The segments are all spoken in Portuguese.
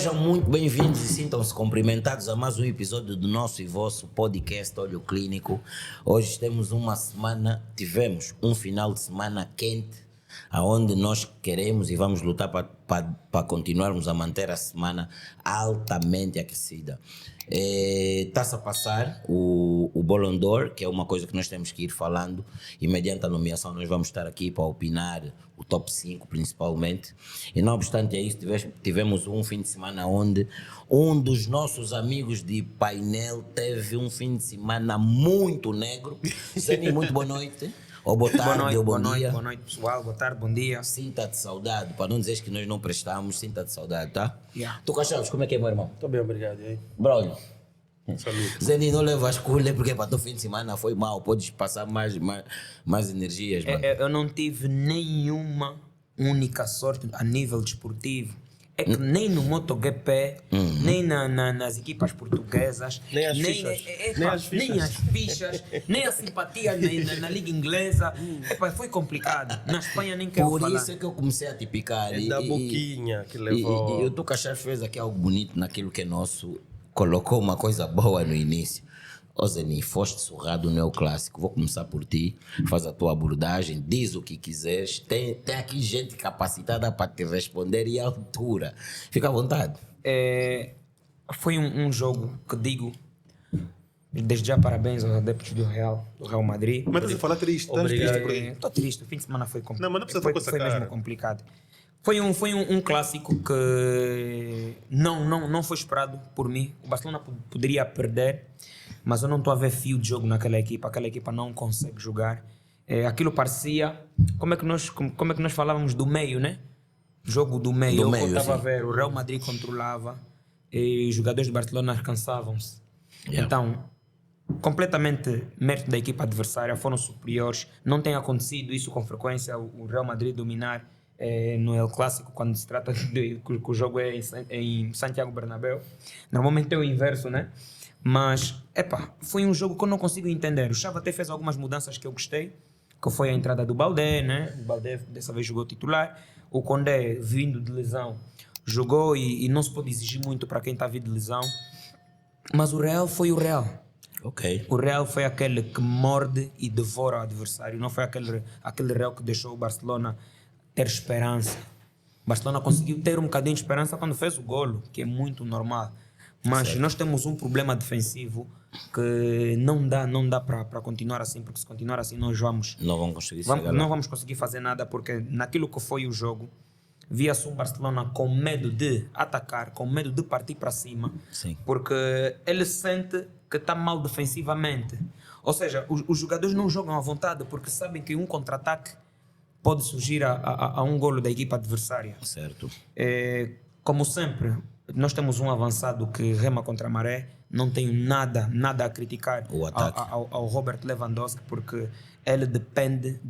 Sejam muito bem-vindos e sintam-se cumprimentados a mais um episódio do nosso e vosso podcast Olho Clínico. Hoje tivemos um final de semana quente, aonde nós queremos e vamos lutar para continuarmos a manter a semana altamente aquecida. Está-se a passar o Ballon d'Or, que é uma coisa que nós temos que ir falando, e mediante a nomeação nós vamos estar aqui para opinar o top 5 principalmente. E não obstante isso, tivemos um fim de semana onde um dos nossos amigos de painel teve um fim de semana muito negro. Zeni, muito boa noite. Ou boa tarde, ou bom dia. Boa noite, pessoal. Boa tarde, bom dia. Sinta-te saudade, para não dizeres que nós não prestamos, sinta-te saudade, tá? Yeah. Tu, Cachaves, como é que é, meu irmão? Estou bem, obrigado. E aí? Brolho. Saúde. Zeni, não leva as cooler porque para o fim de semana foi mal, podes passar mais energias, mano. Eu não tive nenhuma única sorte a nível desportivo. É que nem no MotoGP, nem nas equipas portuguesas, Nem as fichas. nem as fichas, nem a simpatia na Liga Inglesa. Foi complicado. Na Espanha nem quero Por falar. isso é que eu comecei a tipicar. É da boquinha que levou. E o Cachaves fez aqui algo bonito naquilo que é nosso, colocou uma coisa boa no início. Ô Zeni, foste surrado no Neoclássico. Vou começar por ti, faz a tua abordagem, diz o que quiseres. Tem aqui gente capacitada para te responder e à altura. Fica à vontade. Foi um jogo que digo, desde já parabéns aos adeptos do Real Madrid. Mas você fala triste, estás Obrigado. triste por aí. Estou triste, o fim de semana foi complicado. Não, mas não precisa estar com essa Foi cara. mesmo complicado. Foi um clássico que não foi esperado por mim. O Barcelona poderia perder, mas eu não estou a ver fio de jogo naquela equipa. Aquela equipa não consegue jogar. Aquilo parecia... Como é que nós falávamos do meio, né? Jogo do meio. Do meio, eu estava a sim. ver, o Real Madrid controlava e os jogadores do Barcelona cansavam-se. Yeah. Então, completamente mérito da equipa adversária, foram superiores. Não tem acontecido isso com frequência, o Real Madrid dominar no El Clássico, quando se trata de que o jogo é em Santiago Bernabéu. Normalmente é o inverso, né? Mas, foi um jogo que eu não consigo entender. O Xavi até fez algumas mudanças que eu gostei, que foi a entrada do Baldé, né? O Baldé dessa vez jogou titular. O Condé, vindo de lesão, jogou e não se pode exigir muito para quem está vindo de lesão. Mas o Real foi o Real. Ok. O Real foi aquele que morde e devora o adversário. Não foi aquele Real que deixou o Barcelona ter esperança. O Barcelona conseguiu ter um bocadinho de esperança quando fez o golo, que é muito normal. Mas nós temos um problema defensivo que não dá para continuar assim, porque se continuar assim nós Não vão conseguir chegar lá. não vamos conseguir fazer nada, porque naquilo que foi o jogo, via-se um Barcelona com medo de atacar, com medo de partir para cima, Sim. porque ele sente que está mal defensivamente. Ou seja, os jogadores não jogam à vontade, porque sabem que um contra-ataque pode surgir a um golo da equipa adversária. Certo. Como sempre, nós temos um avançado que rema contra a maré. Não tenho nada a criticar O ataque. ao Robert Lewandowski, porque ele depende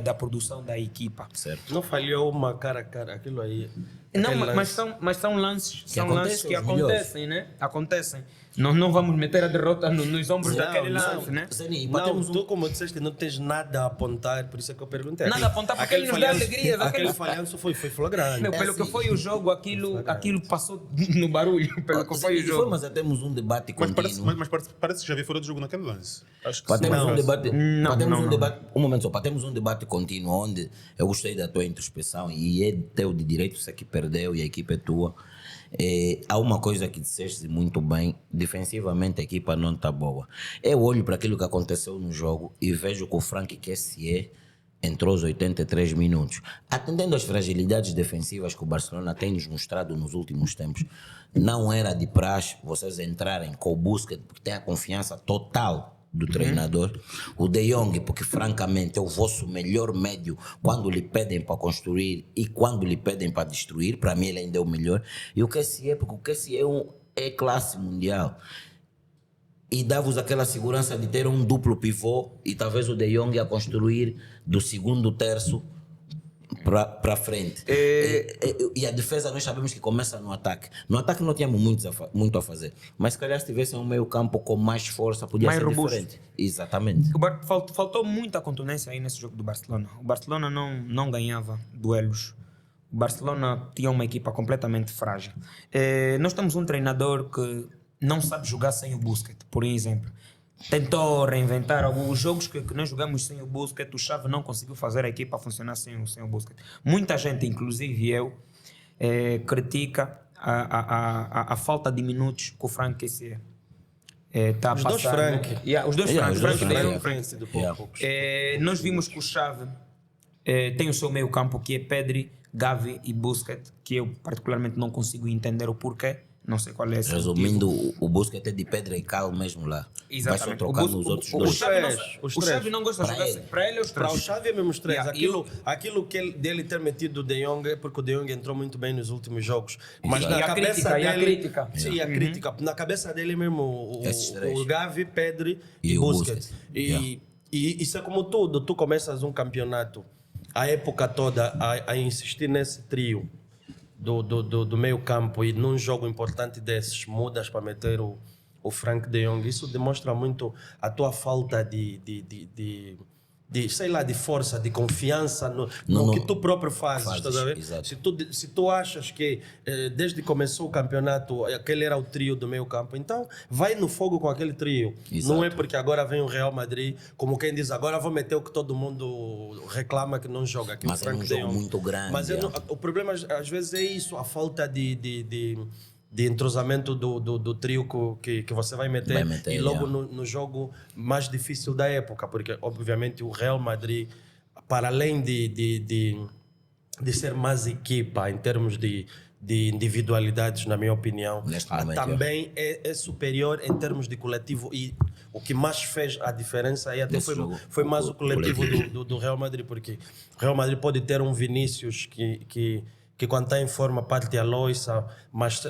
da produção da equipa. Certo. Não falhou uma cara a cara, aquilo aí. Não, Aquele mas lance. são lances que acontecem, os acontecem, né? Acontecem. Não vamos meter a derrota nos ombros Não, daquele não. lance, né? Zeni, Não, batemos tu como disseste não tens nada a apontar, por isso é que eu perguntei. Nada a apontar, porque ele nos dá alegrias. Aquele falhanço foi flagrante. Meu, pelo assim. que foi o jogo, aquilo passou no barulho. Pelo que foi o jogo. Mas já temos um debate Mas contínuo. parece que já vi fora do jogo naquele lance. Acho que Para termos sim. um debate, Não, para termos não, um não. debate, um momento só, para termos um debate contínuo onde eu gostei da tua introspeção e é teu de direito, você que perdeu e a equipa é tua. Há uma coisa que disseste muito bem, defensivamente a equipa não está boa. Eu olho para aquilo que aconteceu no jogo e vejo que o Frank Kessié entrou aos 83 minutos. Atendendo às fragilidades defensivas que o Barcelona tem nos mostrado nos últimos tempos, não era de praxe vocês entrarem com o Busquets, porque tem a confiança total do treinador. O De Jong, porque francamente é o vosso melhor médio quando lhe pedem para construir e quando lhe pedem para destruir. Para mim ele ainda é o melhor. E o Kessié, porque o Kessié é classe mundial. E dá-vos aquela segurança de ter um duplo pivô e talvez o De Jong a construir do segundo terço para frente. E a defesa nós sabemos que começa no ataque. No ataque não tínhamos muito a fazer. Mas se calhar se tivesse um meio campo com mais força, podia Mais ser robusto. diferente. Exatamente. Faltou muita contundência aí nesse jogo do Barcelona. O Barcelona não ganhava duelos O Barcelona tinha uma equipa completamente frágil. Nós temos um treinador que não sabe jogar sem o Busquets, por exemplo. Tentou reinventar alguns jogos que nós jogamos sem o Busquets. O Xavi não conseguiu fazer a equipa funcionar sem o Busquets. Muita gente, inclusive eu, critica a falta de minutos que o Frank Kessié está a Os passar. dois Frank. Os dois Yeah, Frank. os dois Frank Frank. Leão, Frank. Yeah. Nós vimos que o Xavi tem o seu meio campo, que é Pedri, Gavi e Busquets, que eu particularmente não consigo entender o porquê. Não sei qual é esse Resumindo, motivo. o Busquets é de pedra e cal mesmo lá. Vai só Exatamente. trocando os outros o dois. Xavi não, Os o três. Xavi não gosta de Para jogar ele. assim. Para ele é os Para o três. Xavi é mesmo os três. Yeah, Aquilo dele ter metido o De Jong é porque o De Jong entrou muito bem nos últimos jogos. Mas Exato. na E a cabeça crítica, dele... e a crítica. Sim, a crítica. Na cabeça dele é mesmo Esses três. o Gavi, Pedri E e o Busquets. Busquets. E isso é como tudo. Tu começas um campeonato a época toda a insistir nesse trio do meio campo e num jogo importante desses mudas para meter o Frank de Jong. Isso demonstra muito a tua falta sei lá, de força, de confiança no que tu próprio fazes. Estás a ver? Exato. Se tu achas que desde que começou o campeonato aquele era o trio do meio campo, então vai no fogo com aquele trio. Exato. Não é porque agora vem o Real Madrid, como quem diz, agora vou meter o que todo mundo reclama que não joga. Que Mas o é um Frank jogo de Jong. muito grande, Mas o problema às vezes é isso, a falta de entrosamento do trio que você vai meter, e logo no jogo mais difícil da época, porque obviamente o Real Madrid, para além de ser mais equipa em termos de individualidades, na minha opinião, Neste momento, também é superior em termos de coletivo, e o que mais fez a diferença aí até Nesse jogo, foi mais o coletivo coletivo. do Real Madrid, porque o Real Madrid pode ter um Vinícius que quando está em forma parte a loiça, mas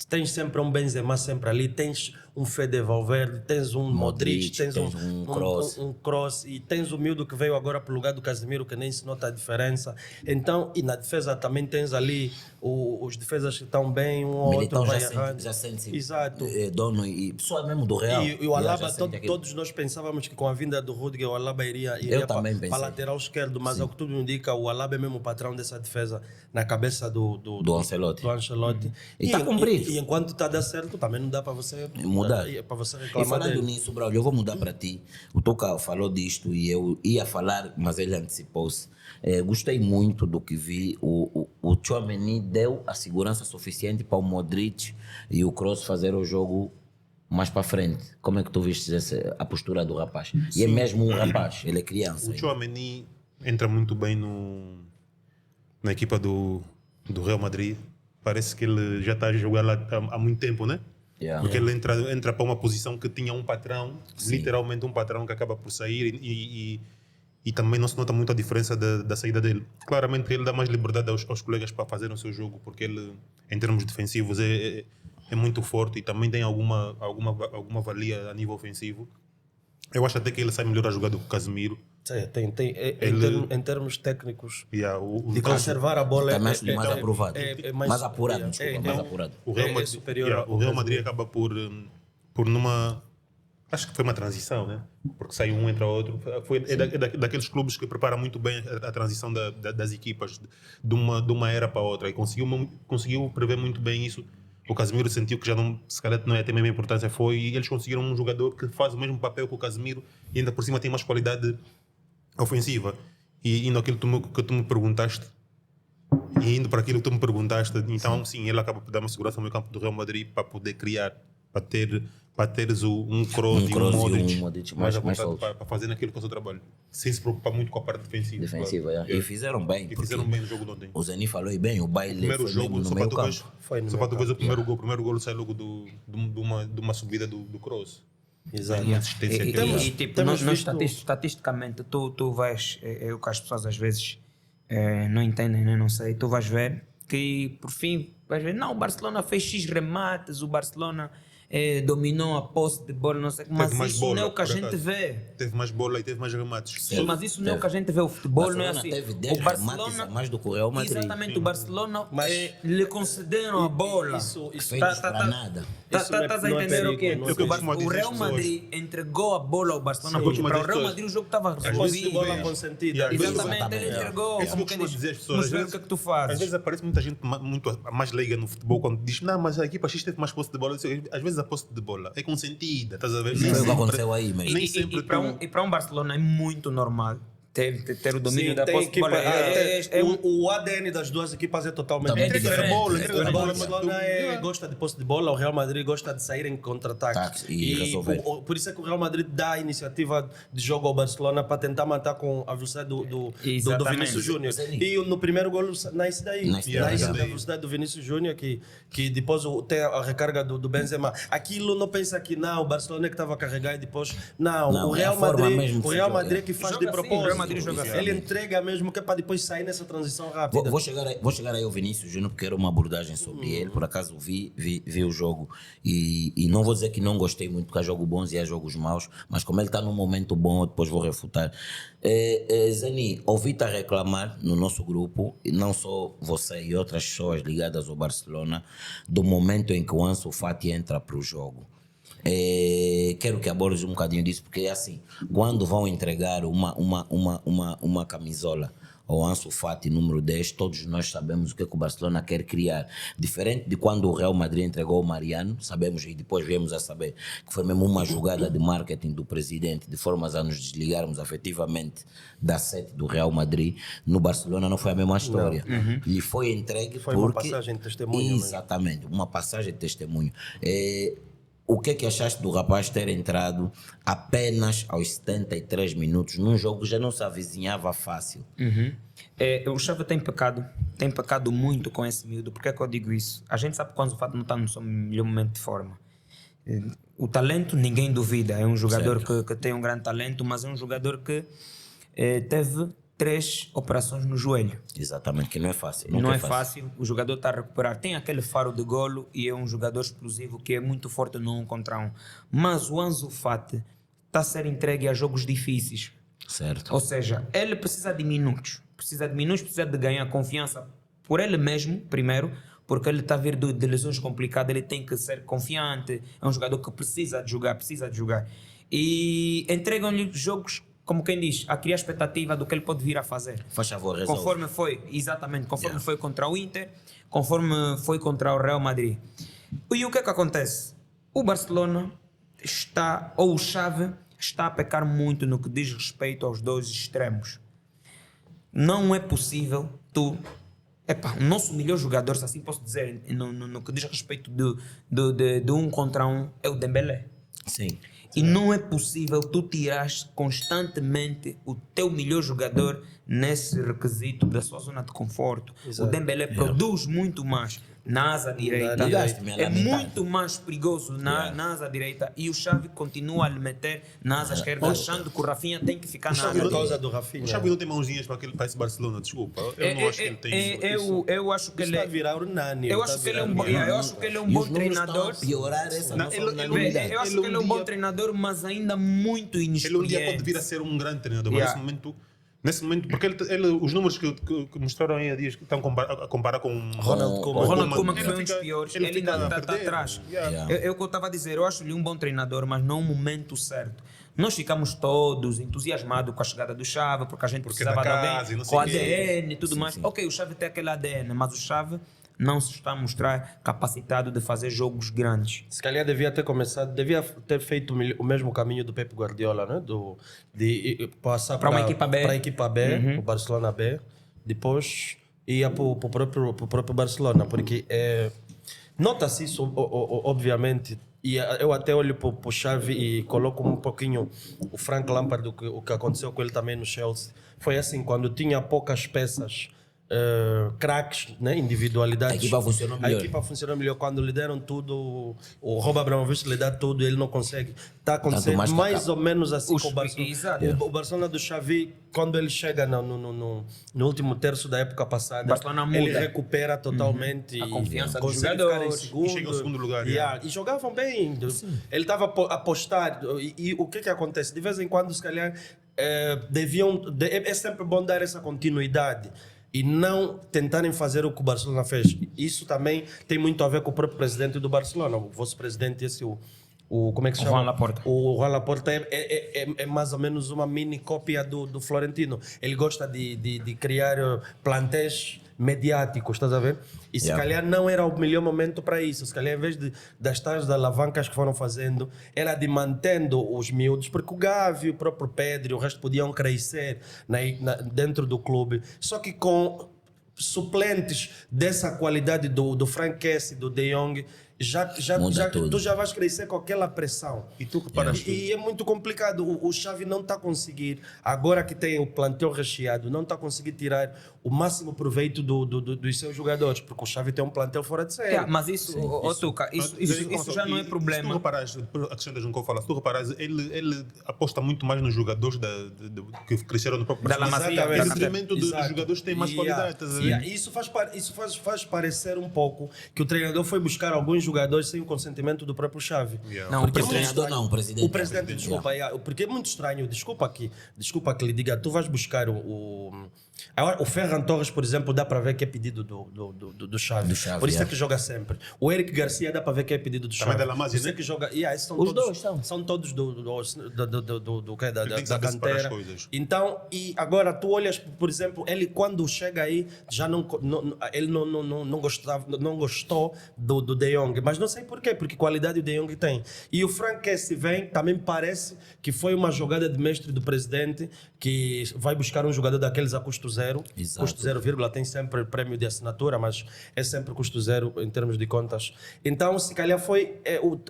tens sempre um Benzema sempre ali, tens um Fede Valverde, tens um Modric, tens um Kroos. um Kroos, e tens o miúdo que veio agora para o lugar do Casemiro, que nem se nota a diferença. Então, e na defesa também tens ali os defesas que estão bem, um ou Militão outro vai já errando. sente Exato. Dono e pessoa mesmo do Real. E o Alaba, Já sente aquilo. todos nós pensávamos que com a vinda do Rudiger o Alaba iria também para pensei. lateral esquerdo, mas ao que tudo indica, o Alaba é mesmo o patrão dessa defesa na cabeça do Ancelotti. E tá E cumprido. E enquanto está a dar certo, também não dá para você Mudar. para você E reclamar falando dele. nisso, Braulio, eu vou mudar para ti. O Toca falou disto e eu ia falar, mas ele antecipou-se. Gostei muito do que vi. O Tchouaméni deu a segurança suficiente para o Modric e o Kroos fazer o jogo mais para frente. Como é que tu viste a postura do rapaz? E é mesmo um rapaz, ele é criança. O Tchouaméni entra muito bem na equipa do Real Madrid. Parece que ele já está a jogar lá há muito tempo, né? Yeah. Porque ele entra para uma posição que tinha um patrão, literalmente um patrão que acaba por sair e também não se nota muito a diferença da saída dele. Claramente ele dá mais liberdade aos colegas para fazerem o seu jogo, porque ele, em termos defensivos, é muito forte e também tem alguma valia a nível ofensivo. Eu acho até que ele sai melhor a jogar do que o Casemiro. Tem, em termos técnicos, Yeah, de conservar a bola Está mais aprovado. mais apurado, é, desculpa, é, mais é, apurado. O Real, É Madrid, superior yeah, ao o Real Casemiro. Madrid acaba por numa... Acho que foi uma transição, né? Porque sai um, entra outro. Daqueles clubes que preparam muito bem a transição das equipas de uma era para outra. E conseguiu prever muito bem isso. O Casemiro sentiu que já não, se calhar não ia ter a mesma importância. E eles conseguiram um jogador que faz o mesmo papel que o Casemiro e ainda por cima tem mais qualidade ofensiva. E indo aquilo que tu me perguntaste, e indo para aquilo que tu me perguntaste, então sim, ele acaba por dar uma segurança no meio campo do Real Madrid para poder criar, para teres um Kroos e Kroos um e Modric mais mais à vontade soltos. para fazer naquilo que é o seu trabalho, sem se preocupar muito com a parte defensiva. Defensiva, yeah. E fizeram bem. E fizeram porque bem no jogo de ontem. O Zeni falou e bem, o baile Primeiro foi jogo, mesmo no só meio para tu veres, campo. Foi no só meio para tu veres o campo, primeiro gol sai logo de uma subida do Kroos. Exato. Uma assistência que ele dá. E tipo, temos nós visto- estatisticamente, tu vais, é o que as pessoas às vezes não entendem, né? Não sei, tu vais ver que por fim vais ver, não, o Barcelona fez X remates, o Barcelona dominou a posse de bola, não sei, mas mais isso bola, não é o que a por gente acaso. vê. Teve mais bola e teve mais remates. Sim, mas isso não é o que a gente vê. O futebol não é assim. Teve 10 O remates Barcelona, a mais do que o Real Madrid. exatamente, o Barcelona Mas- lhe concederam a bola. Feitos para nada. Isso não é- Estás a não é entender o quê? perigo, não é perigo. O Real Sim. Madrid entregou a bola ao Barcelona, Sim, porque mas para o as Real pessoas- Madrid o jogo estava Posse de resolvido. bola consentida. Yeah, Exatamente, ele Exatamente. entregou. É isso que Como eu quem costumo diz, dizer às pessoas. vamos Às ver o vezes, que é que tu às fazes. vezes aparece muita gente muito mais leiga no futebol quando diz, não, mas a equipa X teve mais posse de bola. Às vezes a posse de bola é consentida, estás a ver? Foi Nem o que sempre- aconteceu aí mesmo. Nem sempre E para um Barcelona é muito normal ter o domínio Sim, da tem posse de equipa, bola. o ADN das duas equipas é totalmente Também diferente. diferente. bola, O bola, Barcelona gosta de posse de bola, o Real Madrid gosta de sair em contra-ataque. Ataque e resolver. Por isso é que o Real Madrid dá a iniciativa de jogo ao Barcelona para tentar matar com a velocidade do Exatamente. Vinícius Júnior. Sim. E no primeiro golo nasce daí. Nasce Nasce daí. da velocidade do Vinícius Júnior, que depois tem a recarga do Benzema. Aquilo não pensa que não, o Barcelona é que estava a carregar e depois. Não, Não, o é a Real forma Madrid, mesmo de o se Real jogar. Madrid é que faz Joga de assim, o propósito. Real Madrid joga assim. Ele entrega mesmo que é para depois sair nessa transição rápida. Vou chegar aí ao Vinícius Júnior porque era uma abordagem sobre ele. Por acaso vi o jogo e não vou dizer que não gostei muito porque há jogos bons e há jogos maus, mas como ele está num momento bom, eu depois vou refutar. Zani, ouvi-te a reclamar no nosso grupo, e não só você e outras pessoas ligadas ao Barcelona, do momento em que o Ansu Fati entra para o jogo. Quero que abordes um bocadinho disso, porque é assim, quando vão entregar uma camisola ao Ansu Fati número 10, todos nós sabemos o que o Barcelona quer criar. Diferente de quando o Real Madrid entregou o Mariano, sabemos e depois viemos a saber que foi mesmo uma jogada de marketing do presidente, de formas a nos desligarmos afetivamente da sete do Real Madrid. No Barcelona não foi a mesma história. Lhe foi entregue Foi porque... uma passagem de testemunho. Né? Exatamente, uma passagem de testemunho. O que é que achaste do rapaz ter entrado apenas aos 73 minutos num jogo que já não se avizinhava fácil? O Xavi tem pecado muito com esse miúdo. Por que é que eu digo isso? A gente sabe quando o Fati não está no seu melhor momento de forma. O talento ninguém duvida, é um jogador que tem um grande talento, mas é um jogador que teve 3 operações no joelho. Exatamente, que não é fácil. Não é fácil, o jogador está a recuperar. Tem aquele faro de golo e é um jogador explosivo que é muito forte no 1 contra 1. Mas o Ansu Fati está a ser entregue a jogos difíceis. Certo. Ou seja, ele precisa de minutos. Precisa de ganhar confiança por ele mesmo, primeiro, porque ele está a vir de lesões complicadas, ele tem que ser confiante. É um jogador que precisa de jogar. E entregam-lhe jogos, como quem diz, a criar expectativa do que ele pode vir a fazer. Faz favor, resolve. Conforme foi contra o Inter, conforme foi contra o Real Madrid. E o que é que acontece? O Barcelona o Xavi está a pecar muito no que diz respeito aos dois extremos. Não é possível o nosso melhor jogador, se assim posso dizer, no que diz respeito de 1 contra 1, é o Dembélé. Sim. E não é possível tu tirares constantemente o teu melhor jogador nesse requisito da sua zona de conforto. Exato. O Dembélé produz muito mais na asa direita. Ligaste-me a É lamentar. muito mais perigoso na asa direita e o Xavi continua a lhe meter na asa esquerda, achando que o Rafinha tem que ficar na asa Por direita. causa do Rafinha. O Xavi não tem mãozinhas para esse Barcelona, desculpa. Eu não acho que ele tem isso. Eu acho que ele Está a virar o Nani. eu acho que ele é um bom E os números estão a treinador. piorar essa Não, nossa ele- unanimidade. Eu acho Ele que ele é um um bom dia- treinador, mas ainda muito Ele um dia pode inexperiente. vir a ser um grande treinador, mas Yeah. nesse momento, porque os números que mostraram aí há dias que estão a comparar com Ronald Koeman. O Ronald Koeman, Koeman, que ele foi um dos fica- piores, ele ele fica ainda a está perder. atrás. Yeah. É o que eu estava a dizer, eu acho-lhe um bom treinador, mas não no momento certo. Nós ficamos todos entusiasmados com a chegada do Xavi, porque a gente precisava da de casa e alguém não com sei o quê. ADN e tudo mais. Ok, o Xavi tem aquele ADN, mas o Xavi não se está a mostrar capacitado de fazer jogos grandes. Se calhar devia ter feito o mesmo caminho do Pep Guardiola, né? De passar Para uma equipa B. Para a equipa B, o Barcelona B, depois ia para o próprio Barcelona, porque nota-se isso, obviamente, e eu até olho para o Xavi e coloco um pouquinho o Frank Lampard, o que aconteceu com ele também no Chelsea. Foi assim, quando tinha poucas peças craques, né, individualidades. A equipa funcionou melhor. A equipa funcionou melhor. Quando lhe deram tudo, o Rob Abramovich lhe dá tudo, ele não consegue. Está acontecendo mais ou menos assim com o Barcelona. O Barcelona do Xavi, quando ele chega no último terço da época passada, ele recupera totalmente a confiança dos jogadores. E chega ao segundo lugar. E jogavam bem. Ele estava a apostar. E o que acontece? De vez em quando, se calhar, é sempre bom dar essa continuidade e não tentarem fazer o que o Barcelona fez. Isso também tem muito a ver com o próprio presidente do Barcelona, o vosso presidente, como é que se chama? Juan Laporta. O Juan Laporta é mais ou menos uma mini cópia do Florentino. Ele gosta de criar plantéis mediáticos, estás a ver? E se calhar não era o melhor momento para isso. Se calhar, em vez das tais alavancas que foram fazendo, era de mantendo os miúdos, porque o Gavi, o próprio Pedro, o resto podiam crescer dentro do clube. Só que com suplentes dessa qualidade do Frank Kessie, do De Jong, tu já vais crescer com aquela pressão. E tu reparas E é muito complicado. O Xavi não está a conseguir, agora que tem o plantel recheado, não está a conseguir tirar o máximo proveito dos seus jogadores, porque o Xavi tem um plantel fora de série. Mas isso já não é problema. Se tu reparares, a questão da Junco fala, se tu reparares, ele aposta muito mais nos jogadores que cresceram no próprio Barcelona. Em detrimento dos jogadores que têm mais qualidade. Isso faz parecer um pouco que o treinador foi buscar alguns jogadores sem o consentimento do próprio Xavi. Não, o treinador não, o presidente. O presidente, desculpa, porque é muito estranho, desculpa que lhe diga, tu vais buscar o Ferran Torres, por exemplo, dá para ver que é pedido do Xavi. Por isso é que joga sempre. O Eric Garcia dá para ver que é pedido do Xavi. Também da La Masia, né? Que joga, Os dois são todos da canteira. Então, e agora tu olhas, por exemplo, ele quando chega aí, já ele não gostou do De Jong, mas não sei porquê, porque qualidade o De Jong tem. E o Frank Kessie vem, também parece que foi uma jogada de mestre do presidente, que vai buscar um jogador daqueles a custo zero. Exato. Custo zero, vírgula, tem sempre prémio de assinatura, mas é sempre custo zero em termos de contas. Então, se calhar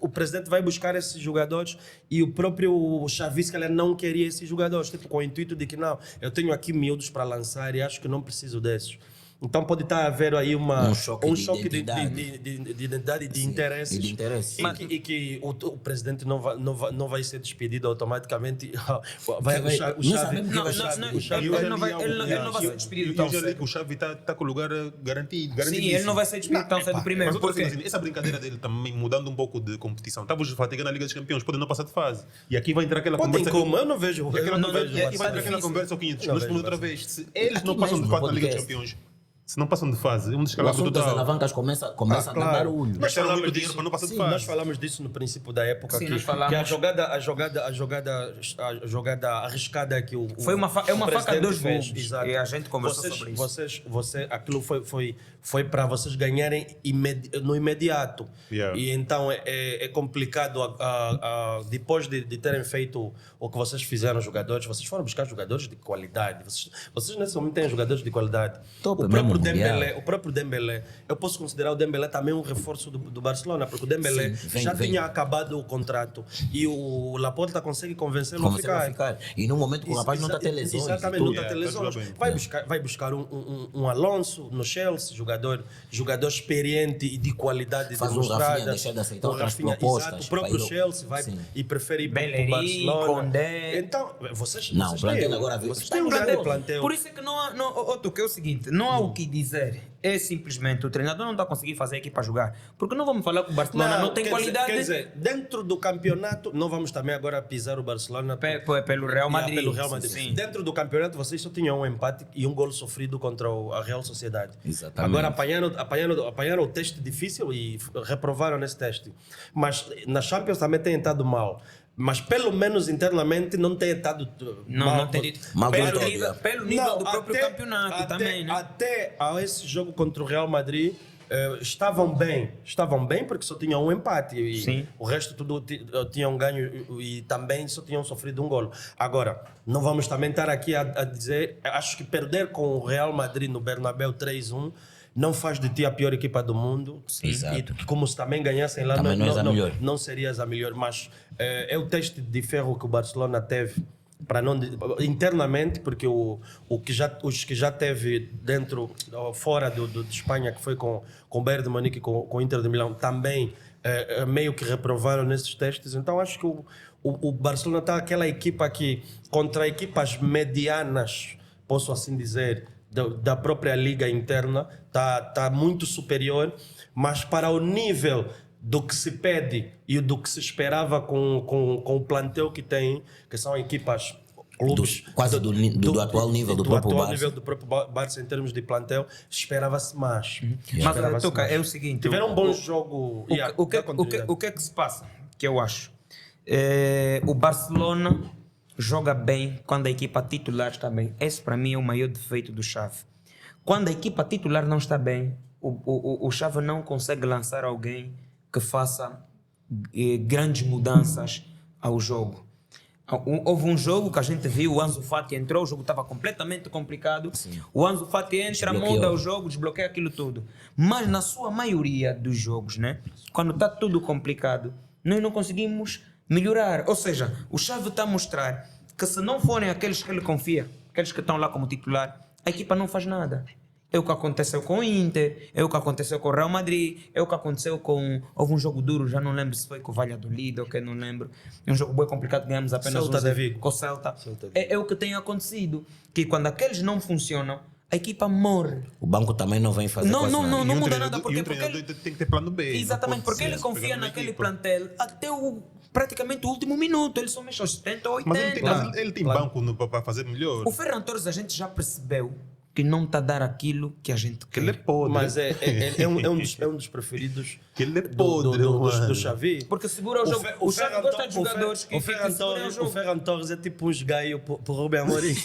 o presidente vai buscar esses jogadores e o próprio Xavi, se calhar, não queria esses jogadores, tipo, com o intuito de que não, eu tenho aqui miúdos para lançar e acho que não preciso desses. Então pode estar a haver aí um choque de identidade e de interesse. E que o presidente não vai ser despedido automaticamente. O Xavi não vai ser despedido tão cedo. O Xavi está com o lugar garantido. Sim, ele não vai ser despedido tão cedo primeiro. Mas essa brincadeira dele também mudando um pouco de competição. Estávamos fatigando a Liga dos Campeões, podem não passar de fase. E aqui vai entrar aquela conversa. Eu não vejo. Vai entrar aquela conversa ao 500. Nós falamos outra vez. Se eles não passam de fase na Liga dos Campeões, se não passam de fase, um descalabro total. total. As alavancas começa a dar barulho. Nós falamos muito dinheiro para não passar de fase. Nós falamos disso no princípio da época. Sim, que a jogada arriscada que o é uma faca de dois fez. gumes. Exato. E a gente conversou sobre isso. Aquilo foi para vocês ganharem no imediato. E então é complicado depois de terem feito o que vocês fizeram, jogadores, vocês foram buscar jogadores de qualidade. Vocês nesse momento têm jogadores de qualidade. O próprio Dembélé, eu posso considerar o Dembélé também um reforço do Barcelona, porque o Dembélé tinha acabado o contrato e o Laporta consegue convencê-lo a ficar. E no momento que o rapaz não está a ter lesões. Exatamente, não está a ter lesões. Vai buscar um Alonso no Chelsea, jogador experiente e de qualidade demonstrada. O Rafinha deixar de aceitar outras propostas. Exato, o próprio Chelsea vai e prefere ir para o Barcelona. Condé. Então, vocês não, o plantel agora têm um grande plantel. Por isso é que não há, que é o seguinte, não há o que dizer. É simplesmente o treinador não está conseguindo fazer a equipa jogar. Porque não vamos falar que o Barcelona não tem qualidade. Quer dizer, dentro do campeonato, não vamos também agora pisar o Barcelona pelo Real Madrid. Sim. Dentro do campeonato, vocês só tinham um empate e um golo sofrido contra a Real Sociedade. Exatamente. Agora apanharam o teste difícil e reprovaram nesse teste. Mas na Champions também têm estado mal. Mas pelo menos internamente não tem estado não tem dito. Pelo nível do próprio campeonato também, né? Até a esse jogo contra o Real Madrid estavam bem porque só tinham um empate e o resto tudo tinham ganho e também só tinham sofrido um golo. Agora, não vamos também estar aqui a dizer, acho que perder com o Real Madrid no Bernabéu 3-1 não faz de ti a pior equipa do mundo. Exato. E como se também ganhassem lá, também não serias a melhor. Mas é o teste de ferro que o Barcelona teve para não internamente, porque os que já teve dentro, fora de Espanha, que foi com o Bayern de Munique e com o Inter de Milão, também meio que reprovaram nesses testes. Então acho que o Barcelona está aquela equipa que, contra equipas medianas, posso assim dizer, da própria liga interna, está muito superior, mas para o nível do que se pede e do que se esperava com o plantel que tem, que são equipas, clubes... Quase do atual nível do próprio Barça. nível do próprio Barça em termos de plantel, esperava-se mais. Mas, Tuca, é o seguinte... Tiveram um bom jogo... O que é que se passa? Que eu acho. O Barcelona joga bem quando a equipa titular está bem. Esse para mim é o maior defeito do Xavi. Quando a equipa titular não está bem, o Xavi não consegue lançar alguém que faça grandes mudanças ao jogo. Houve um jogo que a gente viu, o Ansu Fati entrou, o jogo estava completamente complicado. Sim. O Ansu Fati entra, muda o jogo, desbloqueia aquilo tudo. Mas na sua maioria dos jogos, né, quando está tudo complicado, nós não conseguimos melhorar. Ou seja, o Xavi está a mostrar que se não forem aqueles que ele confia, aqueles que estão lá como titular, a equipa não faz nada. É o que aconteceu com o Inter, é o que aconteceu com o Real Madrid, é o que aconteceu com... Houve um jogo duro, já não lembro se foi com o Valladolid ou que não lembro. É um jogo bem complicado, ganhamos apenas Celta de Vigo. Com o Celta. É o que tem acontecido, que quando aqueles não funcionam, a equipa morre. O banco também não vem fazer não muda nada. Porque ele tem que ter plano B. Exatamente, porque ele confia naquele plantel até praticamente o último minuto. Ele só mexe aos 70 ou 80. Mas ele tem banco para fazer melhor. O Ferran Torres a gente já percebeu que não está a dar aquilo que a gente quer. Ele é podre. Mas é um dos preferidos que ele é podre, do Xavi. Porque segura o jogo. O Xavi gosta de jogadores que seguram o jogo. O Ferran Torres é tipo uns gaios por Rubem Amorim.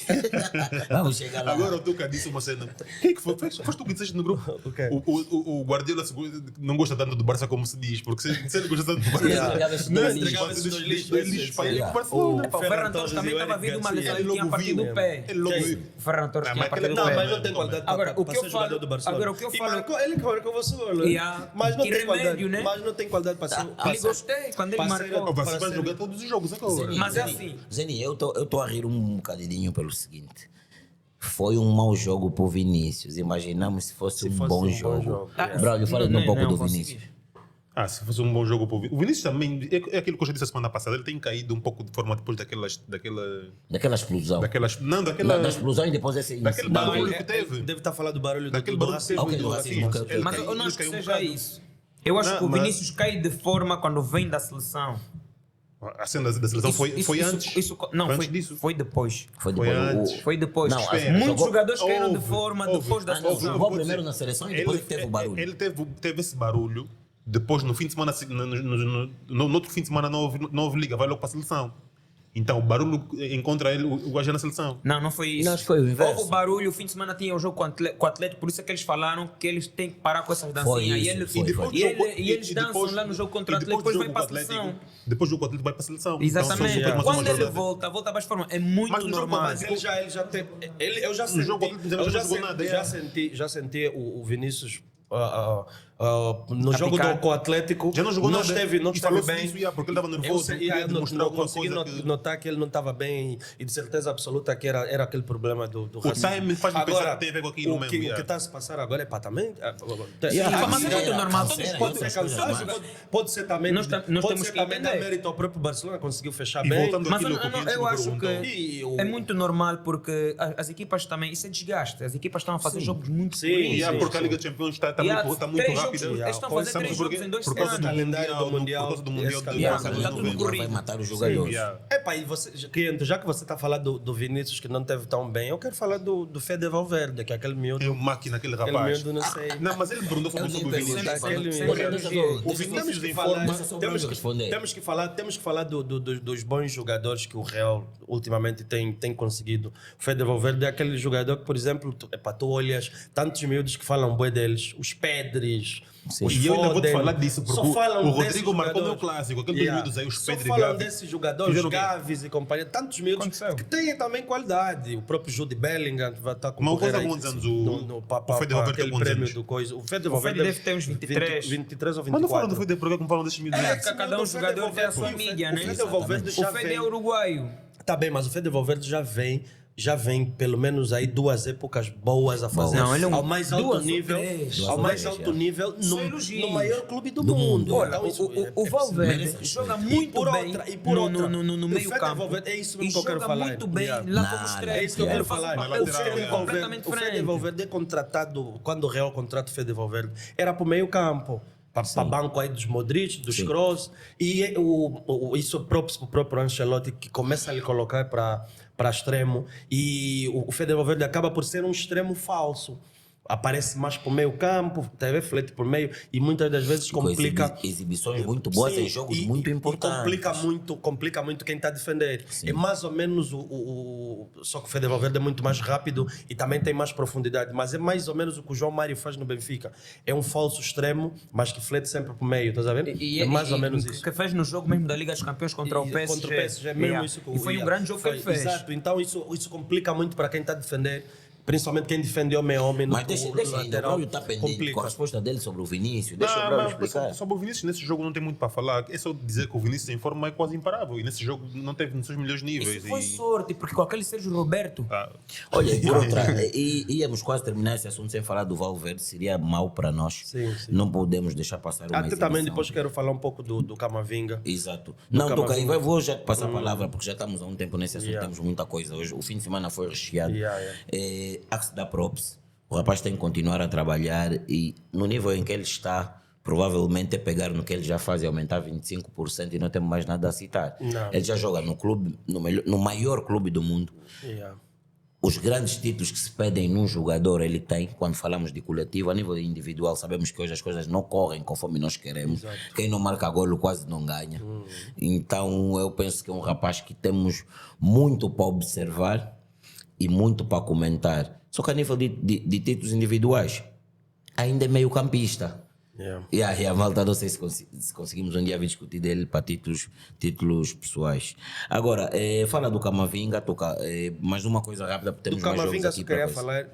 Vamos chegar lá. Agora o Tuca disse uma cena. Quem que foi? Foste tu que disseste no grupo? Okay. O Guardiola não gosta tanto do Barça como se diz. Porque se ele gosta tanto do Barça... Não entregava esses dois lixos para ele. O Ferran Torres também estava vindo uma lesão. Ele tinha partido o pé. O Ferran Torres tinha partido o pé. Mas não tem qualidade para ser jogador do Barcelona. Agora, o que eu falo... Ele que marcou o seu gol. Mas não tem qualidade. Né? Mas não tem qualidade para ser... Ele gostei quando ele marcou. Você vai jogar todos os jogos agora. Mas é assim... Zeni, eu tô a rir um bocadinho pelo seguinte. Foi um mau jogo para o Vinícius. Imaginamos se fosse um bom jogo. Braulio, fala um pouco do Vinícius. Se fosse um bom jogo para o Vinícius. O Vinícius também, é aquilo que eu já disse a semana passada, ele tem caído um pouco de forma depois daquela explosão. Da explosão e depois daquele barulho que teve. Deve estar falando do barulho daquele barulho do racismo. Mas eu não acho que seja isso. Eu acho que o Vinícius cai de forma quando vem da seleção. A cena da seleção foi antes? Não, foi antes disso? Foi depois. Foi depois. Muitos jogadores caíram de forma depois da seleção. Jogou primeiro na seleção e depois teve o barulho. Ele teve esse barulho. Depois, no fim de semana, no outro fim de semana, não houve liga, vai logo para a seleção. Então, o barulho encontra ele, o gajo na seleção. Não foi isso. Não, foi o inverso. Houve o barulho, o fim de semana tinha o jogo com o Atlético, por isso é que eles falaram que eles têm que parar com essas dancinhas. E eles dançam lá no jogo contra o Atlético, depois vai para a seleção. Depois do jogo Atlético vai para a seleção. Exatamente. Então, quando ele volta mais forma. É muito normal. Mas ele já tem... Eu já senti o Vinícius... no jogo com o Atlético já não jogou não nada. Esteve bem isso, porque ele estava nervoso. Eu consegui notar que ele não estava bem e de certeza absoluta que era aquele problema do racismo. O time faz-me pensar que tem a ver com aquilo mesmo. O que está a se passar agora é patamento. Mas é muito normal. Pode ser também dar mérito ao próprio Barcelona, conseguiu fechar bem. Mas eu acho que é muito normal porque as equipas também, isso é desgaste. As equipas estão a fazer jogos muito seguidos. Porque a Liga dos Campeões está muito rápida. Eles estão a fazer 3 jogos em 2 por causa do semanas. Mundial. Por causa do Mundial vai matar os jogadores. E já que você está falando do Vinícius que não teve tão bem, eu quero falar do Fede Valverde, que é aquele miúdo. É uma máquina, aquele rapaz. Miúdo, não sei. Não, mas ele perguntou sobre o Vinícius. O Vinícius em forma. Temos que falar dos bons jogadores que o Real ultimamente tem conseguido. O Fede Valverde é aquele jogador que, por exemplo, tu olhas tantos miúdos que falam bué deles, os Pedres, os e eu ainda vou te falar disso, porque o Rodrigo marcou meu clássico, aqueles miúdos aí, os Pedres e Gavi. Só falam desses jogadores, Gavis e companhia, tantos miúdos que têm também qualidade. O próprio Jude Bellingham vai estar com o Fede Valverde aquele prêmio do coisa. O Fede Valverde deve ter uns 23 ou 24. Mas não falam do Fede, porque como falam desses miúdos? Cada um jogador tem a sua mídia, né? O Fede é uruguaio. Tá bem, mas o Fede Valverde já vem pelo menos aí 2 épocas boas a fazer. Não, ele é ao mais alto nível, ao mais alto nível no maior clube do mundo. Olha, Então, o Valverde joga muito bem no meio campo. Valverde, é isso mesmo que eu quero falar. Muito bem lá como extremo. É isso que eu quero falar. Completamente O Fede diferente. Valverde é contratado, quando o Real contrata o Fede Valverde, era para o meio campo. Para banco aí dos Modric, dos Kroos, e isso próprio para o próprio Ancelotti, que começa a lhe colocar para extremo, e o Fede Valverde acaba por ser um extremo falso. Aparece mais para o meio campo, reflete por meio, e muitas das vezes complica. Exibições muito boas em jogos muito importantes. E complica muito quem está a defender. Sim. É mais ou menos só que o Fede Valverde é muito mais rápido e também tem mais profundidade, mas é mais ou menos o que o João Mário faz no Benfica. É um falso extremo, mas que flete sempre para o meio, estás a ver? É mais ou menos isso. Que fez no jogo mesmo da Liga dos Campeões contra o PSG. Contra o PSG, é mesmo isso que E foi um grande jogo que ele fez. Exato, então isso complica muito para quem está a defender. Principalmente quem defende homem a homem. Mas deixa ainda, o Braulio está pendente com a resposta dele sobre o Vinícius. Deixa o Braulio explicar. Sobre o Vinícius, nesse jogo não tem muito para falar. É só dizer que o Vinícius em forma é quase imparável. E nesse jogo não teve nos seus melhores níveis. Isso foi sorte, porque com aquele Sérgio Roberto... Olha, por outra, íamos quase terminar esse assunto sem falar do Valverde. Seria mau para nós. Sim. Não podemos deixar passar uma exibição. Também depois quero falar um pouco do Camavinga. Exato. Não, toca aí. Vou já te passar a palavra, porque já estamos há um tempo nesse assunto. Temos muita coisa hoje. O fim de semana foi recheado. Há que se dar props. O rapaz tem que continuar a trabalhar e no nível em que ele está, provavelmente é pegar no que ele já faz e aumentar 25% e não temos mais nada a citar. Não. Ele já joga no clube, no maior clube do mundo. Os grandes títulos que se pedem num jogador ele tem, quando falamos de coletivo, a nível individual sabemos que hoje as coisas não correm conforme nós queremos. Exato. Quem não marca golo quase não ganha. Então eu penso que é um rapaz que temos muito para observar e muito para comentar. Só que a nível de títulos individuais, ainda é meio campista. E a malta, não sei se conseguimos um dia vir discutir dele para títulos pessoais. Agora, fala do Camavinga, toca mais uma coisa rápida, porque temos do mais Camavinga jogos aqui. Eu queria falar,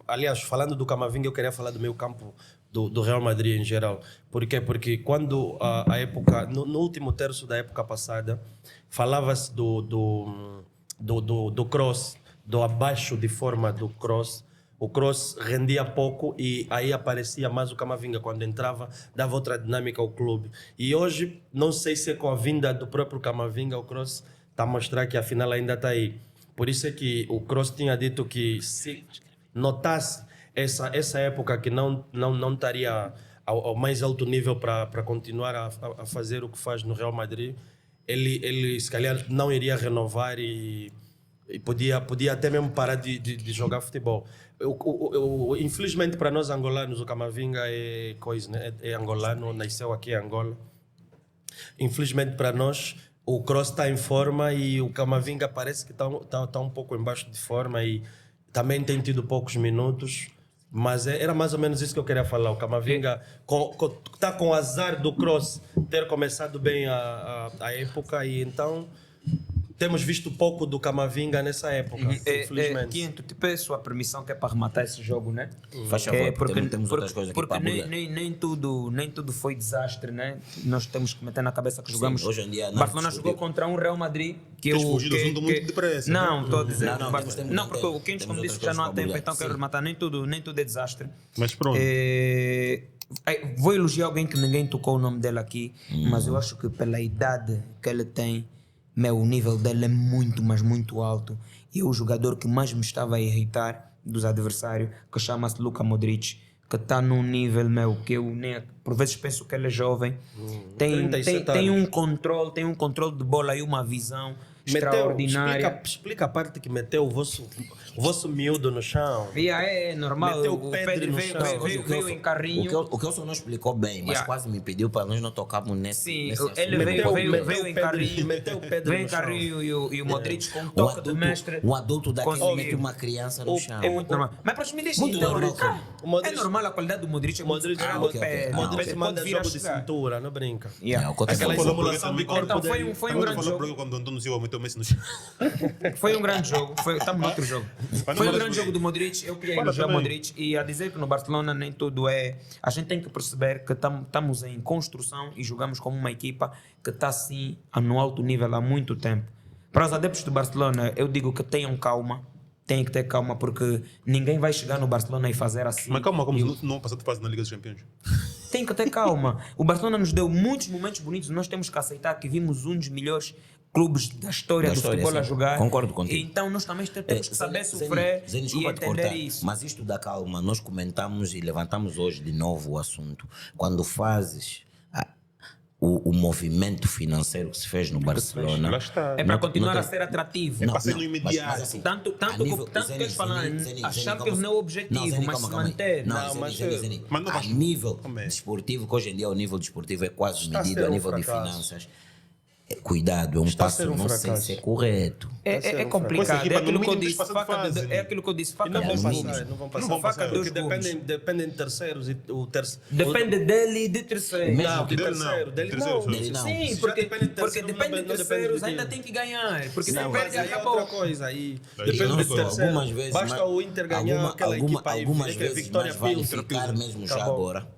aliás, falando do Camavinga, eu queria falar do meio campo do Real Madrid em geral. Por quê? Porque quando a época, no último terço da época passada, falava-se do Kroos, do abaixo de forma do Kroos. O Kroos rendia pouco e aí aparecia mais o Camavinga. Quando entrava, dava outra dinâmica ao clube. E hoje, não sei se é com a vinda do próprio Camavinga, o Kroos está a mostrar que afinal ainda está aí. Por isso é que o Kroos tinha dito que se notasse essa época que não estaria ao mais alto nível para continuar a fazer o que faz no Real Madrid, ele se calhar não iria renovar e podia até mesmo parar de jogar futebol. Infelizmente para nós angolanos, o Camavinga é coisa, né? É angolano, nasceu aqui em Angola. Infelizmente para nós, o Kroos está em forma e o Camavinga parece que está um pouco embaixo de forma e também tem tido poucos minutos. Mas era mais ou menos isso que eu queria falar. O Camavinga está com o azar do Kroos ter começado bem a época e então temos visto pouco do Camavinga nessa época, infelizmente. Quinto, te peço a permissão que é para rematar esse jogo, né? Faz favor, porque temos outras coisas aqui para abordar. Nem tudo foi desastre, né? Nós temos que meter na cabeça que jogamos. Sim, hoje em dia não. Barcelona jogou contra um Real Madrid que Tens fugido do assunto muito depressa. Não, estou a dizer. Não, porque o Quinto, como disse, já não há tempo, então quero rematar. Nem tudo é desastre. Mas pronto. Vou elogiar alguém que ninguém tocou o nome dele aqui, mas eu acho que pela idade que ele tem, o nível dele é muito, mas muito alto. E é o jogador que mais me estava a irritar dos adversários, que chama-se Luka Modric, que está num nível, que eu nem, por vezes penso que ele é jovem. Tem um controle de bola e uma visão extraordinária. Explica a parte que meteu o vosso miúdo no chão. É normal. Meteu o Pedro no chão. Veio em carrinho. O Kelson não explicou bem, mas quase me pediu para nós não tocarmos nesse. Sim, nesse ele veio em carrinho. Meteu o Pedro veio em carrinho e o Modric com um toque de mestre. Um adulto daquele mete uma criança no chão. É muito normal. Mas para me deixar é normal a qualidade do Modric. Modric manda jogo de cintura, não brinca. Aquela simulação de corpo dele. Foi um grande jogo. Quando o Antônio Silva meteu o Messi no chão. Foi um grande jogo. Estamos no outro jogo. Foi um grande jogo do Modric. Eu queria elogiar o Modric e a dizer que no Barcelona nem tudo é. A gente tem que perceber que estamos em construção e jogamos como uma equipa que está assim no alto nível há muito tempo. Para os adeptos do Barcelona, eu digo que tenham calma. Tem que ter calma, porque ninguém vai chegar no Barcelona e fazer assim. Mas calma, como no ano passado faz na Liga dos Campeões. Tem que ter calma. O Barcelona nos deu muitos momentos bonitos. Nós temos que aceitar que vimos um dos melhores clubes da história do futebol sim. a jogar. Concordo contigo. Então nós também temos que saber sofrer e entender isso. Mas isto da calma, nós comentamos e levantamos hoje de novo o assunto. Quando fazes o movimento financeiro que se fez no Barcelona, Lá está. É para continuar a ser atrativo. É para ser no imediato. mas assim, Tanto que eles falam, a Champions não é o objetivo, mas se manter. Mas a nível desportivo, que hoje em dia o nível desportivo é quase medido a nível de finanças. Cuidado, é um passo não sei se é correto. É complicado, é aquilo que eu disse, faca Não dos vão gumes. passar, Dos porque gumes. dependem de terceiros e o terceiro. Depende dele e de terceiro. Não, de Dele terceiro. não. Dele Terceiro, não. Dele não. Sim, Já porque depende de terceiro, depende não de depende terceiros, de ainda ti. tem que ganhar. Porque se Não, perde, mas aí é acabou. outra coisa. Aí Aí depende não de só, terceiro. algumas vezes, Basta o Inter ganhar aquela equipa aí, algumas que é vezes Vitória mais vale Pilsen. ficar mesmo já Acabou. agora,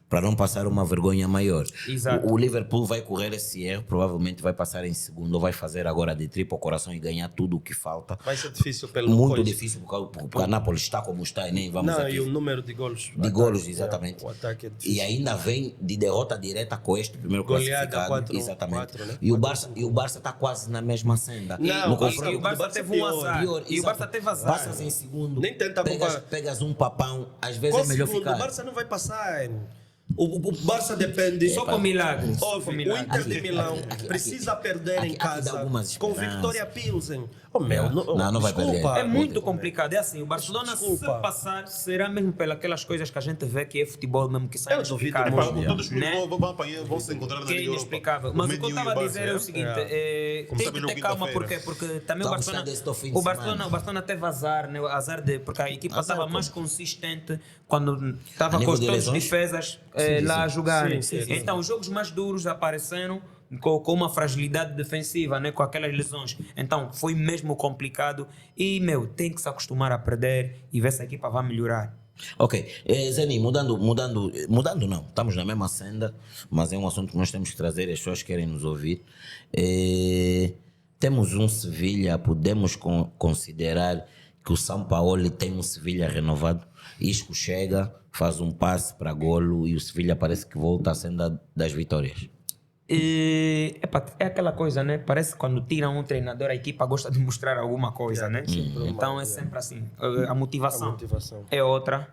para não passar uma vergonha maior. Exato. O Liverpool vai correr esse erro, provavelmente vai passar em segundo, ou vai fazer agora de tripa ao coração e ganhar tudo o que falta. Vai ser difícil pelo Muito coisa. difícil, porque a Nápoles está como está e nem vamos Não, aqui. e o número de golos. De golos, exatamente. O ataque é difícil. E ainda vem de derrota direta com este primeiro Goleada classificado. 4-1, Exatamente. né? E o Barça está quase na mesma senda. Não, No o confronto- E o Barça Barça teve um pior. azar. pior, E o Barça teve azar. Passas em segundo. Nem tenta comparar. pegas um papão, às vezes Qual é melhor segundo? ficar. O Barça não vai passar. O Barça depende. Só com milagres. Óbvio, o Inter de Milão precisa perder em aqui dá casa algumas com esperanças. Vitória Pilsen. Oh, meu, Não vai desculpa. perder. É muito complicado. É assim, o Barcelona, Desculpa. se passar, será mesmo pelas coisas que a gente vê que é futebol mesmo, que sai Eu duvido inexplicável, muito. Todos os clubes né? vão apanhar, vão se encontrar na Que é Liga Europa. inexplicável. Mas o que eu estava a dizer é o seguinte: Como tem sabe, que no ter calma, quinta-feira. porque também o Vamos Barcelona, estar desse fim de semana. o Barcelona teve azar, né? Azar porque a equipa Azar estava como? mais consistente quando estava A com nível os de todos lesões? defesas lá a jogar. Então, os jogos mais duros apareceram com uma fragilidade defensiva, né? Com aquelas lesões. Então, foi mesmo complicado. E, tem que se acostumar a perder e ver se a equipa vai melhorar. Ok, Zeni, mudando não, estamos na mesma senda, mas é um assunto que nós temos que trazer, as pessoas querem nos ouvir. Temos um Sevilha, podemos considerar que o São Paulo tem um Sevilha renovado. Isco chega, faz um passe para golo e o Sevilha parece que volta à senda das vitórias. É aquela coisa, né? Parece que quando tiram um treinador, a equipa gosta de mostrar alguma coisa, né? Então é sempre assim. A motivação é outra.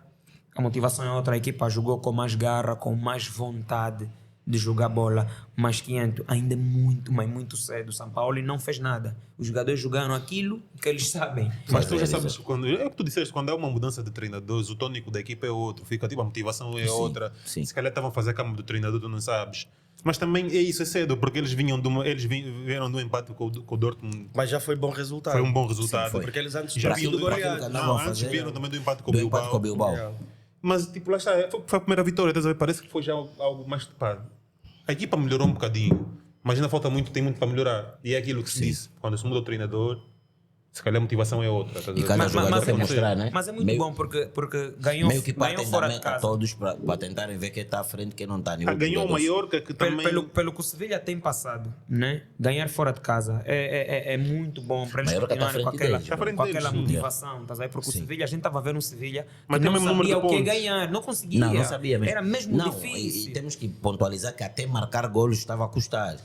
A motivação é outra. A equipa jogou com mais garra, com mais vontade de jogar bola. Mas 500 ainda é muito, mas muito cedo. O São Paulo não fez nada. Os jogadores jogaram aquilo que eles sabem. Mas tu já sabes, é o que tu disseste, quando há uma mudança de treinadores, o tônico da equipa é outro, fica tipo, a motivação é outra. sim. Se calhar estavam a fazer a cama do treinador, tu não sabes. Mas também é isso, é cedo, porque eles vieram de um empate com o Dortmund. Mas já foi bom resultado. Foi um bom resultado. Sim, foi. Porque eles antes Já já vinham sido do empate. goleados. Não, Antes vieram também do empate com o Do empate com o Bilbao. Bilbao. Mas tipo, lá está, foi a primeira vitória, estás a ver? Parece que foi já algo mais. Pá, a equipa melhorou um bocadinho, mas ainda falta muito, tem muito para melhorar. E é aquilo que se disse, quando se muda o treinador, se calhar a motivação é outra. Estás a E ver? cada jogador quer mostrar, né? Mas é muito Meio- bom porque ganhou, Meio que ganhou partem da fora de meta casa. todos para tentarem ver quem está à frente e quem não está. Ganhou o Mallorca, que também. Pelo que o Sevilha tem passado, né? Ganhar fora de casa é muito bom para eles Mallorca tá à continuarem com frente aquela, deles, tá à frente com deles, aquela sim. motivação. Tá a ver? Porque o Sevilha, a gente estava a ver um Sevilha Mas que tem não o mesmo número sabia de o que pontos. ganhar, não conseguia. Não sabia mesmo. Era mesmo não, difícil. E temos que pontualizar que até marcar golos estava a custar.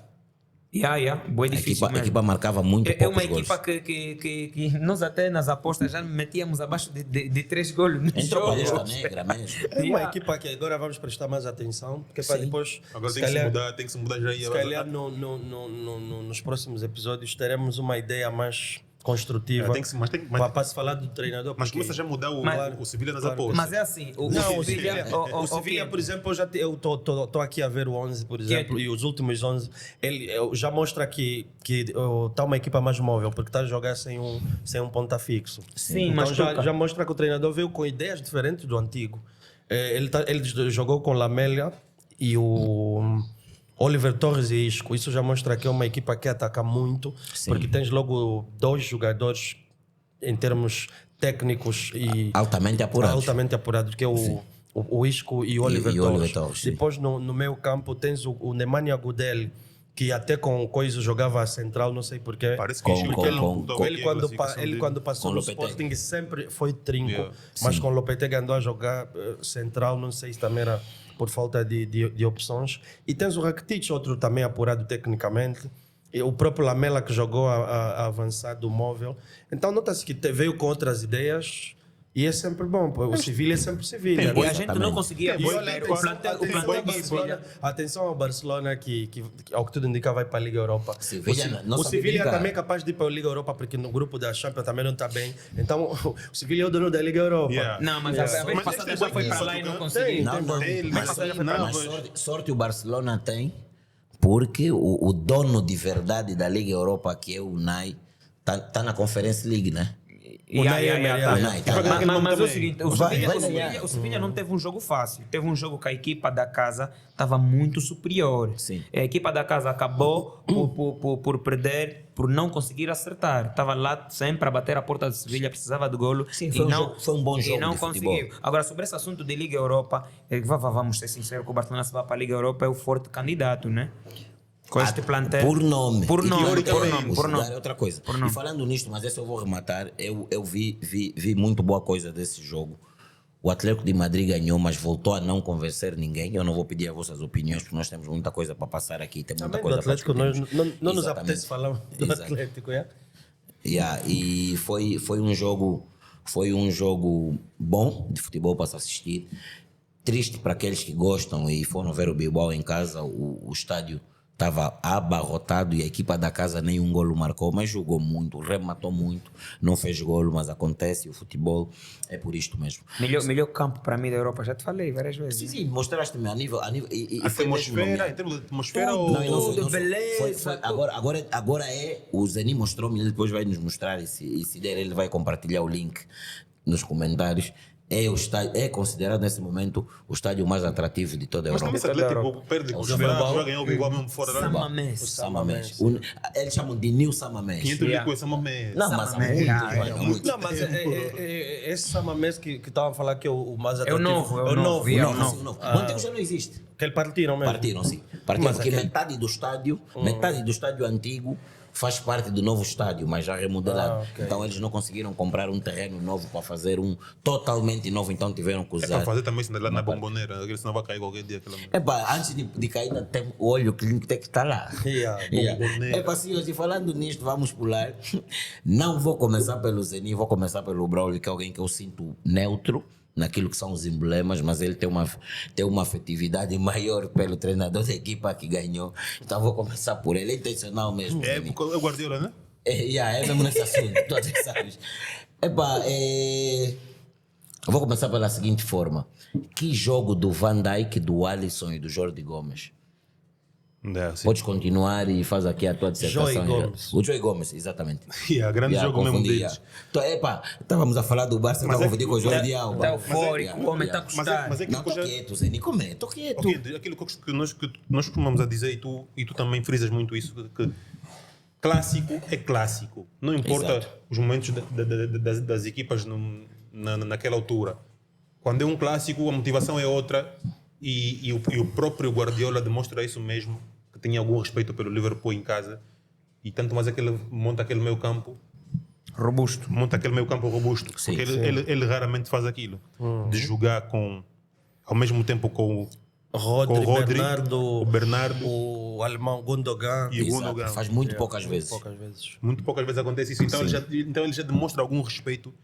Boa difícil A mesmo. equipa marcava muito É uma poucos equipa golos. que nós até nas apostas já metíamos abaixo de 3 golos no Entrou para a jogo. lista negra mesmo. É uma equipa que agora vamos prestar mais atenção, porque para depois, Agora se tem que se calhar, mudar, tem que se mudar já aí. se calhar nos próximos episódios teremos uma ideia mais construtiva Tem que se- mas tem- mas- para se falar do treinador. Mas porque- começa já a mudar Mas- o Sevilha nas claro. apostas. Mas é assim, o Não, Sevilha... o Sevilha, por exemplo, eu estou aqui a ver o 11, por exemplo, e os últimos 11, ele já mostra que está uma equipa mais móvel, porque está a jogar sem um ponta fixo. Sim, Então mas já mostra que o treinador veio com ideias diferentes do antigo. Ele jogou com Lamela e o Oliver Torres e Isco. Isso já mostra que é uma equipa que ataca muito, porque tens logo dois jogadores em termos técnicos e Altamente apurados. que é o Isco e o Oliver e Torres. Oliver Torres, sim. Depois no meio campo tens o Nemanja Gudel, que até com coisa jogava a central, não sei porquê. Parece que Ele quando passou no Sporting sempre foi trinco, mas com o Lopetegui andou a jogar central, não sei se também era por falta de opções. E tens o Rakitic, outro também apurado tecnicamente. E o próprio Lamela que jogou a avançar do móvel. Então nota-se que veio com outras ideias. E é sempre bom, o Sevilha é sempre Sevilha. E a gente não conseguia ver o plantel do Sevilha. Atenção ao Barcelona, que ao que tudo indica vai para a Liga Europa. O Sevilha também é capaz de ir para a Liga Europa, porque no grupo da Champions também não está bem. Então o Sevilha é o dono da Liga Europa. Não, mas a vez passada já foi para lá e não conseguiu. Mas sorte o Barcelona tem, porque o dono de verdade da Liga Europa, que é o Unai, tá na Conference League, né? Mas é o seguinte, o Sevilha não teve um jogo fácil. Teve um jogo que a equipa da casa estava muito superior. Sim. A equipa da casa acabou por perder, por não conseguir acertar. Estava lá sempre a bater a porta do Sevilha, precisava de golo. Sim, foi um bom jogo e não de conseguiu. futebol. Agora, sobre esse assunto de Liga Europa, vamos ser sinceros, que o Barcelona se vai para a Liga Europa é o forte candidato, né? Com este plantel. Por nome. Por nome. É outra coisa. E falando nisto, mas essa eu vou rematar, eu vi muito boa coisa desse jogo. O Atlético de Madrid ganhou, mas voltou a não convencer ninguém. Eu não vou pedir as vossas opiniões, porque nós temos muita coisa para passar aqui. Tem muita coisa do Atlético, não nos apetece falar do Atlético, é? E foi um jogo bom de futebol para se assistir. Triste para aqueles que gostam e foram ver o Bilbao em casa, o estádio estava abarrotado e a equipa da casa nem um golo marcou, mas jogou muito, rematou muito, não fez golo, mas acontece, o futebol é por isto mesmo. Melhor campo para mim da Europa, já te falei várias vezes. Sim, mostraste-me a nível e atmosfera, em termos de atmosfera tudo, beleza. Agora o Zeni mostrou-me, ele depois vai nos mostrar e se der ele vai compartilhar o link nos comentários. É considerado nesse momento o estádio mais atrativo de toda a Europa. Mas também esse Atlético perde com o Bilbao, joga em Bilbao mesmo fora da Europa. Samamés. Eles chamam de New Samamés. 500 mil coisas Samamés. Não, mas muito. Não, mas esse Samamés que estavam a falar que é o mais atrativo. É o novo. O antigo já não existe. Que eles partiram mesmo. Partiram, sim. Porque metade do estádio antigo faz parte do novo estádio, mas já remodelaram. Okay. Então eles não conseguiram comprar um terreno novo para fazer um totalmente novo, então tiveram que usar. É para fazer também isso lá na Bomboneira, senão vai cair qualquer dia. Antes de cair, tem o olho clínico tem que estar lá. Senhores, e falando nisto, vamos pular. Não vou começar pelo Zeni, vou começar pelo Braulio, que é alguém que eu sinto neutro naquilo que são os emblemas, mas ele tem uma afetividade maior pelo treinador da equipa que ganhou. Então vou começar por ele, é intencional mesmo. É o Guardiola, né? É mesmo nesse assunto, tu até sabes. Vou começar pela seguinte forma. Que jogo do Van Dijk, do Alisson e do Jordi Gomes? Podes continuar e faz aqui a tua dissertação. O Joey Gomes, exatamente. Grande jogo mesmo deles. Estávamos a falar do Barça, estava a confundir com o Jordi Alba. Está eufórico, o homem está a custar. Não, estou quieto, Zé, estou quieto. Aquilo que nós costumamos a dizer, e tu também frisas muito isso, que clássico é clássico. Não importa os momentos das equipas naquela altura. Quando é um clássico, a motivação é outra. E o próprio Guardiola demonstra isso mesmo, que tinha algum respeito pelo Liverpool em casa, e tanto mais é que ele monta aquele meio campo robusto. Porque ele raramente faz aquilo, de jogar ao mesmo tempo com o Rodri, o Bernardo, o alemão Gundogan. E o Gundogan. Faz muito poucas vezes. Muito poucas vezes acontece isso, então ele já demonstra algum respeito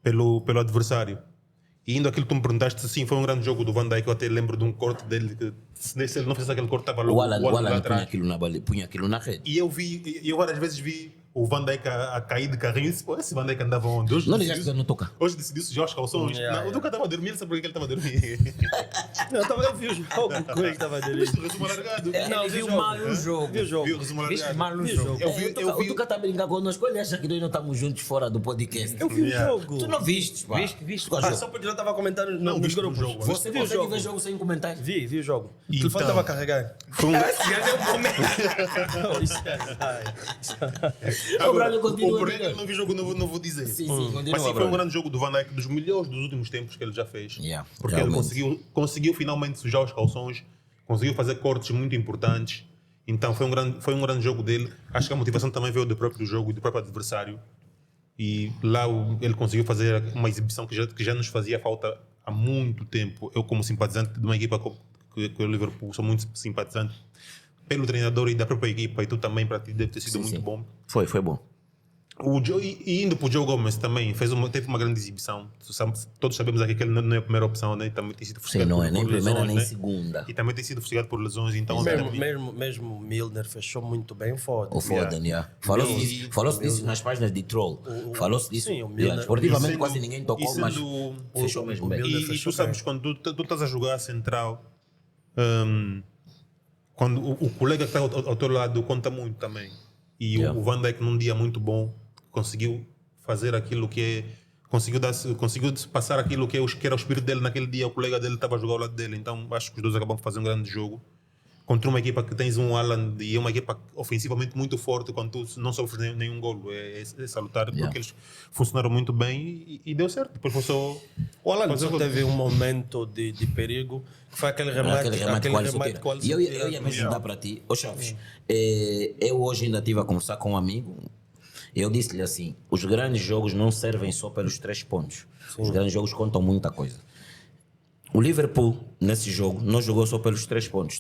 pelo adversário. E indo aquilo que tu me perguntaste, sim, foi um grande jogo do Van Dijk. Eu até lembro de um corte dele que, se ele não fizesse aquele corte, estava logo o Alan punha aquilo na rede. E eu várias vezes vi o Van Dijk a cair de carrinho e disse, esse Van Dijk andava onde? Hoje não ligaste que eu não toca. Hoje decidiu sujar os calções. O Duca estava a dormir, sabe por que ele estava a dormir? Eu vi o jogo com ele que estava a dormir. Viste o resumo alargado? Não, viu mal o jogo. Vi o resumo alargado. O Duca está a brincar connosco, ele acha que nós não estamos juntos fora do podcast. Eu vi o jogo. Tu não viste, pá. Viste. Só porque já estava comentando nos grupos. Você consegue ver jogo sem comentário? Vi o jogo. O telefone estava a carregar. O porquê que eu não vi o jogo não vou dizer. Sim, mas sim, foi um grande jogo do Van Dijk, dos melhores dos últimos tempos que ele já fez. Porque ele conseguiu finalmente sujar os calções, conseguiu fazer cortes muito importantes Então foi um grande jogo dele. Acho que a motivação também veio do próprio jogo e do próprio adversário. E lá ele conseguiu fazer uma exibição que já nos fazia falta há muito tempo. Eu, como simpatizante de uma equipa que o Liverpool, sou muito simpatizante pelo treinador e da própria equipa, e tu também, para ti, deve ter sido muito bom. Foi bom. E indo para o Joe Gomes também, teve uma grande exibição. Todos sabemos aqui que ele não é a primeira opção, né? Também tem sido fustigado não por é nem lesões, primeira nem né? segunda. E também tem sido fustigado por lesões. Então, Mesmo Milner fechou muito bem o Foden. O Foden, Falou-se disso nas páginas de troll. Falou-se disso. Sim, o Milner. Esportivamente quase ninguém tocou, mas fechou mesmo bem. E tu sabes, quando tu estás a jogar a central, quando o colega que está ao teu lado conta muito também. E o Van Dijk, num dia muito bom, conseguiu fazer aquilo que é. Conseguiu passar aquilo que era o espírito dele naquele dia. O colega dele estava a jogar ao lado dele. Então acho que os dois acabam de fazer um grande jogo. Contra uma equipa que tens um Haaland e é uma equipa ofensivamente muito forte, quando tu não sofres nenhum golo. É salutar, porque eles funcionaram muito bem e deu certo. Depois foi só. O Haaland só teve um momento de perigo, que foi aquele remate quase. E eu ia mesmo dar para ti. Ô Chaves, eu hoje ainda estive a conversar com um amigo. Eu disse-lhe assim: os grandes jogos não servem só pelos 3 pontos. Os grandes jogos contam muita coisa. O Liverpool, nesse jogo, não jogou só pelos 3 pontos.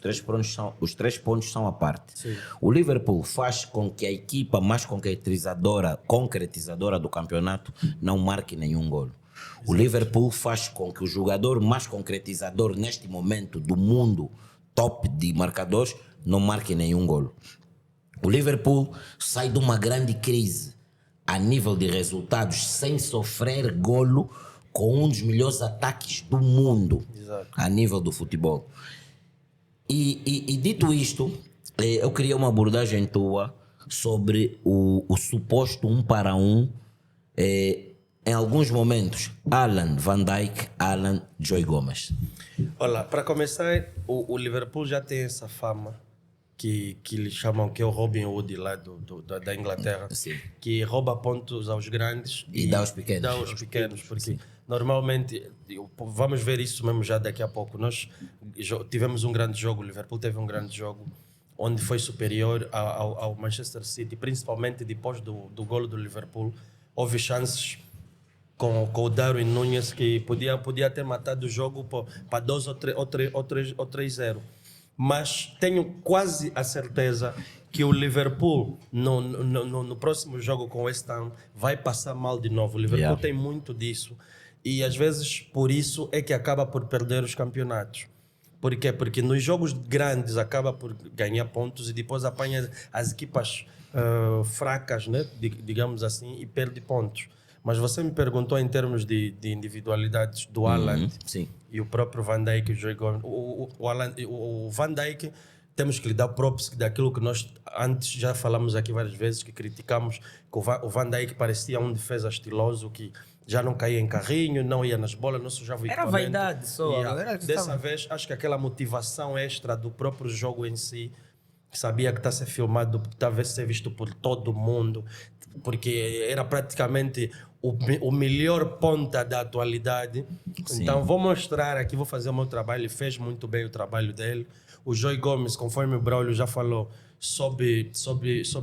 Os 3 pontos são a parte. Sim. O Liverpool faz com que a equipa mais concretizadora do campeonato não marque nenhum golo. O Liverpool faz com que o jogador mais concretizador neste momento do mundo top de marcadores não marque nenhum golo. O Liverpool sai de uma grande crise a nível de resultados sem sofrer golo, com um dos melhores ataques do mundo. Exato. A nível do futebol. E dito isto, eu queria uma abordagem tua sobre o suposto 1 para 1. Em alguns momentos, Alan Van Dijk, Alan Joe Gomes. Olha, para começar, o Liverpool já tem essa fama que lhe chamam, que é o Robin Hood lá da Inglaterra. Sim. Que rouba pontos aos grandes e dá aos pequenos. Dá aos pequenos, porque normalmente, vamos ver isso mesmo já daqui a pouco. Nós tivemos um grande jogo, o Liverpool teve um grande jogo, onde foi superior ao Manchester City, principalmente depois do golo do Liverpool. Houve chances com o Darwin Núñez que podia ter matado o jogo para 2 ou 3-0. Mas tenho quase a certeza que o Liverpool no próximo jogo com o West Ham vai passar mal de novo. O Liverpool tem muito disso e às vezes por isso é que acaba por perder os campeonatos. Por quê? Porque nos jogos grandes acaba por ganhar pontos e depois apanha as equipas fracas, né? Digamos assim, e perde pontos. Mas você me perguntou em termos de individualidades do Haaland e o próprio Van Dijk, o Van Dijk, temos que lhe dar props daquilo que nós antes já falamos aqui várias vezes, que criticamos, que o Van Dijk parecia um defesa estiloso, que já não caía em carrinho, não ia nas bolas, não sujava o equipamento. Era vaidade só. Dessa vez, acho que aquela motivação extra do próprio jogo em si, sabia que está a ser filmado, está a ser visto por todo mundo, porque era praticamente o melhor ponta da atualidade. Sim. Então vou mostrar aqui, vou fazer o meu trabalho. Ele fez muito bem o trabalho dele. O Joe Gomes, conforme o Braulio já falou, soube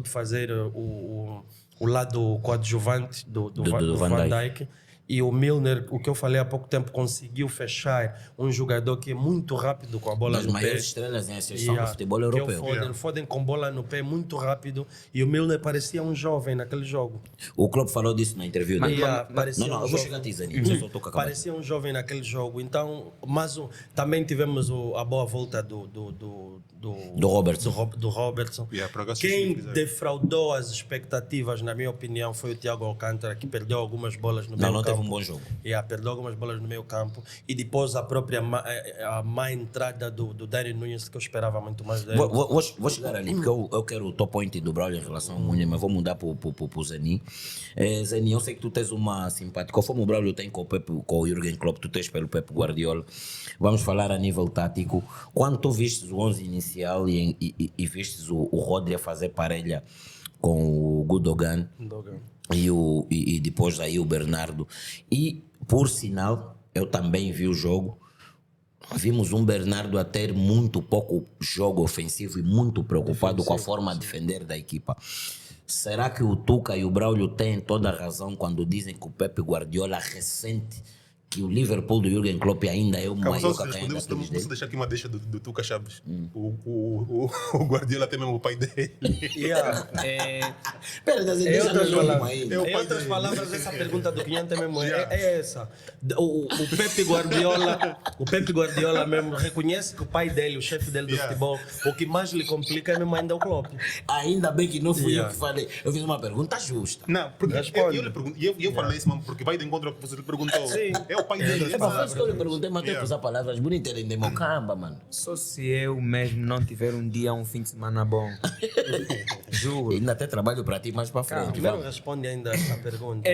fazer o lado coadjuvante do Van Dijk. E o Milner, o que eu falei há pouco tempo, conseguiu fechar um jogador que é muito rápido com a bola no pé. Das maiores estrelas em ascensão do futebol europeu. O Foden com bola no pé, muito rápido. E o Milner parecia um jovem naquele jogo. O Klopp falou disso na entrevista dele. Não, eu vou chegar a ti, Zani. Parecia um jovem naquele jogo. Então, mas também tivemos a boa volta do Robertson. Quem defraudou as expectativas, na minha opinião, foi o Thiago Alcântara, que perdeu algumas bolas no meio campo. Teve um bom jogo. Perdeu algumas bolas no meio campo. E depois a própria má entrada do Darwin Núñez, que eu esperava muito mais dele. Vou chegar ali, porque eu quero o top point do Braulio em relação ao Núñez, mas vou mudar para o Zani. Zani, eu sei que tu tens uma simpatia. Conforme o Braulio tem com o Jürgen Klopp, tu tens pelo Pep Guardiola. Vamos falar a nível tático. Quando tu vistes o 11 inicial e vistes o Rodri a fazer parelha com o Gundogan. E depois aí o Bernardo. E, por sinal, eu também vi o jogo. Vimos um Bernardo a ter muito pouco jogo ofensivo e muito preocupado com a forma de defender da equipa. Será que o Tuca e o Braulio têm toda a razão quando dizem que o Pepe Guardiola ressente que o Liverpool do Jürgen Klopp ainda é o maior campeão daqueles dele? Posso deixar aqui uma deixa do Tuca Chaves? O Guardiola tem mesmo o pai dele. Espera, em outras palavras, essa pergunta do Quinhante mesmo é essa. O Pepe Guardiola mesmo reconhece que o pai dele, o chefe dele do futebol, o que mais lhe complica é mesmo ainda o Klopp. Ainda bem que não fui eu que falei. Eu fiz uma pergunta justa. Não, porque eu falei isso, mano, porque vai de encontro ao que você lhe perguntou. Sim. É o pai dele. Foi isso que eu lhe perguntei, mas tem que usar palavras bonitas em Democamba, mano. Só se eu mesmo não tiver um dia, um fim de semana bom. Juro. Ainda até trabalho para ti mais para frente. Não responde ainda essa pergunta.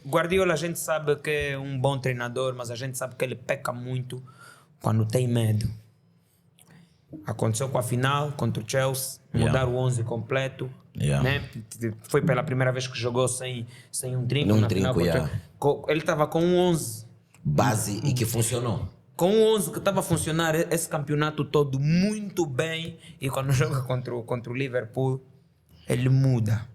Guardiola, a gente sabe que é um bom treinador, mas a gente sabe que ele peca muito quando tem medo. Aconteceu com a final contra o Chelsea, mudar o 11 completo. Né? Foi pela primeira vez que jogou sem um trinco. Ele estava com um 11 base e que funcionou. Com um 11 que estava a funcionar esse campeonato todo muito bem, e quando joga contra o Liverpool ele muda.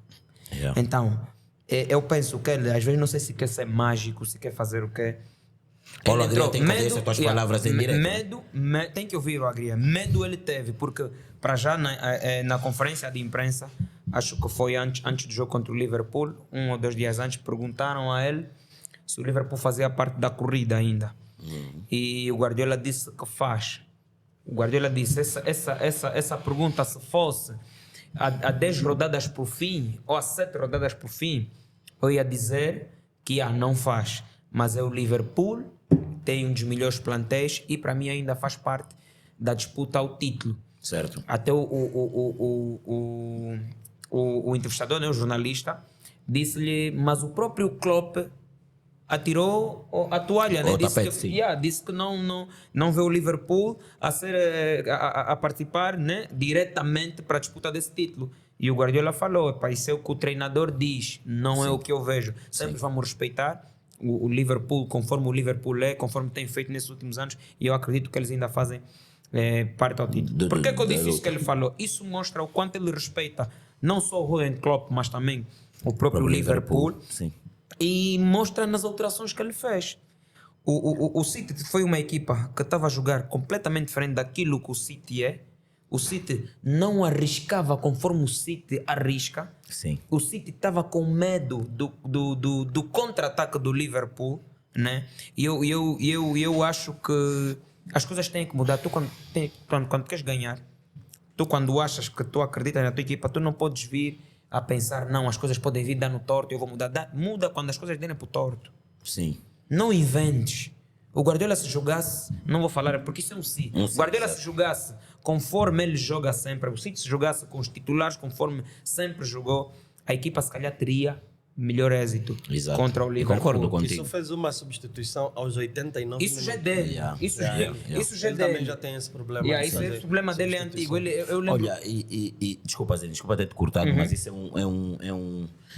Então eu penso que ele às vezes, não sei se quer ser mágico, se quer fazer o quê. Paulo Agria tem que fazer essas tuas palavras em direto. Tem que ouvir o Agria. Medo ele teve, porque para já na conferência de imprensa, acho que foi antes do jogo contra o Liverpool, 1 ou 2 dias antes, perguntaram a ele se o Liverpool fazia parte da corrida ainda. E o Guardiola disse que faz. O Guardiola disse, essa pergunta, se fosse a 10 rodadas por fim, ou a 7 rodadas por fim, eu ia dizer que não faz. Mas é o Liverpool, tem um dos melhores plantéis e para mim ainda faz parte da disputa ao título. Certo. Até o entrevistador, né, o jornalista, disse-lhe, mas o próprio Klopp atirou a toalha, né? Disse que não vê o Liverpool a participar, né, diretamente para a disputa desse título. E o Guardiola falou, isso é o que o treinador diz, não é o que eu vejo. Sempre vamos respeitar o Liverpool, conforme o Liverpool conforme tem feito nesses últimos anos, e eu acredito que eles ainda fazem parte ao título. Por que eu disse isso que ele falou? Isso mostra o quanto ele respeita não só o Jürgen Klopp, mas também o próprio Liverpool. Sim. E mostra nas alterações que ele fez. O City foi uma equipa que estava a jogar completamente diferente daquilo que o City é. O City não arriscava conforme o City arrisca. Sim. O City estava com medo do contra-ataque do Liverpool, né? E eu acho que as coisas têm que mudar. Tu quando queres ganhar, tu quando achas que tu acreditas na tua equipa, tu não podes vir a pensar, não, as coisas podem vir dando torto, eu vou mudar. Muda quando as coisas derem para o torto. Sim. Não inventes. O Guardiola se jogasse, não vou falar porque isso é um City. O Guardiola se jogasse conforme ele joga sempre, o City se jogasse com os titulares conforme sempre jogou, a equipa se calhar teria melhor êxito. Exato. Contra o Liverpool. Concordo contigo. Isso fez uma substituição aos 89 Isso já é dele. Isso já é ele dele. também já tem esse problema. Isso é o problema dele é antigo. Eu lembro. Olha, desculpa ter te cortado, mas isso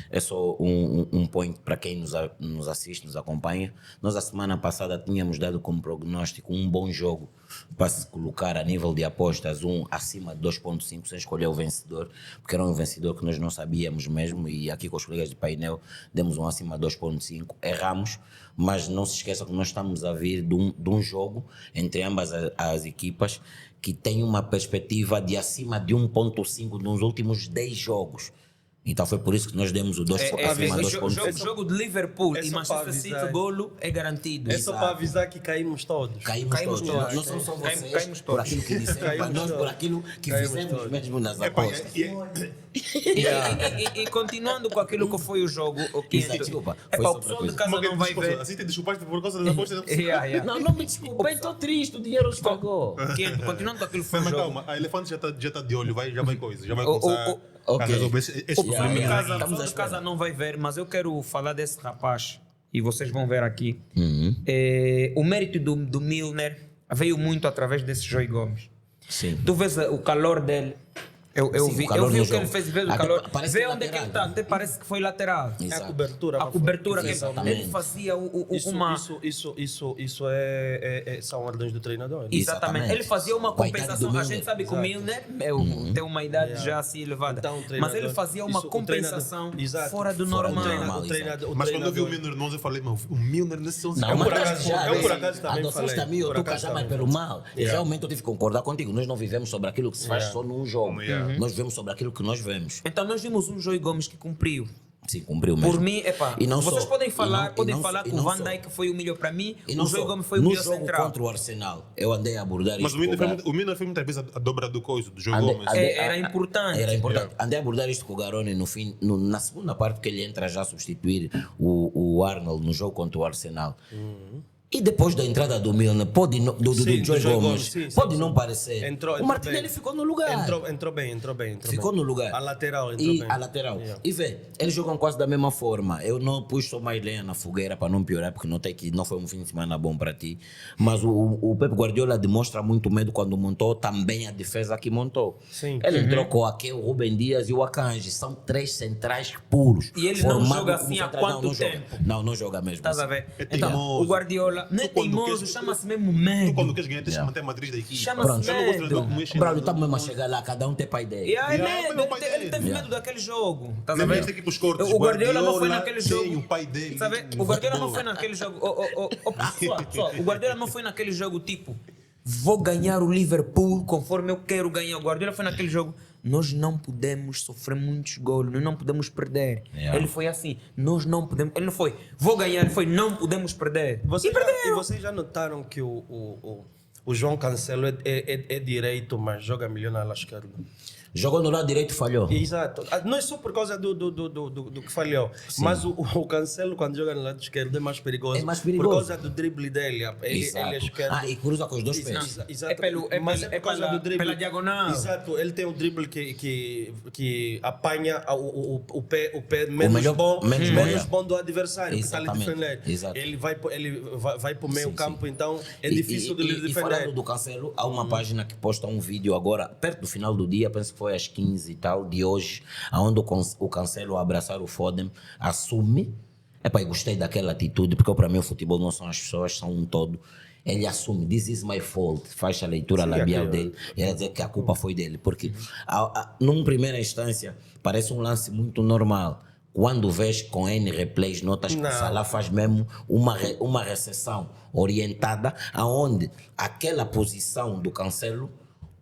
é só um point para quem nos assiste, nos acompanha. Nós a semana passada tínhamos dado como prognóstico um bom jogo para se colocar a nível de apostas acima de 2.5 sem escolher o vencedor, porque era um vencedor que nós não sabíamos mesmo, e aqui com os colegas de painel demos um acima de 2.5, erramos, mas não se esqueça que nós estamos a vir de um jogo entre ambas as equipas que tem uma perspectiva de acima de 1.5 nos últimos 10 jogos. Então foi por isso que nós demos o 2.5. O jogo de Liverpool e Manchester City, golo é garantido. É só para avisar que caímos todos. Caímos todos. Não são só vocês por aquilo que disseram, mas nós por aquilo que fizemos mesmo nas apostas. E continuando com aquilo que foi o jogo, o Quinto. Desculpa, o pessoal de casa não vai ver. Assim te desculpaste por causa das apostas. Não me desculpa, estou triste, o dinheiro estragou. Continuando com aquilo que foi o Mas jogo. calma, a Elefante já está de olho, já vai coisa, já vai começar a resolver esse problema. O pessoal de casa não vai ver, mas eu quero falar desse rapaz e vocês vão ver aqui. O mérito do Milner veio muito através desse Joey Gomes. Sim. Tu vês o calor dele, Eu Sim, vi o calor o no que jogo. ele fez, vê o Até calor. parece Vê que é onde é que ele lateral, está, até parece que foi lateral. É a Exato. cobertura. A cobertura que Exatamente. ele fazia Isso, uma... isso são ordens do treinador. Exatamente. Exatamente. Ele fazia uma Com a idade compensação. do A gente sabe que o Milner tem uma idade já assim elevada. Então, o Mas treinador- ele fazia uma isso, o compensação treinador- exato. fora do Fora do normal. normal. Mas quando eu vi o Milner 11, eu falei, mas o Milner nesse 11 Não, Eu mas por acaso- já, eu por né, acaso também adoçaste falei. a mim, eu Por estou acaso já mais também. pelo mal. E realmente eu tive que concordar contigo. Nós não vivemos sobre aquilo que se faz só num jogo. Nós vivemos sobre aquilo que nós vemos. Então nós vimos um Joey Gomes que cumpriu. Sim, cumpriu mesmo. Por mim, E não vocês só. podem E falar, não- podem e não falar só- que e o não Van só. Dijk foi o melhor para mim, E o não Joey só, Gomes foi o no melhor jogo central. contra o Arsenal, eu andei a abordar Mas isto o Milner, com o Milner foi muitas vezes a dobra do coisa, do jogo Ande- Gomes. ande- Era importante. Era importante. Andei a abordar isto com o Garoni no fim, na segunda parte que ele entra já a substituir o Arnold no jogo contra o Arsenal. E depois da entrada do Milner, do Sim, Joey Gomes, sim, pode sim, não sim. parecer. Entrou o Martinelli bem. ficou no lugar. Entrou bem. Ficou no lugar. A lateral entrou E bem. a lateral. Yeah. E vê, eles jogam quase da mesma forma. Eu não pus só mais lenha na fogueira para não piorar, porque notei que não foi um fim de semana bom para ti. Mas o Pep Guardiola demonstra muito medo quando montou também a defesa que montou. Sim. Ele entrou com o Rubem Dias e o Akanji. São 3 centrais puros. E eles não formados jogam como assim há centrais. quanto não joga. tempo? Não joga mesmo. Estás a assim. ver? É Então, teimoso. o Guardiola não é Tu, quando teimoso, queres- chama-se mesmo Tu medo. quando queres ganhar, tens que manter a matriz da equipe. Chama-se Pronto. Eu não gosto de medo. treinador que mexe Braulio, em- estamos mesmo a chegar lá, cada um tem pai dele. E aí, Yeah, medo, mas é o pai ele teve dele. medo daquele jogo. Estás a Lembra ver? esta equipa, os cortes, O Guardiola não foi Guardiola naquele tem jogo. o pai dele. Sabe? no O Guardiola não futebol. foi naquele jogo. Pessoal, o Guardiola não foi naquele jogo tipo, vou ganhar o Liverpool conforme eu quero ganhar. O Guardiola foi naquele jogo. Nós não podemos sofrer muitos golos, nós não podemos perder. Yeah. Ele foi assim, nós não podemos. Ele não foi, vou ganhar, ele foi, não podemos perder. E vocês já notaram que o João Cancelo é direito, mas joga melhor na ala esquerda? Jogou no lado direito e falhou. Exato. Não é só por causa do que falhou, mas o Cancelo, quando joga no lado esquerdo, é mais perigoso. É mais perigoso. Por causa do drible dele. Ele Exato. é esquerdo. E cruza com os dois pés. Exato. É pelo- é Mas pela- por causa é pela- do drible. pela diagonal. Exato. Ele tem um drible que apanha o pé menos melhor- bom, menos bom, do adversário que está ali Exatamente. defender. Exato. Ele vai para o meio Sim, campo, sim. então é difícil de lhe E falando defender. do Cancelo, há uma página que posta um vídeo agora, perto do final do dia, penso que foi às 15 e tal, de hoje, onde o Cancelo, a abraçar o Foden, assume. Epá, eu gostei daquela atitude, porque para mim o futebol não são as pessoas, são um todo. Ele assume, this is my fault, faz a leitura labial dele, e ele dizer que a culpa foi dele. Porque, numa primeira instância, parece um lance muito normal. Quando vês com N replays, notas que o Salah faz mesmo uma recepção orientada, aonde aquela posição do Cancelo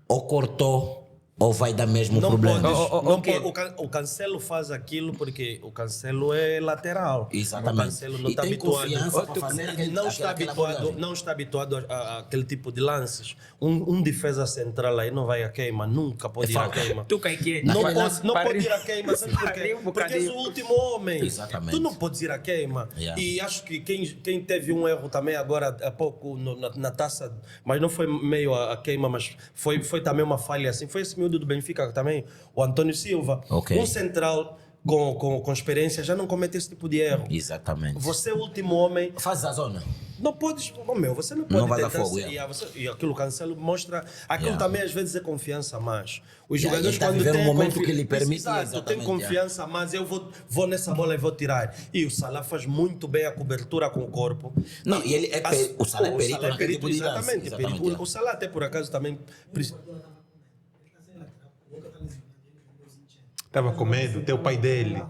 ou cortou ou vai dar mesmo Não problema. pode, não ok. pode. O Cancelo faz aquilo porque o Cancelo é lateral. Exatamente. O Cancelo não E está tem habituado. confiança para fazer aquela abordagem. Não está habituado a aquele tipo de lances. Um defesa central aí não vai a queima, nunca pode ir a queima. Tu cai que Não pode ir a queima, sabe por Parei quê? um Porque és bocadinho. o último homem. Exatamente. Tu não podes ir a queima. Yeah. E acho que quem teve um erro também agora há pouco na taça, mas não foi meio a queima, mas foi também uma falha assim. Foi esse miúdo do Benfica também, o Antônio Silva. Ok. Um central com experiência já não comete esse tipo de erro. Exatamente. Você é o último homem. Faz a zona. Não podes, você não pode Não vai dar tentar fogo, ser- yeah. e aquilo Cancelo mostra, aquilo Yeah. também às vezes é confiança a mais. Os Yeah, jogadores ele tá quando vivendo têm um momento que lhe permite, Exato, tem exatamente, confiança a mais, eu vou nessa bola e vou tirar. E o Salah faz muito bem a cobertura com o corpo. Não, e ele o Salah é perito naquele tipo de lance. Exatamente, Exatamente, perito. O Salah até por acaso também Estava com medo, teu pai dele.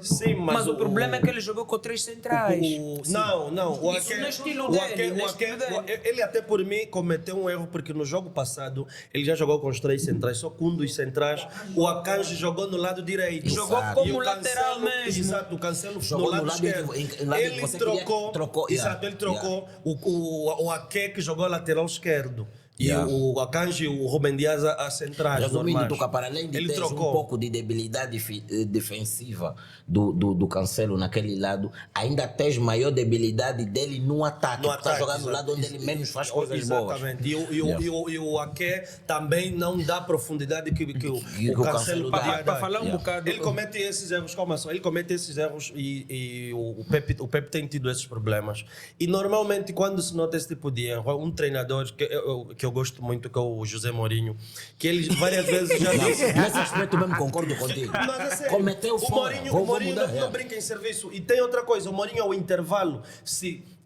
sim, Mas o problema é que ele jogou com 3 centrais. Não, o Isso Ake, não é estilo o dele, Ake- não é o estilo Ake- dele. ele até por mim cometeu um erro porque no jogo passado ele já jogou com os 3 centrais, só com um dos centrais o Akanji jogou no lado direito. Exato. Jogou como E o lateral Cancelo- mesmo. Exato, o Cancelo Jogou no lado no lado esquerdo. em lado que Ele você queria, trocou, exato, yeah, ele trocou o Ake que jogou lateral esquerdo. E Yeah. o Akanji e o Rubem Dias a centrais. Resumindo, normais. Tuca, para além de ele ter um trocou. pouco de debilidade defensiva do Cancelo naquele lado, ainda tens maior debilidade dele no ataque. No porque está ataque, jogando no exato. lado onde ele menos faz coisas boas. Exatamente. Yeah. E o Ake também não dá a profundidade que o o Cancelo Cancelo dá. podia Para dar. falar um Yeah. bocado. Ele comete esses erros, calma só, ele comete esses erros e o Pepe tem tido esses problemas. E normalmente quando se nota esse tipo de erro, um treinador que que eu gosto muito, que é o José Mourinho, que ele várias vezes já disse... Nesse aspecto mesmo concordo contigo. Mas é sério, Cometeu fora. O Mourinho não brinca em serviço. E tem outra coisa, o Mourinho ao intervalo,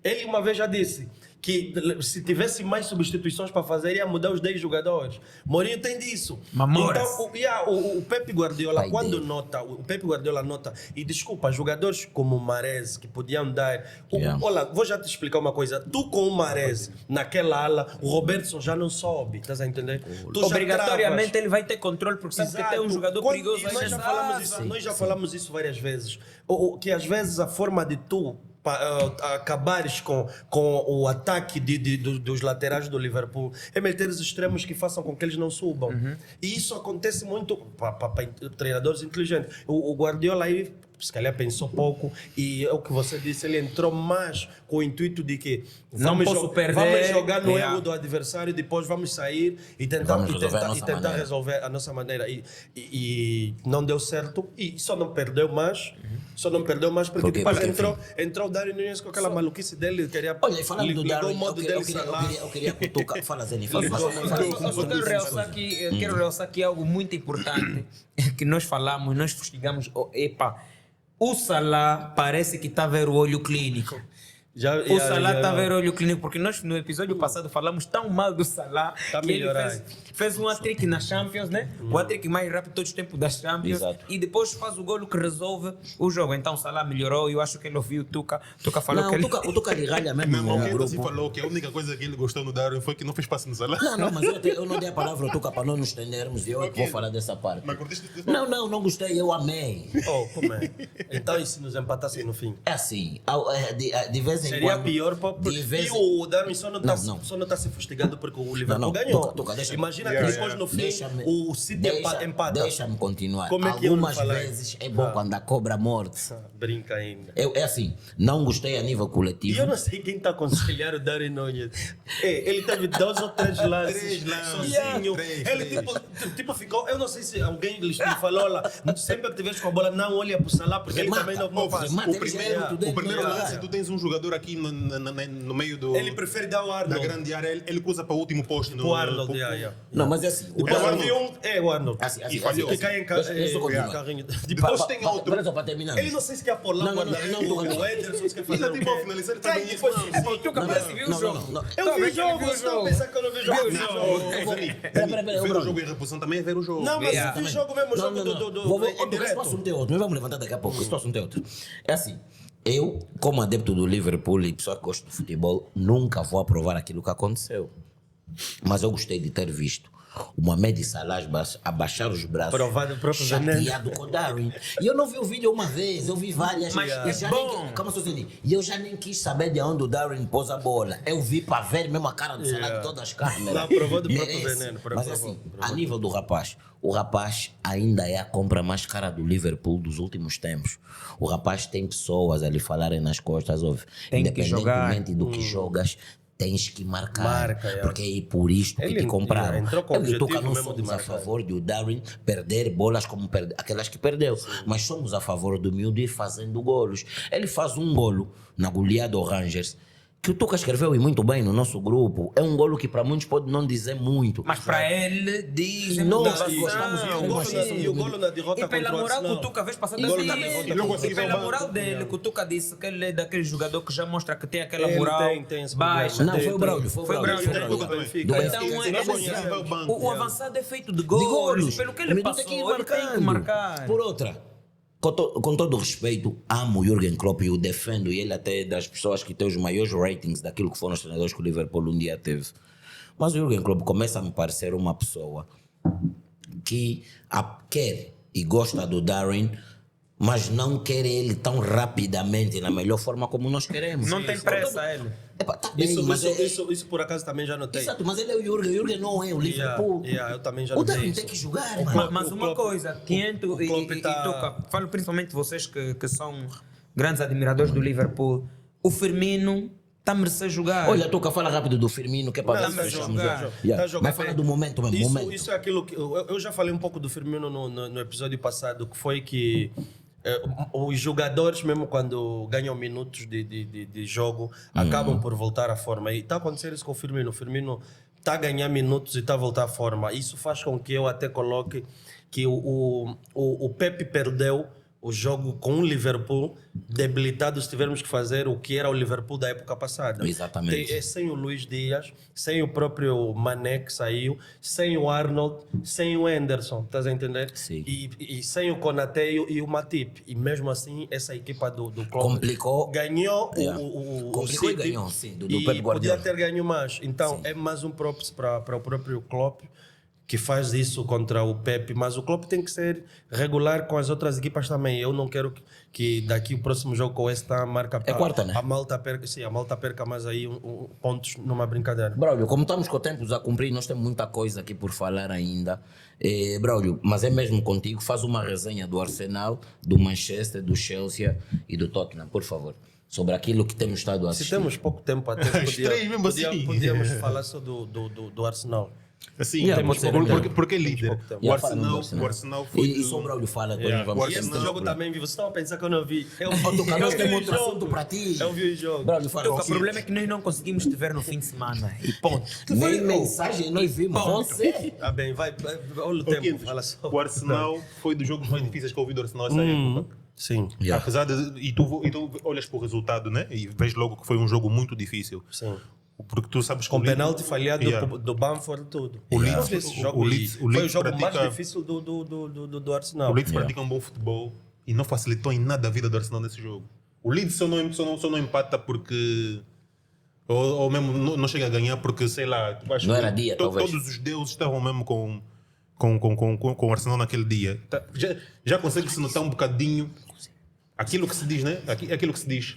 ele uma vez já disse que se tivesse mais substituições para fazer, ia mudar os 10 jogadores. Mourinho tem disso. Mamoras. Então, o Pepe Guardiola, Pai quando dele. nota, o Pepe Guardiola nota, e desculpa, jogadores como o Mahrez, que podiam dar... Yeah. Olha, vou já te explicar uma coisa. Tu com o Mahrez naquela ala, o Robertson já não sobe, estás a entender? Tu já Obrigatoriamente travas. ele vai ter controle, porque sabe que tem um jogador Quando- perigoso e aí nós já nessa falamos ala. isso, nós já falamos isso várias vezes. Que às vezes a forma de tu acabares com o ataque dos laterais do Liverpool é meter os extremos que façam com que eles não subam. E isso acontece muito para treinadores inteligentes. O Guardiola aí, se calhar pensou pouco, e é o que você disse, ele entrou mais com o intuito de que Não posso perder. vamos jogar no Yeah. ego do adversário, depois vamos sair e tentar, Vamos resolver a nossa maneira. resolver a nossa maneira. E não deu certo, e só não perdeu mais. Só não perdeu mais porque Porque- depois porque, entrou o Darwin Nunes com aquela maluquice dele, queria Olha, e falando do ligou Darwin, o modo dele eu queria que o Tuca... Fala, Zeni, fala. Eu só quero realçar aqui algo muito importante que nós falamos, nós fustigamos. O Salah parece que está a ver o olho clínico. O Salah está a ver o olho clínico, porque nós no episódio passado falamos tão mal do Salah Tá que ele melhorando. fez um hat-trick na Champions, né? O hat-trick mais rápido de todos os tempos das Champions. Exato. E depois faz o golo que resolve o jogo. Então o Salah melhorou e eu acho que ele ouviu o Tuca. O Tuca falou Não, que ele... o Tuca lhe ralha mesmo Não, no alguém grupo. assim falou que a única coisa que ele gostou no Darwin foi que não fez passe no Salah. Não, mas eu não dei a palavra ao Tuca para não nos estendermos e eu é que vou falar dessa parte. Mas curtiste de Não gostei, eu amei. Oh, como é? Então e se nos empatassem no fim? É assim, de vez em Seria quando... pior para de vez e o Darwin só não Não. está se fustigando porque o Liverpool Não, ganhou. Tuca, deixa- Imagina Yeah, que depois yeah. no fim Deixa-me- o City empata. Deixa-me continuar. Como é que eu não Algumas falei? vezes é bom quando a cobra morde. Brinca ainda. É assim, não gostei a nível E coletivo. eu não sei quem está a aconselhar o Darwin Nunes. Ele teve 2 ou 3 lances. Três lances. Sozinho. Três. Ele tipo ficou. Eu não sei se alguém lhe falou lá. Sempre que tiveres com a bola, não olha para o Salah, porque ele também não faz. remata, O ele já é primeiro, muito o dentro primeiro da lance, área. tu tens um jogador aqui no meio do, Ele prefere dar o da Arnold. grande área, ele cruza para o último posto. O Arnold, yeah. Não, mas é assim. O Depois Darwin- havia o Arnold. Assim, E falhou. Que cai em Deixa eu continuar. carrinho. Depois tem outro. Pera só para terminar. Ele não sei se quer pôr lá Não, o Ederson, se quer fazer Ainda o tem quê. para finalizar, ele Cai também depois isso. sozinho. O Tuca parece que viu o jogo. Eu vi o jogo, viu o você não jogo. pensa que eu não vi o jogo. Pera, Ver o Bruno. jogo em reposição também é ver o jogo. Não, mas Yeah. eu vi o jogo mesmo, o jogo em Esse direto. assunto é outro. Nós vamos levantar daqui a pouco. Esse assunto é outro. É assim. Eu, como adepto do Liverpool e pessoa que gosta de futebol, nunca vou aprovar aquilo que aconteceu. Mas eu gostei de ter visto o Mohamed Salah abaixar os braços, Provado o próprio veneno. chateado com o Darwin. E eu não vi o vídeo uma vez, eu vi várias. Mas E é já bom. nem, calma só, Zeni. E eu já nem quis saber de onde o Darwin pôs a bola. Eu vi para ver mesmo a cara do Salah de todas as câmeras. Lá provou do próprio Merece. veneno, Mas assim, a nível do rapaz, o rapaz ainda é a compra mais cara do Liverpool dos últimos tempos. O rapaz tem pessoas a lhe falarem nas costas, ouve. Tem que jogar. Independentemente do que jogas, tens que marcar. Marca, yeah. Porque é por isto que Ele te compraram. entrou com o Eu e o Tuca objetivo não mesmo de somos a marcar. favor de o Darwin perder bolas como aquelas que perdeu. Mas somos a favor do miúdo ir fazendo golos. Ele faz um golo na goleada do Rangers, que o Tuca escreveu e muito bem no nosso grupo. É um golo que para muitos pode não dizer muito. Mas para ele diz Nós motivação. gostamos E o golo na derrota E pela contra o moral que o Arsenal. Tuca vez passada Golo disse, na derrota e não consegui ver o pela banco. moral dele, que o Tuca disse que ele é daquele jogador que já mostra que tem aquela Ele moral tem esse baixa. problema. Não, foi o Braulio. Foi o Braulio. Foi o Tem Braulio. do Benfica. Do Então, Benfica. ele conhece o banco. o avançado é feito de Golos. golos. Pelo que ele O passou, menino ele tem que marcar. Por outra, com todo o respeito, amo o Jürgen Klopp e o defendo. E ele até é das pessoas que tem os maiores ratings daquilo que foram os treinadores que o Liverpool um dia teve. Mas o Jürgen Klopp começa a me parecer uma pessoa que quer e gosta do Darwin, mas não quer ele tão rapidamente, na melhor forma como nós queremos. Não tem pressa ele. Epa, tá bem, mas Isso por acaso também já notei. Exato, mas ele é o Jürgen. O Jürgen não é o Liverpool. Eu também já O notei Darwin isso. tem que jogar, O mano. Klopp- Mas uma coisa, Tiento o e Klopp tá- Tuca, falo principalmente vocês que são grandes admiradores do Liverpool, o Firmino está a merecer jogar. Olha, Tuca, fala rápido do Firmino, que é para Não, ver tá se fechamos jogando, já. Tá Yeah. jogando Mas fala bem. do momento mesmo. Isso é aquilo que eu já falei um pouco do Firmino no episódio passado, que foi que os jogadores, mesmo quando ganham minutos de jogo, acabam por voltar à forma. E está a acontecer isso com o Firmino. O Firmino está a ganhar minutos e está a voltar à forma. Isso faz com que eu até coloque que o Pepe perdeu o jogo com o Liverpool debilitado se tivermos que fazer o que era o Liverpool da época passada. Exatamente. Sem o Luís Dias, sem o próprio Mané que saiu, sem o Arnold, sem o Henderson, estás a entender? Sim. E sem o Konaté e o Matip. E mesmo assim, essa equipa do Klopp Complicou. ganhou Complicou o City, e ganhou, sim, do e Pep Guardiola. podia ter ganho mais. Então, é mais um props para o próprio Klopp, que faz isso contra o Pepe, mas o Klopp tem que ser regular com as outras equipas também. Eu não quero que daqui o próximo jogo com o West Ham marca É quarta, né? a Malta perca mais aí pontos numa brincadeira. Braulio, como estamos com o tempo a cumprir, nós temos muita coisa aqui por falar ainda. Braulio, mas é mesmo contigo, faz uma resenha do Arsenal, do Manchester, do Chelsea e do Tottenham, por favor. Sobre aquilo que temos estado a assistir. Se temos pouco tempo até, podíamos falar só do Arsenal. Assim, porque é líder. O Arsenal foi. E só o Braulio fala, E esse jogo também vi. Vocês estão a pensar que eu não vi. Eu Nós temos vi o outro assunto jogo. para ti. Eu vi o jogo. Braulio fala. O problema é que nós não conseguimos te ver no fim de semana. E ponto. Nem mensagem nós vimos. Você. Tá bem, vai. Olha o tempo. Fala só. O Arsenal foi dos jogos mais difíceis que eu vi do Arsenal essa época. Sim. Apesar de. E tu olhas para o resultado, né? E vês logo que foi um jogo muito difícil. Sim. Porque tu sabes que Com penalti falhado do Bamford e tudo. Foi o jogo mais difícil do Arsenal. O Leeds pratica um bom futebol e não facilitou em nada a vida do Arsenal nesse jogo. O Leeds só não empata porque... Ou mesmo não chega a ganhar porque, sei lá... Acho não que era dia, talvez. Todos os deuses estavam mesmo com o Arsenal naquele dia. Já consegue se notar um bocadinho aquilo que se diz, né? Aquilo que se diz.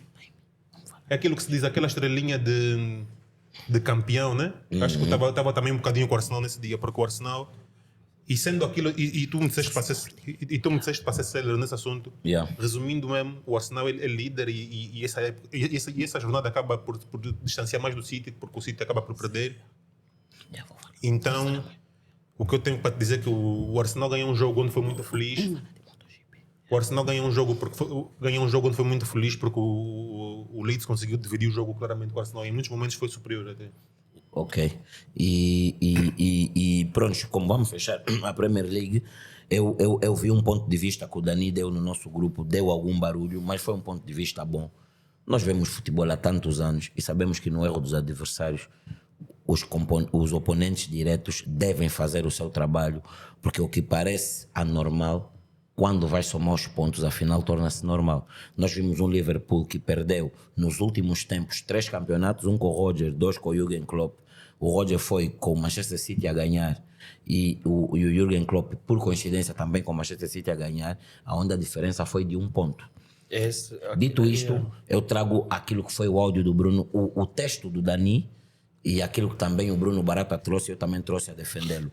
É aquilo que se diz, aquela estrelinha de campeão, né? Acho que estava também um bocadinho com o Arsenal nesse dia, porque o Arsenal, e sendo aquilo, e tu me disseste para ser célere nesse assunto, resumindo mesmo, o Arsenal é líder e essa jornada acaba por distanciar mais do City, porque o City acaba por perder. Então, o que eu tenho para te dizer é que o Arsenal ganhou um jogo onde foi muito feliz. O Arsenal ganhou um jogo onde foi muito feliz porque o Leeds conseguiu dividir o jogo claramente com o Arsenal. Em muitos momentos foi superior até. Ok. E pronto, como vamos fechar a Premier League, eu vi um ponto de vista que o Dani deu no nosso grupo, deu algum barulho, mas foi um ponto de vista bom. Nós vemos futebol há tantos anos e sabemos que no erro dos adversários os oponentes diretos devem fazer o seu trabalho, porque o que parece anormal, quando vai somar os pontos, afinal torna-se normal. Nós vimos um Liverpool que perdeu nos últimos tempos 3 campeonatos, um com o Roger, 2 com o Jürgen Klopp. O Roger foi com o Manchester City a ganhar e o Jürgen Klopp, por coincidência, também com o Manchester City a ganhar, onde a diferença foi de 1 ponto. Dito isto, eu trago aquilo que foi o áudio do Bruno, o texto do Dani e aquilo que também o Bruno Barata trouxe, eu também trouxe a defendê-lo.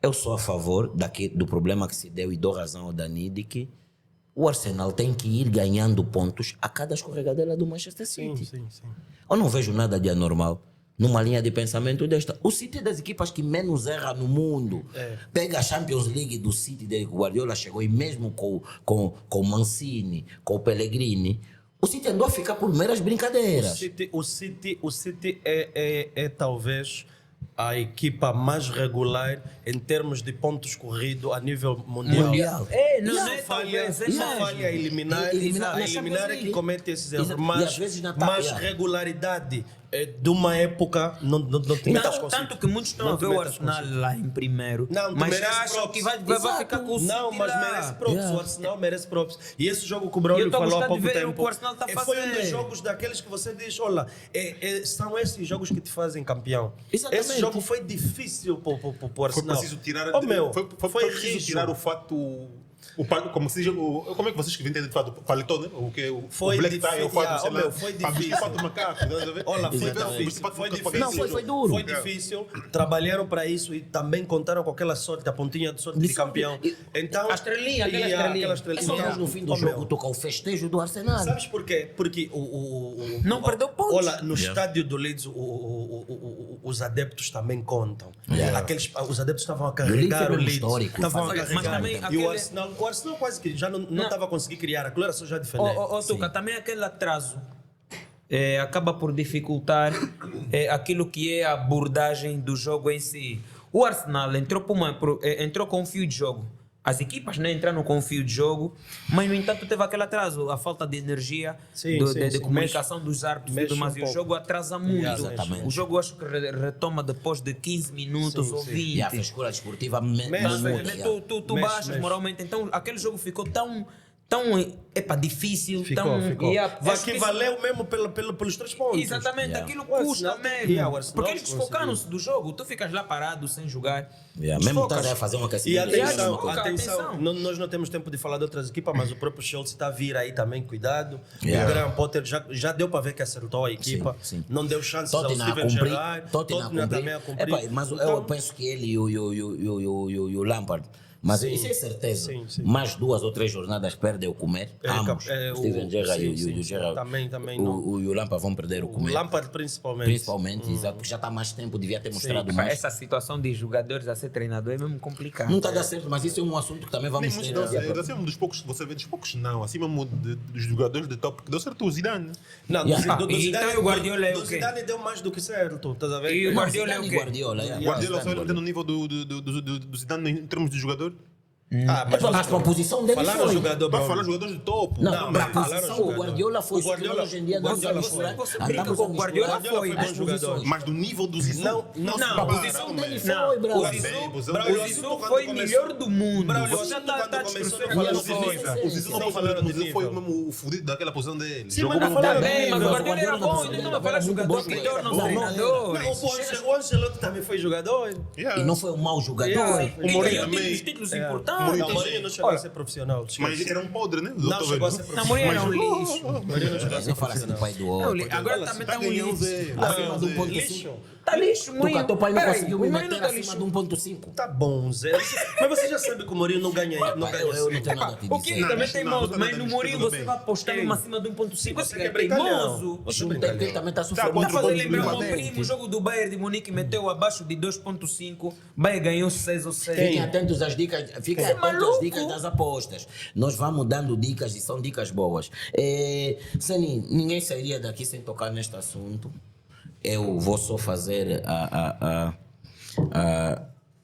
Eu sou a favor do problema que se deu e dou razão ao Dani de que o Arsenal tem que ir ganhando pontos a cada escorregadela do Manchester City. Sim. Eu não vejo nada de anormal numa linha de pensamento desta. O City é das equipas que menos erra no mundo. Pega a Champions League do City, desde que o Guardiola chegou, e mesmo com o Mancini, com o Pellegrini, o City andou a ficar por meras brincadeiras. O City é talvez a equipa mais regular em termos de pontos corridos a nível mundial. Não falha a eliminar é que comete esses erros, mas regularidade de uma época não tínhamos conseguido. Tanto que muitos estão a ver o Arsenal lá em primeiro, mas acham que vai ficar com o City lá. Mas merece props, o Arsenal merece props. E esse jogo que o Braulio falou há pouco tempo, foi um dos jogos daqueles que você diz, olha, são esses jogos que te fazem campeão. Exatamente. Esse jogo foi difícil para o Arsenal. Foi preciso tirar, foi preciso tirar o fato... como é que vocês que entendem de fato? O paletó, né? O black tie, o fato, sei lá. Foi difícil. Olha, foi difícil. Foi duro. Foi difícil. Trabalharam para isso e também contaram com aquela sorte, a pontinha de sorte de campeão. Então, a estrelinha, aquela estrelinha. É só nós no fim do jogo tocar o festejo do Arsenal. Sabes porquê? Porque não perdeu pontos. Olha, no estádio do Leeds, os adeptos também contam. Os adeptos estavam a carregar o Leeds. Estavam a carregar. E o Arsenal o Arsenal quase que já não estava a conseguir criar, aquilo era só já defender. Tuca, também aquele atraso acaba por dificultar aquilo que é a abordagem do jogo em si. O Arsenal entrou com um fio de jogo. As equipas não entraram com um fio de jogo, mas no entanto teve aquele atraso, a falta de energia, de comunicação dos árbitros, mas o jogo atrasa muito. Exatamente. O jogo acho que retoma depois de 15 minutos ou 20. E a frescura desportiva Tu baixas moralmente, então aquele jogo ficou tão difícil, Ficou. Que valeu mesmo pelos 3 pontos. Exatamente, aquilo custa mesmo. Porque eles desfocaram-se do jogo, tu ficas lá parado sem jogar. Mesmo estás a fazer uma E caçada. atenção, nós não temos tempo de falar de outras equipas, mas o próprio Chelsea está a vir aí também, cuidado. Yeah. O Graham Potter já deu para ver que acertou a equipa, Sim. não deu chances ao Tottenham Steven Gerrard, Tottenham também a cumprir. Mas eu penso que ele e o Lampard. Mas isso é certeza. Sim. Mais 2 ou 3 jornadas perdem o comer. Ambos. O Steven Gerrard e o Gerrard. Também e o Lampard vão perder o comer. O Lampard principalmente. Exato, porque já está há mais tempo, devia ter mostrado mais. Essa situação de jogadores a ser treinador é mesmo complicado. Não está a dar certo, mas isso é um assunto que também vamos ter. Esse é um dos poucos, você vê, dos poucos não, assim mesmo dos jogadores de top, que deu certo o Zidane. Não, do Zidane, então o Guardiola é o do quê? Zidane deu mais do que certo, estás a ver? E o Guardiola é o quê? Guardiola Só ele no nível do Zidane em termos de jogador. Mas para a posição dele falaram foi. jogador, Para bro. falar jogadores de topo. Não, para a falaram posição, jogador. o Guardiola foi O Guardiola- superior hoje em dia. Você brinca com o Guardiola foi bom as jogador. posições. Mas do nível do Zizou. Não, a posição dele foi, Não, bravo. o Zizou foi melhor do mundo. Braulio, Você já quando está a começou discutir a falar aquela do coisa. Zizou, O Zizou não falando, o Zizou foi mesmo o fudido daquela posição dele. Sim, Jogou mas não muito falaram bem. Bem, mas o Mas o Guardiola era Guardiola bom, não então foi não falar bom, jogador bom que jogador. torna os Não, treinadores. O Ancelotti também foi jogador. E não foi um mau jogador. Yeah. O Mourinho Ganhou também. títulos Não, importantes. o Mourinho não chegou a ser profissional. Mas era um podre, né? Não chegou a ser Não, profissional. Mourinho era um lixo. Mourinho não chegou a ser Não fala assim do pai do Não, outro. agora também está um lixo. Acima de 1.5. Lixo. Tá lixo, Mourinho. Teu pai não Peraí, conseguiu o me Mourinho meter tá acima lixo. de 1.5. Tá bom, Zé. Mas você já sabe que o Mourinho não ganha. Não ganha Eu assim. não tenho nada a te O que dizer. também é teimoso, não, mas não, no não, Mourinho tudo você bem. vai apostar numa acima de 1.5. Você Você é é teimoso. brincalhão. Você é Não tem que ele também está Tá sofrendo. bom, Tá fazendo lembrar o meu ultimamente. primo, o jogo do Bayern de Munique meteu abaixo de 2.5, Bayern ganhou 6 ou 7. Fiquem atentos às dicas, fiquem Você é atentos às maluco? dicas das apostas. Nós vamos dando dicas e são dicas boas. Sani, ninguém sairia daqui sem tocar neste assunto. Eu vou só fazer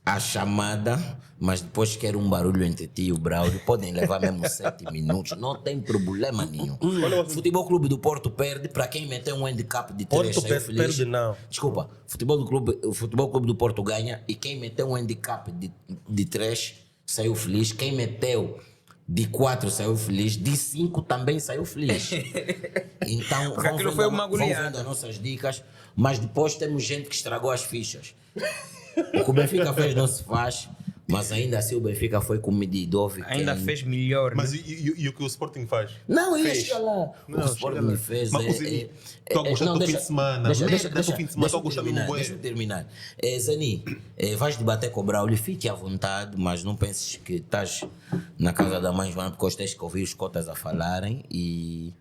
a chamada, mas depois quero um barulho entre ti e o Braulio. Podem levar mesmo 7 minutos, não tem problema nenhum. Futebol Clube do Porto perde. Para quem meteu um handicap de 3, Porto saiu feliz. perde, não. Desculpa, o Futebol Clube do Porto ganha e quem meteu um handicap de 3 saiu feliz. Quem meteu de 4 saiu feliz, de 5 também saiu feliz. Então, Porque aquilo foi uma vão goleada. vendo as nossas dicas, mas depois temos gente que estragou as fichas. O que o Benfica fez não se faz, mas ainda assim o Benfica foi com medido. Ainda fez melhor. Mas né? e o que o Sporting faz? Não, ia chegar lá. Não, O Sporting me fez. Mas, Zeni, tu a gostar do fim de semana. Deixa o fim de semana, tu a gostar mesmo bué. Deixa eu terminar. Zani, vais debater com o Braulio, fique à vontade, mas não penses que estás na casa da mãe Joana, porque tens que ouvir os cotas a falarem e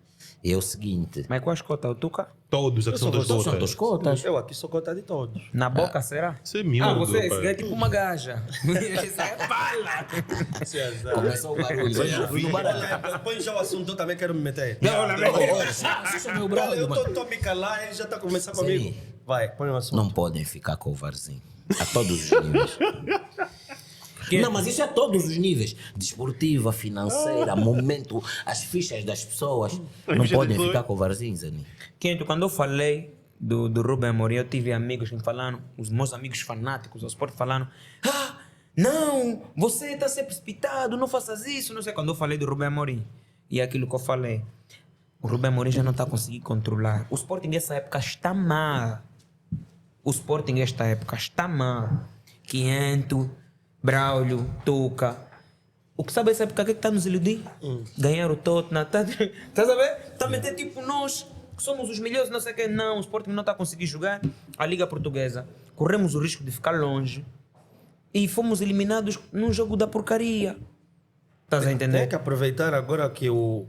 é o seguinte. Mas quais cotas? O Tuca? Todos aqui são das São outras. dos cotas. Eu aqui sou conta de todos. Na boca, será? Isso é miúdo, Você pai. é tipo uma gaja. Isso é bala. Começou o barulho. No barulho. Põe já o assunto, eu também quero me meter. Assista o meu Braulio, Eu mano. tô me calar, ele já tá começando Sim. comigo. Vai, põe o assunto. Não podem ficar com o Varzinho. A todos os níveis. Não, mas isso é a todos os níveis. Desportiva, financeira, momento, as fichas das pessoas. Não ficha podem de ficar com o Varzinho, Zani. Quinto, quando eu falei do Rubem Amorim, eu tive amigos que me falaram, os meus amigos fanáticos ao esporte falaram: não, você está a ser precipitado, não faças isso, não sei. Quando eu falei do Rubem Amorim, e aquilo que eu falei, o Rubem Amorim já não está a conseguir controlar. O Sporting nessa época está mal. O Sporting nesta época está mal. Quinto, Braulio, Tuca. O que sabe essa época que está nos iludir? Ganhar o Tottenham. Estás a ver? Está a meter tipo nós, que somos os melhores, não sei o que. Não, o Sporting não está a conseguir jogar a Liga Portuguesa. Corremos o risco de ficar longe. E fomos eliminados num jogo da porcaria. Estás a entender? Tem que aproveitar agora que o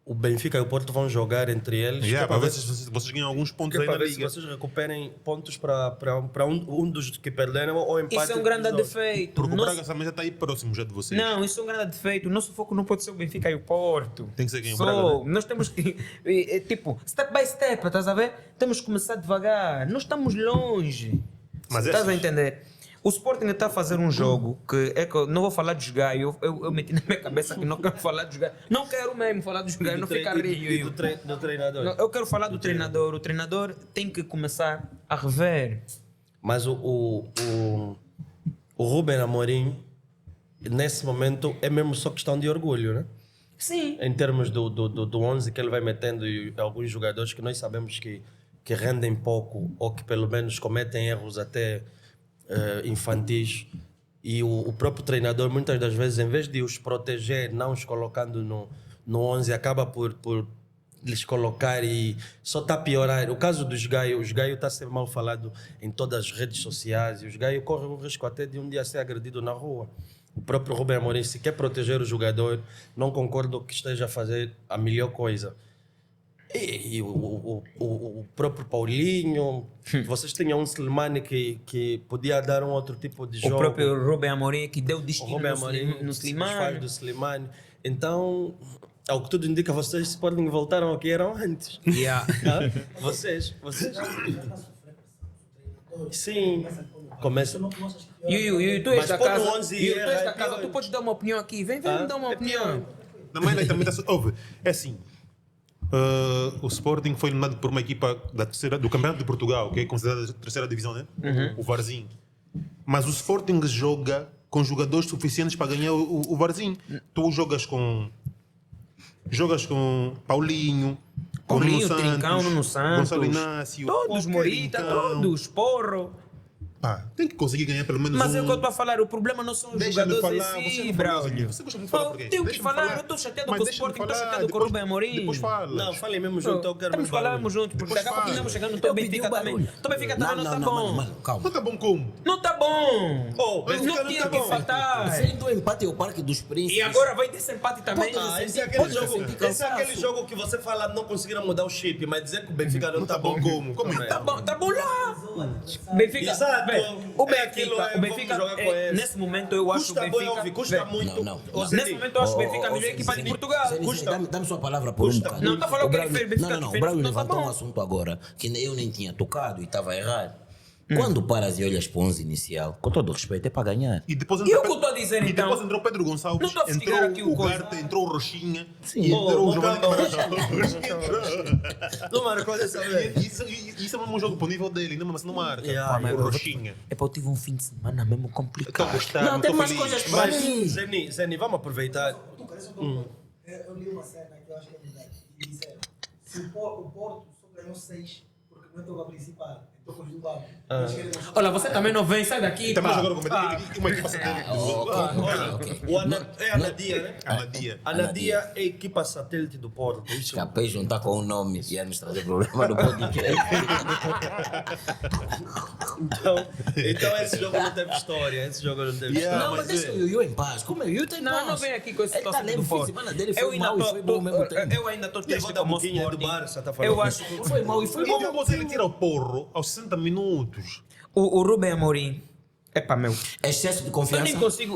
o Benfica e o Porto vão jogar entre eles. que é Para para ver se vocês ganham alguns pontos que é aí para na ver se liga. vocês recuperem pontos para um dos que perderam ou empate. Isso é um grande dos dois. defeito. Porque o Nosso- Braga também já está aí próximo já de vocês. Não, isso é um grande defeito. O nosso foco não pode ser o Benfica e o Porto. Tem que ser quem? O Só, Braga, né? nós temos que, tipo, step by step, estás a ver? Temos que começar devagar. Nós estamos longe. Mas Estás a esses- entender? O Sporting está a fazer um jogo que é que eu não vou falar dos gaios. Eu meti na minha cabeça que não quero falar dos gaios. Não quero mesmo falar dos gaios, não fica rio. Do treinador. Não, eu quero falar do treinador. O treinador tem que começar a rever. Mas o Ruben Amorim, nesse momento, é mesmo só questão de orgulho, né? Sim. Em termos do 11 que ele vai metendo e alguns jogadores que nós sabemos que rendem pouco ou que pelo menos cometem erros até infantis. E o próprio treinador, muitas das vezes, em vez de os proteger, não os colocando no 11, acaba por lhes colocar e só está a piorar. O caso dos Gaio, os Gaio está a ser mal falado em todas as redes sociais e os Gaio correm o risco até de um dia ser agredido na rua. O próprio Ruben Amorim, se quer proteger o jogador, não concordo que esteja a fazer a melhor coisa. E o próprio Paulinho, vocês tinham um Slimani que podia dar um outro tipo de jogo. O próprio Ruben Amorim que deu O destino Ruben no Amorim no se desfaz Slimani. do Slimani. Então, ao que tudo indica, vocês Sporting voltaram ao que eram antes. Yeah. Vocês. Sim. Começa. Tu és Mas da pôr no casa. 11 Tu és é da casa. pior. Tu podes dar uma opinião aqui. Vem me dar uma é opinião. Na Maila também está. Ouve, é assim. O Sporting foi eliminado por uma equipa do Campeonato de Portugal, que é considerada a terceira divisão, né? O Varzim. Mas o Sporting joga com jogadores suficientes para ganhar o Varzim. Tu jogas com Paulinho, com Paulinho, Nuno Trincão, Santos, Nuno Santos, Gonçalo Inácio, Todos, Morita, Trincão. todos, Porro. Pá, tem que conseguir ganhar pelo menos Mas é o que eu um. estou a falar, o problema não são os Deixa-me jogadores falar, em você si, não fala Braulio. Você gosta muito de falar por quê? Tenho que Deixa-me falar, falar. eu estou chateado Mas com o deixa-me Sporting, estou falar, chateado com o depois- Ruben Amorim. Depois fala. Não, falem mesmo junto, eu quero Temos mais que falar barulho. juntos, porque Depois daqui a pouco fala. estamos chegando no Eu Tom pedi Benfica o também. barulho. Tom Benfica também não está bom. Mano, calma. Não tá bom como? Não está bom. Oh, Benfica Não não tinha tá que bom. faltar. Sendo do empate é o Parque dos Príncipes. E agora vai ter esse empate também. Esse é aquele jogo que você fala não conseguiram mudar o chip, mas dizer que o Benfica não tá bom como? Como é? Tá bom lá. Benfica, Exato. vê, o É aquilo, Benfica, o vamos Benfica jogar com esse. nesse momento eu acho Custa o bom, Benfica. óbvio, custa vê, muito. Não. Ô, Nesse Zeni, momento eu acho o Benfica a melhor equipa de Portugal. Dá-me sua palavra por um Custa. bocado. Não, tá falando O que ele Braulio- fez, Benfica Não, que o fez, Braulio não tá levantou bom. um assunto agora que eu nem tinha tocado e estava errado. Quando paras e olhas para o 11 inicial, com todo o respeito, é para ganhar. E depois E o que eu estou a dizer, E então? depois entrou o Pedro Não Gonçalves, estou a fustigar entrou aqui o o coisa. Garte, entrou o Rochinha Sim. e entrou o Giovanni calma. Barata. não marcou dessa vez. Isso é mesmo um jogo para o nível dele, ainda mas não marca. Yeah, o Rochinha. É para eu tive um fim de semana mesmo Estou a complicado. gostar, Não, tem estou mais feliz. coisas para Mas, mim. Zeni, vamos aproveitar. Eu li uma cena que eu acho que é verdade. E disseram: se o Porto só ganhou 6 porque não entrou a principal, entrou com os do lado. Olha, você também não vem, sai daqui. Também pá. jogaram com uma equipa satélite. Ok. É a Nadia, né? Anadia. A Nadia é a equipa satélite do Porto. Isso. Escapei juntar com o nome e ia nos trazer problema no podcast. Então esse jogo não teve história. Esse jogo não teve Yeah. história. Não, mas deixa o Yuyu em paz. Como é? O Yuyu tem paz. Não vem aqui com esse Ele tá tosse leve, do o fim de Porto. semana dele Eu foi ainda mau e foi bom ao mesmo tempo. Eu ainda estou triste Levou da como o boquinha do Sporting. Barça, tá falando. Eu acho que Foi mau e foi E bom. depois ele tira o porro aos 60 minutos. o Ruben Amorim é para meu. Excesso de confiança. Eu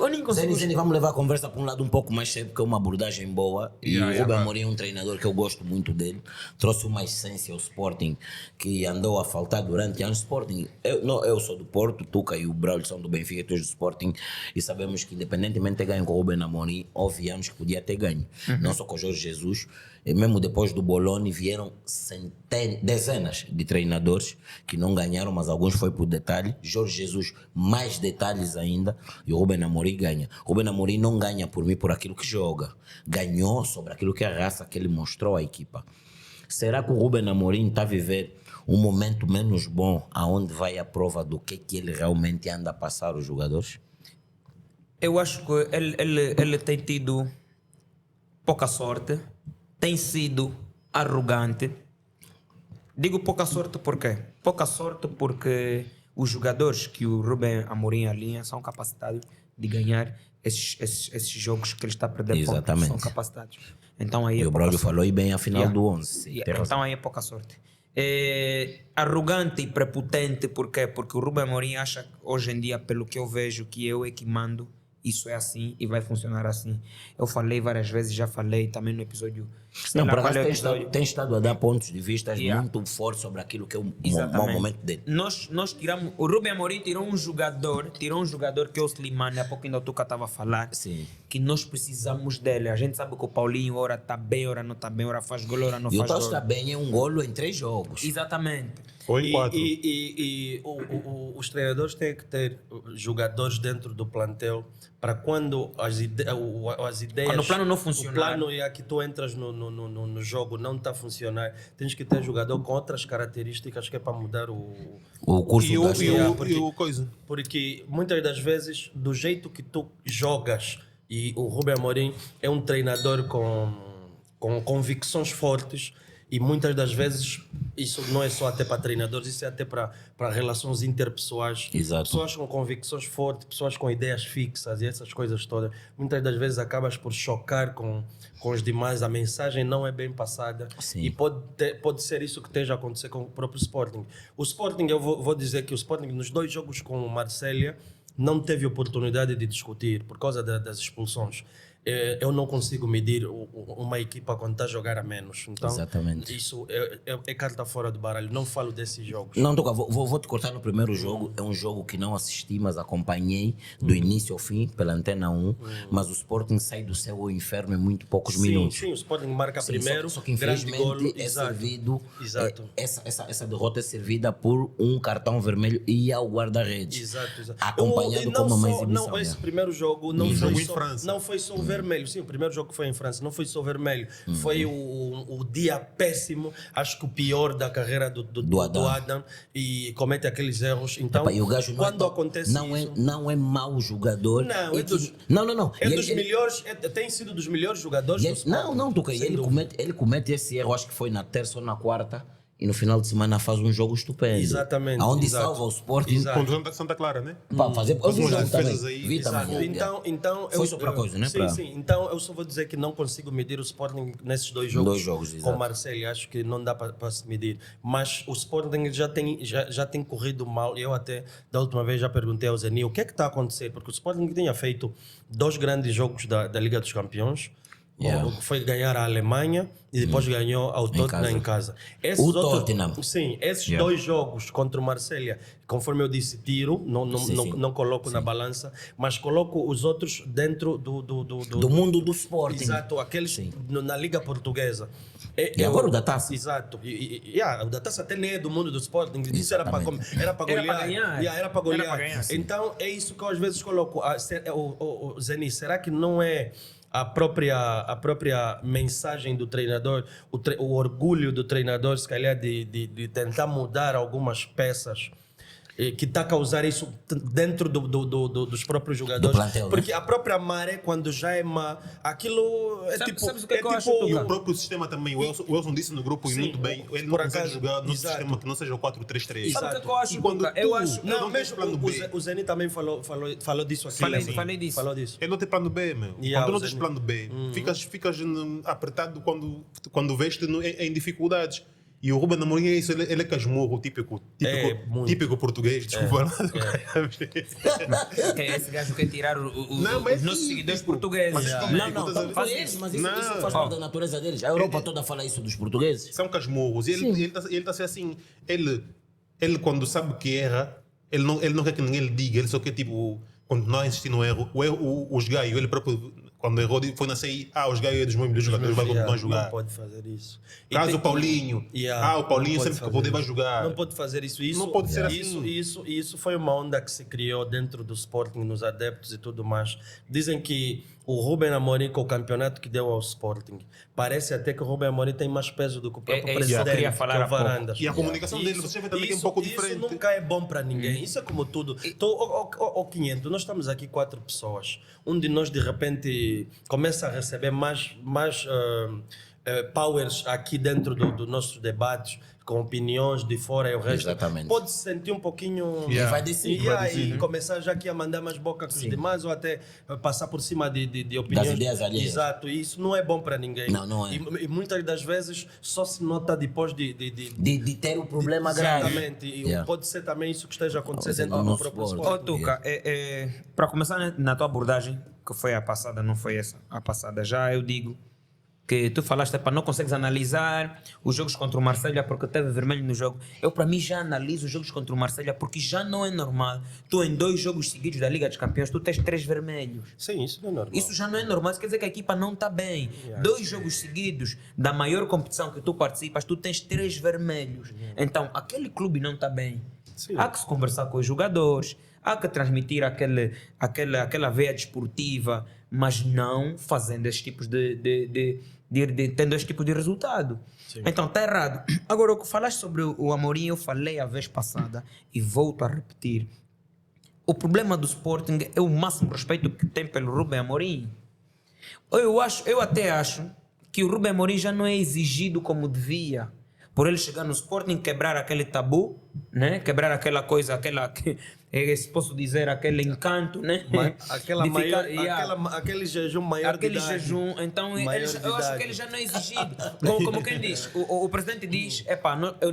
nem consigo. Zeni, vamos levar a conversa para um lado um pouco mais sério, porque é uma abordagem boa. E o Ruben Amorim é um treinador que eu gosto muito dele. Trouxe uma essência ao Sporting que andou a faltar durante anos. Sporting, eu sou do Porto, Tuca e o Braulio são do Benfica, todos do Sporting. E sabemos que, independentemente de ter ganho com o Ruben Amorim, houve anos que podia ter ganho. Não só com o Jorge Jesus. E mesmo depois do Bologna vieram dezenas de treinadores que não ganharam, mas alguns foi por detalhe. Jorge Jesus, mais detalhes ainda, e o Ruben Amorim ganha. O Ruben Amorim não ganha por mim por aquilo que joga. Ganhou sobre aquilo que é a raça que ele mostrou à equipa. Será que o Ruben Amorim está a viver um momento menos bom aonde vai a prova do que ele realmente anda a passar os jogadores? Eu acho que ele tem tido pouca sorte, tem sido arrogante. Digo pouca sorte por quê? Pouca sorte porque os jogadores que o Ruben Amorim alinha são capacitados de ganhar esses jogos que ele está a perder pontos Exatamente. são capacitados. Então aí E o Braulio falou aí bem a final do 11. Então aí é pouca sorte. Arrogante e prepotente, por quê? Porque o Rubem Amorim acha hoje em dia, pelo que eu vejo, que eu é que mando, isso é assim e vai funcionar assim. Eu falei várias vezes, já falei também no episódio. Não, por qual é o acaso tem estado a dar pontos de vista Yeah. muito fortes sobre aquilo que é o mau Exatamente. momento dele. Nós tiramos. O Rubem Amorim tirou um jogador que é o Slimani, há pouco ainda o Tuca estava a falar, Sim. que nós precisamos dele. A gente sabe que o Paulinho ora está bem, ora não está bem, ora faz gol, ora não E o faz tal gol. está bem em um golo em 3 jogos. Exatamente. Ou em 4. Os treinadores têm que ter jogadores dentro do plantel para quando as ideias. Quando o plano não funcionar. O plano é que tu entras no jogo, não está a funcionar. Tens que ter jogador com outras características que é para mudar o curso E o, das e, Yeah, o, porque- e o coisa. Porque muitas das vezes, do jeito que tu jogas, e o Rubem Amorim é um treinador com convicções fortes, e muitas das vezes isso não é só até para treinadores, isso é até para relações interpessoais. Exato. Pessoas com convicções fortes, pessoas com ideias fixas e essas coisas todas. Muitas das vezes acabas por chocar com os demais, a mensagem não é bem passada. Sim. E pode ser isso que esteja a acontecer com o próprio Sporting. O Sporting, eu vou dizer que o Sporting nos 2 jogos com o Marselha não teve oportunidade de discutir por causa das expulsões. Eu não consigo medir uma equipa quando está a jogar a menos. Então, Exatamente. isso é carta fora do baralho. Não falo desses jogos. Não, Tuca, vou te cortar no primeiro jogo. É um jogo que não assisti, mas acompanhei do início ao fim pela Antena 1. Mas o Sporting sai do céu ao inferno em muito poucos minutos. Sim, o Sporting marca Sim, primeiro, só que grande golo. infelizmente é Exato. servido. Exato. Essa derrota é servida por um cartão vermelho e ao guarda-redes. Exato. Acompanhado E como uma só- exibição. Não, esse né? primeiro jogo não jogo foi em só, França. não foi só o vermelho. Sim, o primeiro jogo foi em França. Não foi só o vermelho. Foi o dia péssimo. Acho que o pior da carreira do Adam. E comete aqueles erros. Então, Epá, e o gajo quando acontece isso... não é mau jogador. Não, É é dos- que- não. É E dos ele- melhores, tem sido dos melhores jogadores e do ele- Sporting. não, Tuca, e Sem ele dúvida. comete esse erro, acho que foi na terça ou na quarta, e no final de semana faz um jogo estupendo. Exatamente, Aonde exato. salva o Sporting Exato. Contra Santa Clara, né? para fazer. Eu vi o umas jogo também. defesas aí. Vi Exato. também. Então Foi só para coisa, né? Sim, Pra- sim. Então eu só vou dizer que não consigo medir o Sporting nesses 2 jogos. 2 jogos, com exato. o Marseille, acho que não dá para se medir. Mas o Sporting já tem corrido mal. Eu até da última vez já perguntei ao Zeni o que é que está a acontecer, porque o Sporting tinha feito 2 grandes jogos da Liga dos Campeões. Yeah. Foi ganhar a Alemanha e depois ganhou ao Tottenham em casa. O Tottenham. Sim, esses Yeah. 2 jogos contra o Marselha, conforme eu disse, tiro, Sim. não coloco na balança, mas coloco os outros dentro Do mundo do Sporting. Exato, aqueles Sim. na Liga Portuguesa. E agora o da Taça. Exato. O da Taça até nem é do mundo do Sporting. Isso era para Exatamente. era para Era golear. para ganhar. Era para golear. Era para ganhar, sim. Então é isso que eu às vezes coloco. O Zeni, será que não é a própria mensagem do treinador, o orgulho do treinador, se calhar, de tentar mudar algumas peças que está a causar isso dentro dos próprios jogadores? Do plantel, né? Porque a própria maré, quando já é má, aquilo é Sabe- tipo... sabes o que é que eu acho, E Tuca? o próprio sistema também, o Wilson disse no grupo e Sim, muito bem, ele não por consegue acaso, jogar num exato. sistema que não seja o 4-3-3. Sabe o que é que eu acho, E quando Tuca? Eu tu acho- não Não, tens mesmo plano B, o Zeni também falou disso aqui. Falei- assim. falei disso. Falou disso. ele não tem plano B, meu. Yeah, Quando tu não o tens Zeni. plano B, ficas apertado quando vês-te em dificuldades. E o Ruben Amorim é isso, ele é casmurro, típico português, desculpa. Esse gajo quer tirar Não, mas os nossos sim, seguidores tipo, portugueses. mas Ah, como é? Não, Estás a ver? faz isso, mas isso Não. faz parte da natureza deles. A Europa toda fala isso dos portugueses. São casmurros. E ele está a ser assim. Ele quando sabe que erra, ele não quer que ninguém lhe diga, ele só quer tipo continuar a insistir no erro. Os Gaio, ele próprio, quando errou, foi na CI, os Gaio é dos meus melhores jogadores, vai continuar a jogar. Não pode fazer isso. E Caso tem- o Paulinho, Yeah, o Paulinho não pode sempre que fazer poder vai isso. jogar. Não pode fazer isso. Não pode ser isso, assim. Isso foi uma onda que se criou dentro do Sporting, nos adeptos e tudo mais. Dizem que o Rubem Amorim, com o campeonato que deu ao Sporting, parece até que o Rubem Amorim tem mais peso do que o próprio É isso que eu presidente, queria falar que é há o pouco. Varandas. E a comunicação dele, você vê também que é um pouco diferente. Isso nunca é bom para ninguém. Isso é como tudo. Então, o 500, nós estamos aqui 4 pessoas. Um de nós, de repente, começa a receber mais powers aqui dentro dos nossos debates, com opiniões de fora e o resto, Exatamente. pode se sentir um pouquinho... E vai decidir. E começar já aqui a mandar mais boca com os demais ou até passar por cima de opiniões. Das ideias alheias. Exato, e isso não é bom para ninguém. Não é. E muitas das vezes só se nota depois de ter um problema grave. exatamente, e pode ser também isso que esteja acontecendo No no nosso próprio esporte. esporte. Tuca, para começar na tua abordagem, que foi a passada, não foi essa, a passada, já eu digo que tu falaste para não consegues analisar os jogos contra o Marselha porque teve vermelho no jogo. Eu, para mim, já analiso os jogos contra o Marselha porque já não é normal. Tu, em 2 jogos seguidos da Liga dos Campeões, tu tens 3 vermelhos. Sim, isso não é normal. Isso já não é normal, isso quer dizer que a equipa não está bem. 2 jogos seguidos da maior competição que tu participas, tu tens 3 vermelhos. Então, aquele clube não está bem. Sim. Há que se conversar com os jogadores, há que transmitir aquela veia desportiva, mas não fazendo esses tipos tendo esse tipo de resultado. Sim. Então, está errado. Agora, o que falaste sobre o Amorim, eu falei a vez passada e volto a repetir. O problema do Sporting é o máximo respeito que tem pelo Rubem Amorim. Eu até acho que o Rubem Amorim já não é exigido como devia. Por ele chegar no Sporting, quebrar aquele tabu, né? Quebrar aquela coisa, se posso dizer, aquele encanto, né? Aquele jejum maior aquele de idade. jejum, então Maior eu acho idade. que ele já não é exigido. Como quem diz, o presidente diz,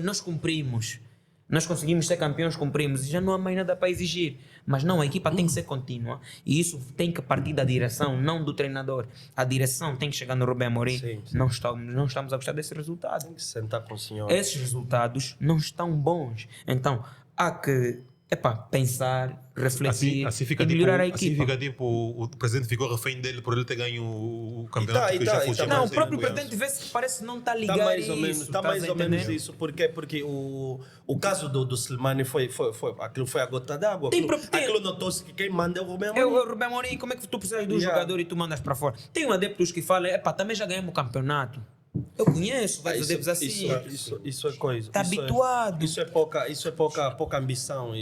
nós cumprimos, nós conseguimos ser campeões, cumprimos, e já não há mais nada para exigir. Mas não, a equipa tem que ser contínua e isso tem que partir da direção, não do treinador. A direção tem que chegar no Rubem Amorim. Sim. Não estamos a gostar desse resultado. Tem que sentar com o senhor. Esses resultados não estão bons. Então, há que pensar, refletir Assim fica e melhorar a assim equipa. fica tipo, o presidente ficou refém dele por ele ter ganho o campeonato que já foi Não, chamado o próprio de presidente vê-se que parece não estar ligado Está a mais ou menos, isso. tá mais ou menos isso. Por quê? Porque o caso do Slimani aquilo foi a gota d'água. Aquilo notou-se que quem manda é o Rubem Amorim. O Rubem Amorim, como é que tu precisas de um jogador e tu mandas para fora? Tem um adeptos que falam, também já ganhamos o campeonato. Eu conheço vários adeptos assim. Isso é coisa. Está habituado. Isso é pouca ambição.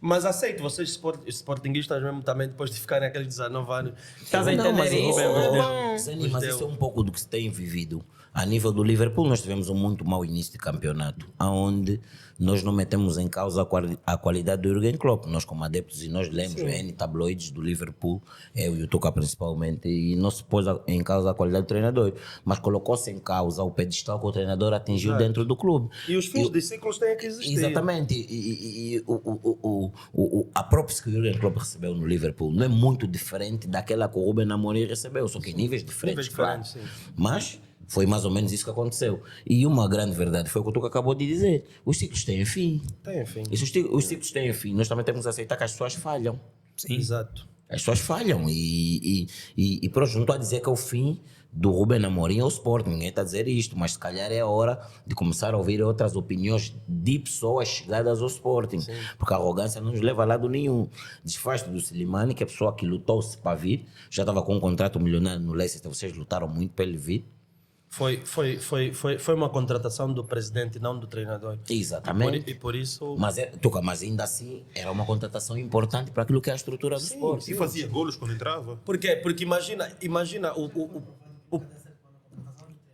Mas aceito, vocês sportinguistas mesmo também, depois de ficarem aqueles 19 anos. Estás a entender isso? Zeni, mas isso é um pouco do que se tem vivido. A nível do Liverpool, nós tivemos um muito mau início de campeonato, onde nós não metemos em causa a qualidade do Jürgen Klopp. Nós, como adeptos, e nós lemos N tabloides do Liverpool, eu e o Tuca principalmente, e não se pôs em causa a qualidade do treinador, mas colocou-se em causa o pedestal que o treinador atingiu dentro do clube. E os fins de ciclos têm que existir. Exatamente. A própria que o Jürgen Klopp recebeu no Liverpool não é muito diferente daquela que o Rubem Amorim recebeu, só que em níveis diferentes, claro. Sim. Mas foi mais ou menos isso que aconteceu. E uma grande verdade foi o que o Tuca acabou de dizer. Os ciclos têm fim. Tem fim. E se os ciclos têm fim, nós também temos que aceitar que as pessoas falham. Sim. Exato. As pessoas falham. E pronto, não estou a dizer que é o fim do Rubem Amorim ou Sporting. Ninguém está a dizer isto. Mas se calhar é a hora de começar a ouvir outras opiniões de pessoas chegadas ao Sporting. Sim. Porque a arrogância não nos leva a lado nenhum. Desfaz do Slimani, que é a pessoa que lutou-se para vir. Já estava com um contrato milionário no Leicester. Vocês lutaram muito para ele vir. Foi uma contratação do presidente, não do treinador. Exatamente. E por isso... Mas ainda assim, era uma contratação importante para aquilo que é a estrutura do esporte. E fazia golos quando entrava. Por quê? Porque imagina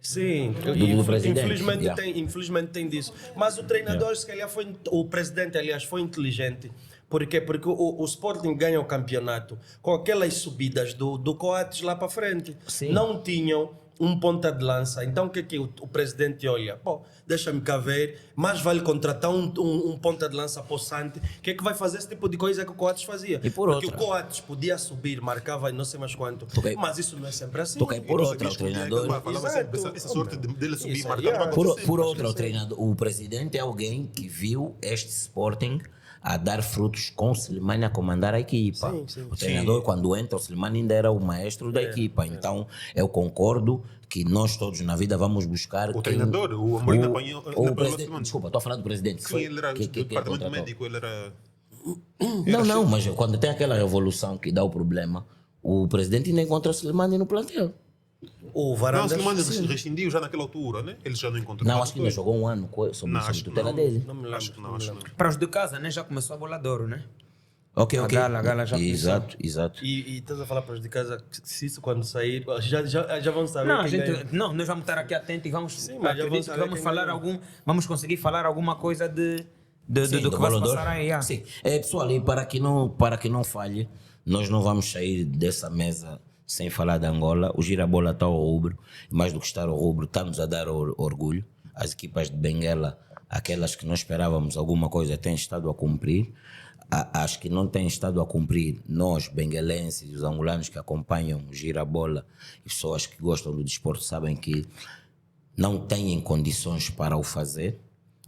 Sim, do presidente. Infelizmente tem disso. Mas o treinador, se calhar, o presidente, aliás, foi inteligente. Por quê? Porque o Sporting ganha o campeonato com aquelas subidas do Coates lá para frente. Sim. Não tinham um ponta de lança. Então o que o presidente olha? Pô, deixa-me cá ver, mais vale contratar um ponta de lança possante, que é que vai fazer esse tipo de coisa que o Coates fazia. E porque o Coates podia subir, marcava não sei mais quanto, mas isso não é sempre assim. Por outra, o treinador... Essa sorte dele subir, marcava... Por outra, o presidente é alguém que viu este Sporting a dar frutos com o Slimani a comandar a equipa. Sim. O treinador, quando entra, o Slimani ainda era o maestro da equipa. Então, eu concordo que nós todos na vida vamos buscar... O treinador, o Amorim apanhou... O presidente, desculpa, estou a falar do presidente. Sim, ele era do departamento médico, ele era... Não, mas quando tem aquela revolução que dá o problema, o presidente ainda encontra o Slimani no plantel. O Varandas... Não, o Slimani rescindiu já naquela altura, né? Ele já não encontrou. Não, acho que ainda jogou um ano sob a tutela dele. Não me lembro. Acho que não. Para os de casa, né? Já começou a bola de ouro, né? Ok. A Gala já Exato, exato. E estás a falar para os de casa que se isso quando sair, já vão saber Não, quem ganha. não, nós vamos estar aqui atentos e vamos, Sim, mas já vão acredito que saber vamos quem falar ganhou. vamos conseguir falar alguma coisa Sim, do que vai se bolador. passar aí. Yeah. Sim. Pessoal, e para que não falhe, nós não vamos sair dessa mesa sem falar de Angola. O Girabola está ao rubro, mais do que estar ao rubro, está-nos a dar orgulho. As equipas de Benguela, aquelas que não esperávamos alguma coisa, têm estado a cumprir. As que não têm estado a cumprir, nós, benguelenses, os angolanos que acompanham o Girabola e pessoas que gostam do desporto sabem que não têm condições para o fazer.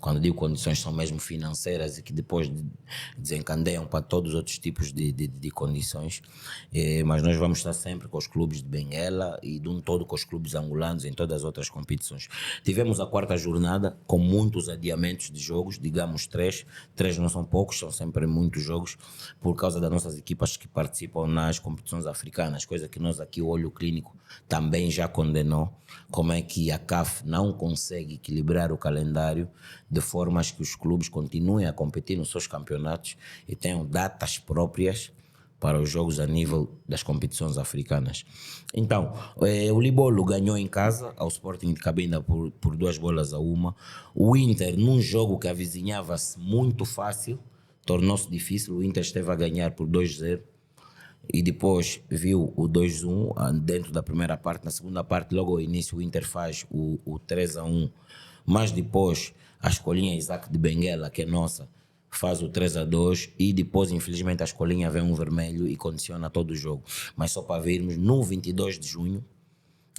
Quando digo condições, são mesmo financeiras e que depois desencandeiam para todos os outros tipos de condições. Mas nós vamos estar sempre com os clubes de Benguela e de um todo com os clubes angolanos em todas as outras competições. Tivemos a 4ª jornada com muitos adiamentos de jogos, digamos 3. 3 não são poucos, são sempre muitos jogos por causa das nossas equipas que participam nas competições africanas, coisa que nós aqui, o Olho Clínico, também já condenou. Como é que a CAF não consegue equilibrar o calendário de formas que os clubes continuem a competir nos seus campeonatos e tenham datas próprias para os jogos a nível das competições africanas. Então, o Libolo ganhou em casa ao Sporting de Cabinda por 2-1. O Inter, num jogo que avizinhava-se muito fácil, tornou-se difícil. O Inter esteve a ganhar por 2-0. E depois viu o 2-1 dentro da primeira parte. Na segunda parte, logo ao início, o Inter faz o 3-1. Mas depois, a escolinha Isaac de Benguela, que é nossa, faz o 3-2. E depois, infelizmente, a escolinha vê um vermelho e condiciona todo o jogo. Mas só para vermos, no 22 de junho,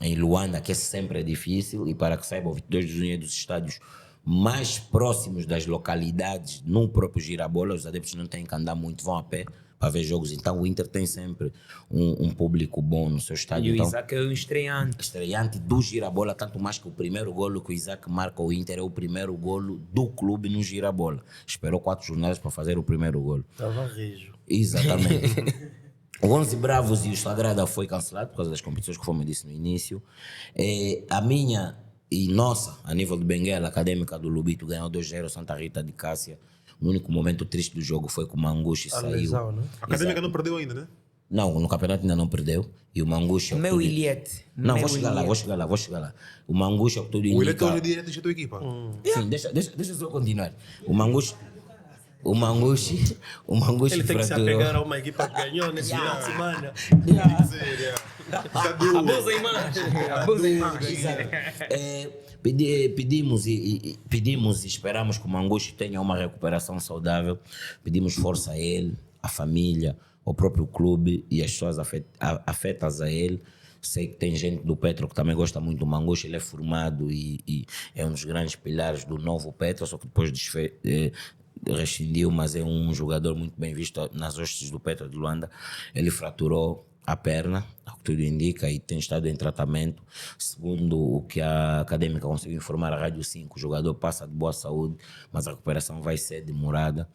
em Luanda, que sempre é difícil, e para que saibam, o 22 de junho é dos estádios mais próximos das localidades, no próprio Girabola. Os adeptos não têm que andar muito, vão a pé para ver jogos. Então o Inter tem sempre um público bom no seu estádio. E o então, Isaac é o estreante. Estreante do Girabola, tanto mais que o primeiro golo que o Isaac marca o Inter é o primeiro golo do clube no Girabola. Esperou 4 jornadas para fazer o primeiro golo. Estava rijo. Exatamente. O 11 Bravos e o Sagrada foi cancelado por causa das competições, que me disse no início. A minha e nossa, a nível de Benguela, Académica do Lubito, ganhou 2-0 Santa Rita de Cássia. O único momento triste do jogo foi que o Mangushi saiu. Lesão, né? A Académica não perdeu ainda, né? Não, no campeonato ainda não perdeu. E o Mangushi... Meu Ilhete. Não, vou chegar lá. O Mangushi, o que tudo indica... O Ilete hoje é direto da tua equipa. Sim, deixa só continuar. O Mangushi Ele tem que se fraturou. apegar a uma equipa que ganhou nesse final de semana. Abusa a imagem. Abusa a imagem. Pedimos e esperamos que o Mangushi tenha uma recuperação saudável. Pedimos força a ele, à família, ao próprio clube e às pessoas afetas a ele. Sei que tem gente do Petro que também gosta muito do Mangushi. Ele é formado e é um dos grandes pilares do novo Petro, só que depois rescindiu, mas é um jogador muito bem visto nas hostes do Petro de Luanda. Ele fraturou a perna, ao que tudo indica, e tem estado em tratamento. Segundo o que a Académica conseguiu informar à Rádio 5, o jogador passa de boa saúde, mas a recuperação vai ser demorada.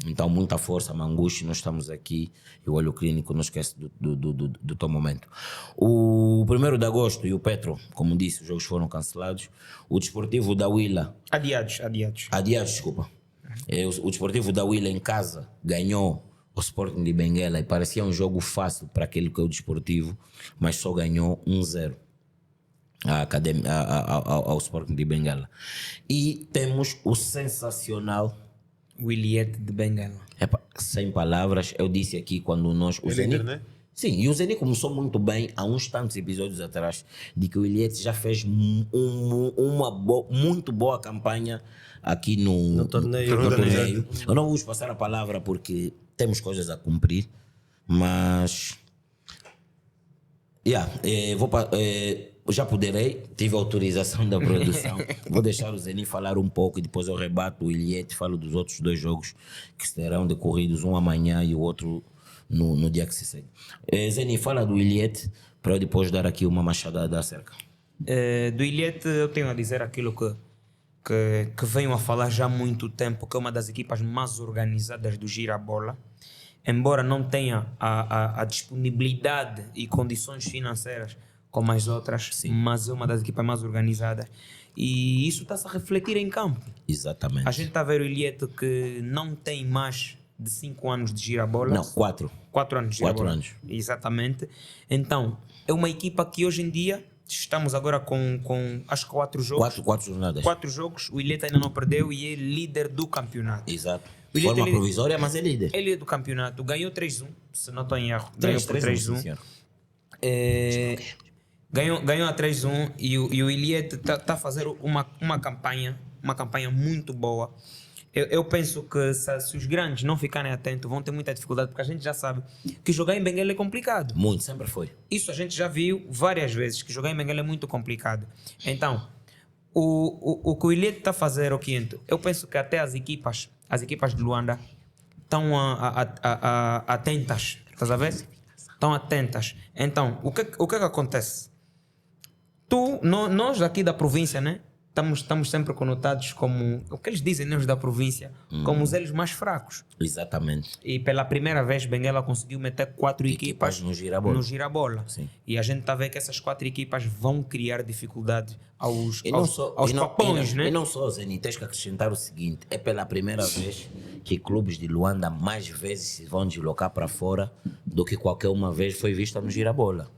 Então, muita força, Mangushi, nós estamos aqui e o Olho Clínico não esquece do teu momento. O 1º de agosto e o Petro, como disse, os jogos foram cancelados. O Desportivo da Huila... Adiados, desculpa. O Desportivo da Huila em casa ganhou o Sporting de Benguela e parecia um jogo fácil para aquele que é o Desportivo, mas só ganhou 1-0 ao Sporting de Benguela. E temos o sensacional O Ilhete de Benguela. Sem palavras, eu disse aqui quando nós... O Zeni, né? Sim, e o Zeni começou muito bem há uns tantos episódios atrás, de que o Ilhete já fez uma muito boa campanha aqui no torneio. Eu não vou passar a palavra porque temos coisas a cumprir, mas já poderei, tive autorização da produção. Vou deixar o Zeni falar um pouco e depois eu rebato o Ilhete, falo dos outros 2 jogos que serão decorridos, um amanhã e o outro no dia que se segue. Zeni, fala do Ilhete para eu depois dar aqui uma machadada acerca. Do Ilhete eu tenho a dizer aquilo que venho a falar já há muito tempo, que é uma das equipas mais organizadas do Girabola. Embora não tenha a disponibilidade e condições financeiras como as outras, sim, mas é uma das equipas mais organizadas. E isso está-se a refletir em campo. Exatamente. A gente está a ver o Ilhete que não tem mais de 5 anos de girabola. Não, 4. 4 anos de girabola. 4 anos. Exatamente. Então, é uma equipa que hoje em dia estamos agora com acho que 4 jogos. 4 jornadas. 4 jogos, o Ilhéta ainda não perdeu e é líder do campeonato. Exato. O De Ilhéta forma provisória, mas é líder. É líder do campeonato. Ganhou 3-1, se não estou em erro. Ganhou por 3-1. Ganhou a 3-1 e o Ilhéta está a fazer uma campanha muito boa. Eu penso que se os grandes não ficarem atentos vão ter muita dificuldade, porque a gente já sabe que jogar em Benguela é complicado. Muito, sempre foi. Isso a gente já viu várias vezes, que jogar em Benguela é muito complicado. Então, o que o Ilhéta está a fazer, o Quinto, eu penso que até as equipas de Luanda estão atentas, estás a ver? Estão atentas. Então, o que acontece? Nós aqui da província, né? Estamos sempre conotados como, o que eles dizem, né, os da província, como os elos mais fracos. Exatamente. E pela primeira vez, Benguela conseguiu meter 4 equipas no girabola. Sim. E a gente está a ver que essas 4 equipas vão criar dificuldade aos papões, né? E não só, Zeni, tens que acrescentar o seguinte: é pela primeira vez que clubes de Luanda mais vezes se vão deslocar para fora do que qualquer uma vez foi vista no girabola.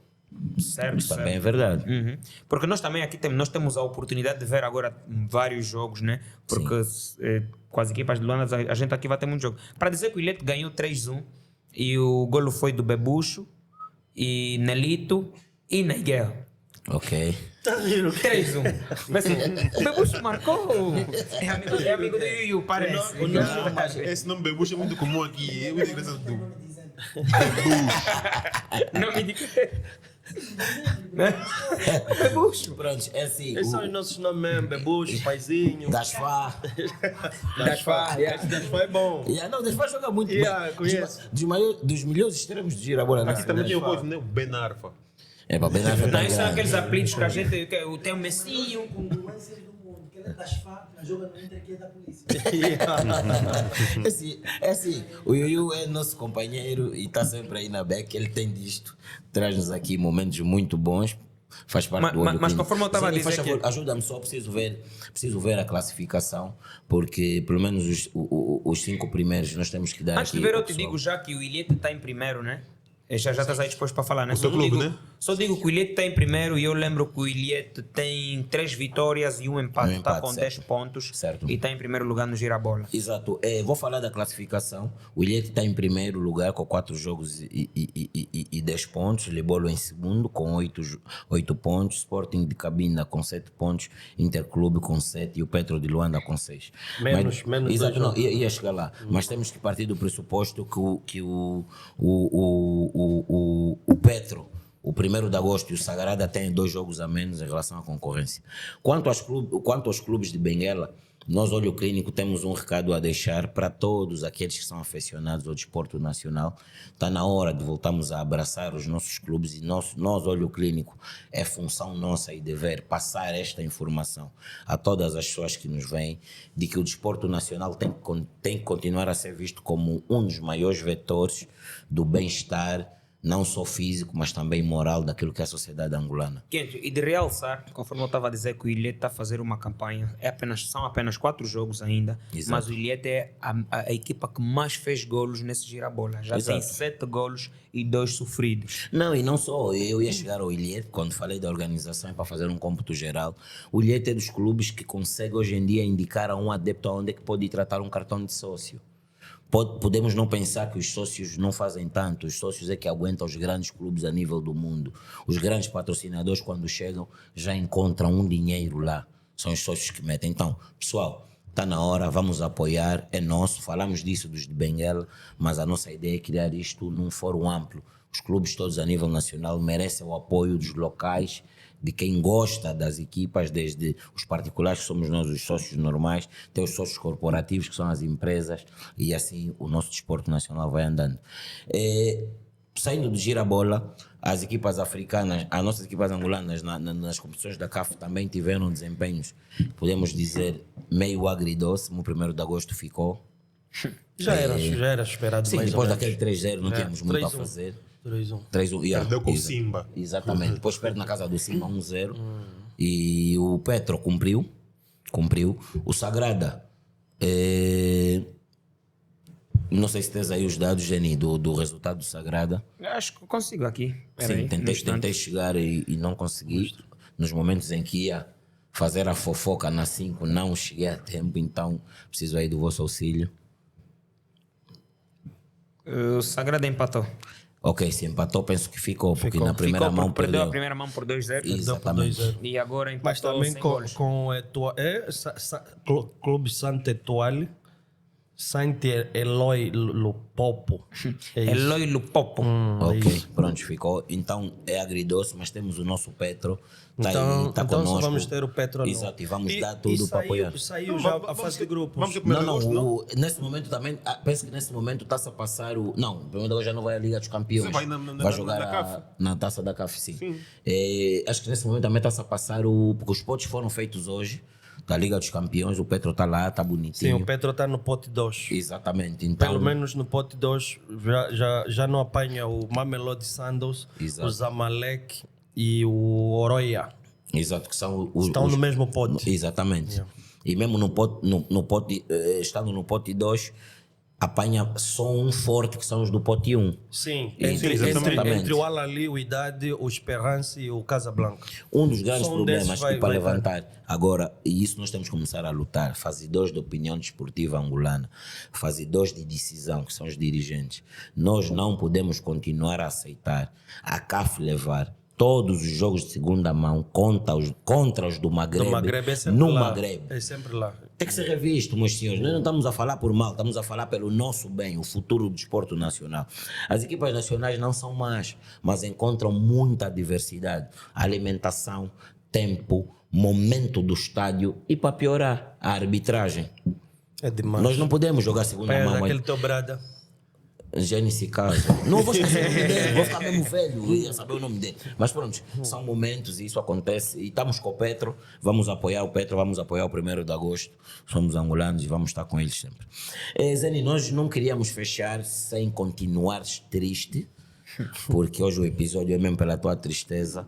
Certo, Isso também é verdade. Uhum. Porque nós também aqui nós temos a oportunidade de ver agora vários jogos, né? Porque com as equipas de Luanda a gente aqui vai ter muito jogo. Para dizer que o Ilhéta ganhou 3-1 e o golo foi do Bebucho e Nelito e Neiguel. Ok. 3-1. O Bebucho marcou. É amigo do Yuyu, parece. Esse nome Bebucho é muito comum aqui. É muito engraçado. Não me diga. Bebucho. Pronto, é assim. Esses são os nossos nomes mesmo: Bebucho, Paizinho. Dasfá. Dasfá é bom. Não, Dasfá joga muito bem. Conheço. Dos melhores extremos de girabola. Aqui também tem o coisa, né? O Ben Arfa. É para bem Arfa. Não, esses são aqueles apelidos que a gente tem o Messinho. Congruências do mundo. Que ele é das FAP, mas joga no Inter, que é da polícia. É assim, o Yuyu é nosso companheiro e está sempre aí na beca. Ele tem disto, traz-nos aqui momentos muito bons. Faz parte do olho mas clínico. conforme eu estava a dizer favor, ajuda-me só, preciso ver a classificação, porque pelo menos os 5 primeiros nós temos que dar. Antes aqui de ver, eu ao te pessoal. digo já que o Ilhéta está em primeiro, né? Já estás aí disposto para falar, né? O teu clube, né? Só digo que o Ilhéta está em primeiro e eu lembro que o Ilhéta tem 3 vitórias e um empate. Está com certo. 10 pontos. Certo. E está em primeiro lugar no girabola. Exato. Vou falar da classificação. O Ilhéta está em primeiro lugar com 4 jogos e 10 pontos. Libolo em segundo com 8 pontos. Sporting de Cabinda com 7 pontos. Interclube com 7 e o Petro de Luanda com 6. Menos Exato, dois não, ia chegar lá. Mas temos que partir do pressuposto que o Petro, o 1º de agosto e o Sagrada têm 2 jogos a menos em relação à concorrência. Quanto aos clubes de Benguela, nós, Olho Clínico, temos um recado a deixar para todos aqueles que são aficionados ao desporto nacional. Está na hora de voltarmos a abraçar os nossos clubes e nós, Olho Clínico, é função nossa e dever passar esta informação a todas as pessoas que nos veem, de que o desporto nacional tem que continuar a ser visto como um dos maiores vetores do bem-estar, não só físico, mas também moral daquilo que é a sociedade angolana. E de realçar, conforme eu estava a dizer que o Ilhéta está a fazer uma campanha, são apenas 4 jogos ainda, Exato. mas o Ilhéta é a equipa que mais fez golos nesse girabola. Já Exato. tem 7 golos e 2 sofridos. Não, e não só, eu ia chegar ao Ilhéta, quando falei da organização para fazer um cômputo geral. O Ilhéta é dos clubes que consegue hoje em dia indicar a um adepto aonde é que pode ir tratar um cartão de sócio. Podemos não pensar que os sócios não fazem tanto, os sócios é que aguentam os grandes clubes a nível do mundo. Os grandes patrocinadores, quando chegam, já encontram um dinheiro lá. São os sócios que metem. Então, pessoal, está na hora, vamos apoiar, é nosso. Falamos disso dos de Benguela, mas a nossa ideia é criar isto num fórum amplo. Os clubes todos a nível nacional merecem o apoio dos locais, de quem gosta das equipas, desde os particulares, que somos nós os sócios normais, até os sócios corporativos, que são as empresas, e assim o nosso desporto nacional vai andando. Saindo do girabola, as equipas africanas, as nossas equipas angolanas nas competições da CAF também tiveram desempenhos, podemos dizer, meio agridoce. No 1º de agosto ficou. Já era esperado. Sim, mais depois ou menos. daquele 3-0 não tínhamos muito a 3-1. fazer. 3-1. 3-1, Perdeu com o Simba. Exatamente. Depois perde na casa do Simba 1-0. E o Petro cumpriu. O Sagrada Não sei se tens aí os dados, Geni, do resultado do Sagrada. Acho que consigo aqui. Sim, tentei chegar e não consegui. Nos momentos em que ia fazer a fofoca na 5, não cheguei a tempo, então preciso aí do vosso auxílio. O Sagrada empatou. Ok, se empatou, penso que ficou, porque na primeira mão perdeu a perdeu. primeira mão por 2-0. Exatamente. E agora empatou Mas também sem com, golos. Clube Santo Etoile, Santo Eloy Lupopo. É isso. Eloy Lupopo. É Ok, isso. pronto, ficou. Então é agridoce, mas temos o nosso Petro. Tá Então, aí, tá então só conosco. vamos ter o Petro. não. Exato, e vamos dar tudo para apoiar. Saiu já a fase de grupos. Vamos ao Não, 1º de agosto, não? nesse momento também, penso que nesse momento está-se a passar o. Não, o primeiro de agosto já não vai à Liga dos Campeões. Sim, vai vai jogar na CAF. na taça da CAF, sim. Acho que nesse momento também está-se a passar o. Porque os potes foram feitos hoje, da Liga dos Campeões, o Petro está lá, está Sim, bonitinho. o Petro está no pote 2. Exatamente, então. Pelo menos no pote 2 já não apanha o Mamelodi Sundowns, Exato. o Zamalek e o Oroya. Exato, que são os. Estão no mesmo pote. Exatamente. E mesmo no pote, estando no pote 2, apanha só um forte, que são os do pote 1. Sim, exatamente. entre o Al-Ali, o Idade, o Esperance e o Casablanca. Um dos grandes Só um desses problemas vai- que para vai levantar agora, e isso nós temos que começar a lutar, fazedores de opinião desportiva angolana, fazedores de decisão, que são os dirigentes. Nós não podemos continuar a aceitar a CAF levar todos os jogos de segunda mão contra os do Magreb, No Magreb é sempre no lá. Magreb. É sempre lá. Tem que ser revisto, meus senhores. Nós não estamos a falar por mal, estamos a falar pelo nosso bem, o futuro do desporto nacional. As equipas nacionais não são más, mas encontram muita diversidade. Alimentação, tempo, momento do estádio e, para piorar, a arbitragem. É demais. Nós não podemos jogar segunda Pega mão. aquele teu brada. Gênese Casa. Não vou esquecer o nome dele, vou ficar mesmo velho, eu ia saber o nome dele. Mas pronto, são momentos e isso acontece. E estamos com o Petro, vamos apoiar o Petro, vamos apoiar o 1º de agosto. Somos angolanos e vamos estar com eles sempre. Zeni, nós não queríamos fechar sem continuar triste, porque hoje o episódio é mesmo pela tua tristeza.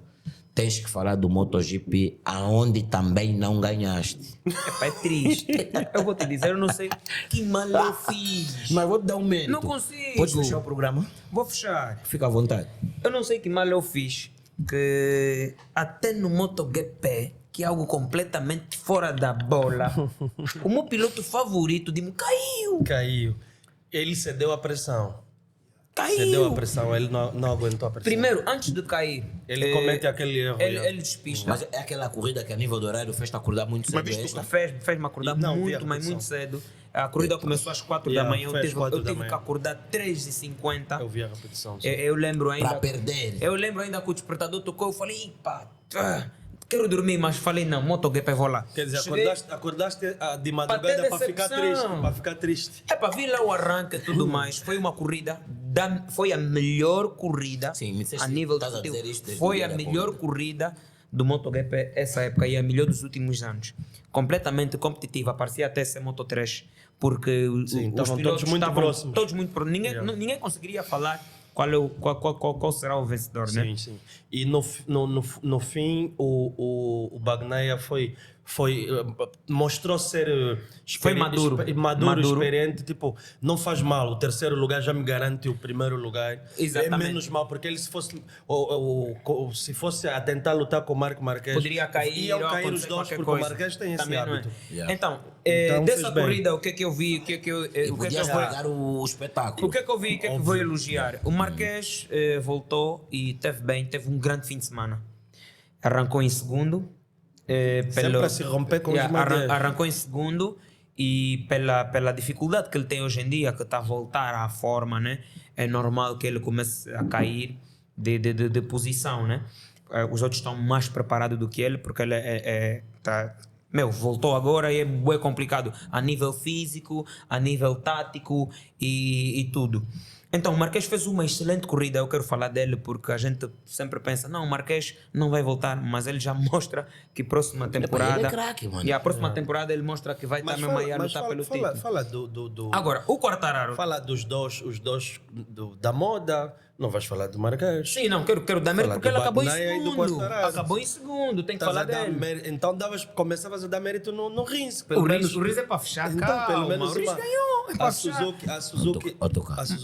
Tens que falar do MotoGP, aonde também não ganhaste. Epá, é triste. Eu vou te dizer, eu não sei que mal eu fiz. Mas vou te dar um mérito. Não consigo. Podes fechar o programa? Vou fechar. Fica à vontade. Eu não sei que mal eu fiz, que até no MotoGP, que é algo completamente fora da bola, o meu piloto favorito de caiu. Caiu. Ele cedeu a pressão. Caiu. Cedeu a pressão, ele não aguentou a pressão. Primeiro, antes de cair, Ele comete aquele erro. ele despista. Mas é aquela corrida que a nível do horário fez-te acordar muito cedo. Mas é viste esta? Fez-me acordar Não, vi a muito, mas repetição. muito cedo. A corrida começou às 4 Yeah, da manhã. Eu fez tive, 4 eu da tive manhã. que acordar 3h50. Eu vi a repetição. sim. Eu lembro ainda. Para perder. Eu lembro ainda que o despertador tocou. Eu falei, pá, quero dormir, mas falei, não, MotoGP vou lá. Quer dizer, Cheguei- acordaste de ter madrugada para ficar decepção. triste. Para ficar triste. É para vir lá o arranque e tudo mais. Foi uma corrida, foi a melhor corrida Sim, me disseste a nível que estás a desportivo. dizer isto desde Foi o a dia da melhor corrida do MotoGP essa época e a melhor dos últimos anos. Completamente competitiva, parecia até ser Moto3, porque os estavam pilotos todos muito estavam próximos. todos muito próximos. Ninguém conseguiria falar qual será o vencedor, né? Sim, sim. E no fim, o Bagnaia mostrou ser Foi maduro. maduro, experiente. Tipo, não faz mal. O 3º lugar já me garante o 1º lugar. Exatamente. É menos mal, porque ele se fosse a tentar lutar com o Marco Marquez, Poderia cair, iam ou cair os acontecer dois, qualquer porque coisa. o Marquez tem esse Também não é. hábito. Yeah. Então, Então, dessa fez bem. corrida, o que é que eu vi? O que é que eu Podias vou... pagar o espetáculo. O que é que eu vi? O que é que vou elogiar? O Marquês voltou e teve bem, teve um grande fim de semana. Arrancou em segundo. Sempre a se romper com os Marquês. Arrancou em segundo e pela dificuldade que ele tem hoje em dia, que está a voltar à forma, né? É normal que ele comece a cair de posição, né? Os outros estão mais preparados do que ele, porque ele voltou agora e é bem complicado a nível físico, a nível tático e tudo. Então, o Marquês fez uma excelente corrida. Eu quero falar dele porque a gente sempre pensa, não, o Marquês não vai voltar, mas ele já mostra que próxima temporada. ele é craque, mano. E a próxima temporada ele mostra que vai estar mesmo aí a lutar pelo título. Fala do Agora, o Quartararo. Fala dos dois, os dois da moda. Não vais falar do Marquês. Sim, não, quero dar mérito Falar porque do ele acabou em Bagnaia e do segundo. Quartararo. Acabou em segundo, tem que Estás falar a dar dele. Então começavas a dar mérito no Rins. O Rins é para fechar, Então, calma. pelo menos o Rins uma- ganhou, é para A fechar. Suzuki, a Suzuki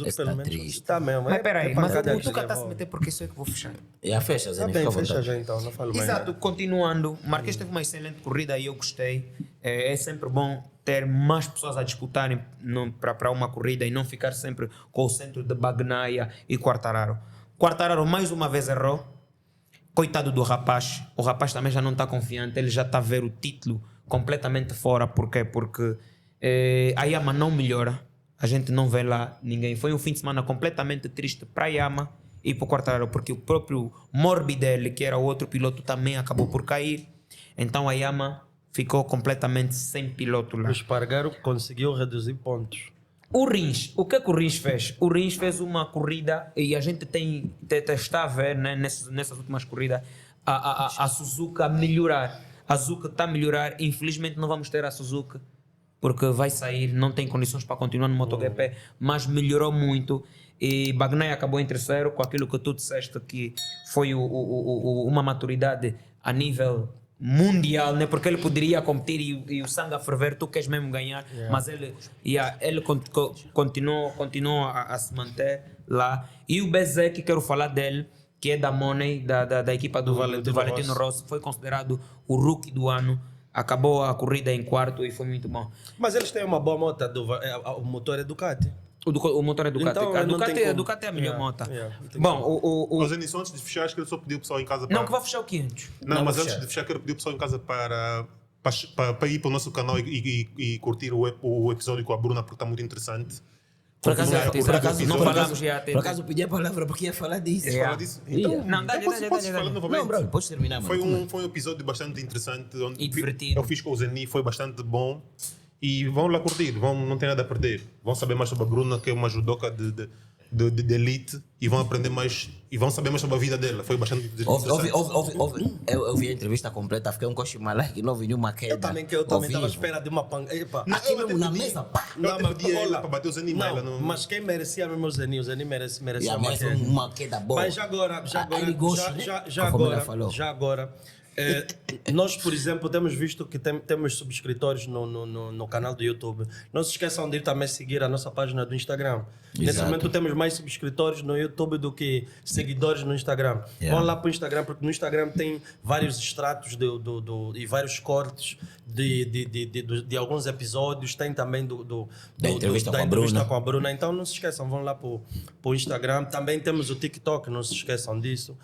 Esse pelo tá menos. triste. Tá mesmo. Mas peraí, pra mas cada o Tuca está a se level. meter porque isso é que vou fechar. E a fecha, Tá Zé, bem, fica à fecha vontade. já então, não falo mais Exato, nada. continuando, Marquês teve uma excelente corrida e eu gostei. É sempre bom ter mais pessoas a disputarem para uma corrida e não ficar sempre com o centro de Bagnaia e Quartararo. Quartararo mais uma vez errou. Coitado do rapaz. O rapaz também já não está confiante. Ele já está a ver o título completamente fora. Por quê? Porque a Yama não melhora. A gente não vê lá ninguém. Foi um fim de semana completamente triste para a Yama e para o Quartararo, porque o próprio Morbidelli, que era o outro piloto, também acabou por cair. Então a Yama ficou completamente sem piloto lá. O Espargaro conseguiu reduzir pontos. O Rins, o que é que o Rins fez? O Rins fez uma corrida e a gente está a ver, né, nessas últimas corridas a Suzuki a melhorar. A Suzuki está a melhorar. Infelizmente não vamos ter a Suzuki porque vai sair, não tem condições para continuar no MotoGP, mas melhorou muito. E Bagnaia acabou em terceiro com aquilo que tu disseste que foi uma maturidade a nível mundial, né? Porque ele poderia competir e o sangue a ferver, tu queres mesmo ganhar, mas ele continuou a se manter lá. E o Bezek, que quero falar dele, que é da Money, da equipa do Valentino Rossi, foi considerado o rookie do ano, acabou a corrida em quarto e foi muito bom. Mas eles têm uma boa moto, o motor é Ducati. O motor é Ducati. Então, a não tem como. Ducati é a melhor moto. Não tem Bom, Mas Anisson, antes de fechar, acho que ele só pediu o pessoal em casa para... não, que vai fechar o 500. Não, mas vou antes fechar. de fechar, quero pedir o pessoal em casa para ir para o nosso canal e curtir o episódio com a Bruna, porque está muito interessante. Por acaso, não falamos já. por acaso eu pedi a palavra porque ia falar disso. Yeah. Fala disso? Yeah. Não, dá-lhe, posso dá-lhe. falar novamente. Não, bro, podes terminar, mano. Foi um episódio bastante interessante. Onde E divertido. Eu fiz com o Zeni, foi bastante bom. E vão lá curtir, não tem nada a perder. Vão saber mais sobre a Bruna, que é uma judoca de elite, e vão aprender mais, e vão saber mais sobre a vida dela. Foi bastante interessante. Eu vi a entrevista completa, fiquei um coxo malaique, não vi nenhuma queda. Eu também estava à espera de uma panga. Aqui mesmo na mesa, pá. Eu pedi a ela olha, para bater o Zeni, mas ela não... mas quem merecia mesmo o Zeni merecia E a uma foi queda. uma queda boa. Mas já agora, Ele gosta, né? já agora, nós, por exemplo, temos visto que temos subscritores no canal do YouTube. Não se esqueçam de ir também seguir a nossa página do Instagram. Nesse Exato. momento temos mais subscritores no YouTube do que seguidores no Instagram. Yeah. Vão lá para o Instagram, porque no Instagram tem vários extratos e vários cortes de alguns episódios. Tem também Da entrevista com a entrevista Bruna. com a Bruna. Então não se esqueçam, vão lá para o Instagram. Também temos o TikTok, não se esqueçam disso.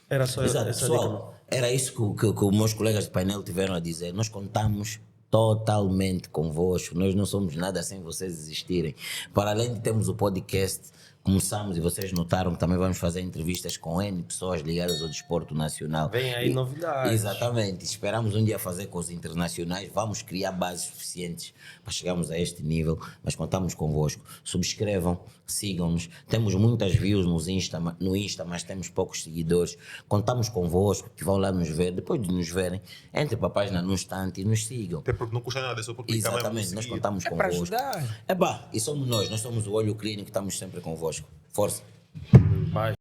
Era só Exato, essa dica. pessoal, era isso que os meus colegas de painel tiveram a dizer. Nós contamos totalmente convosco. Nós não somos nada sem vocês existirem. Para além de termos o podcast, começamos, e vocês notaram que também vamos fazer entrevistas com N pessoas ligadas ao desporto nacional. Vem aí novidades. Exatamente. Esperamos um dia fazer com os internacionais. Vamos criar bases suficientes para chegarmos a este nível, mas contamos convosco. Subscrevam, sigam-nos. Temos muitas views no Insta, mas temos poucos seguidores. Contamos convosco, que vão lá nos ver. Depois de nos verem, entrem para a página no instante e nos sigam. Até porque não custa nada, é só porque clicar mesmo Exatamente, no nós seguir. contamos para convosco. ajudar. E somos nós somos o Olho Clínico, estamos sempre convosco. Força. Vai.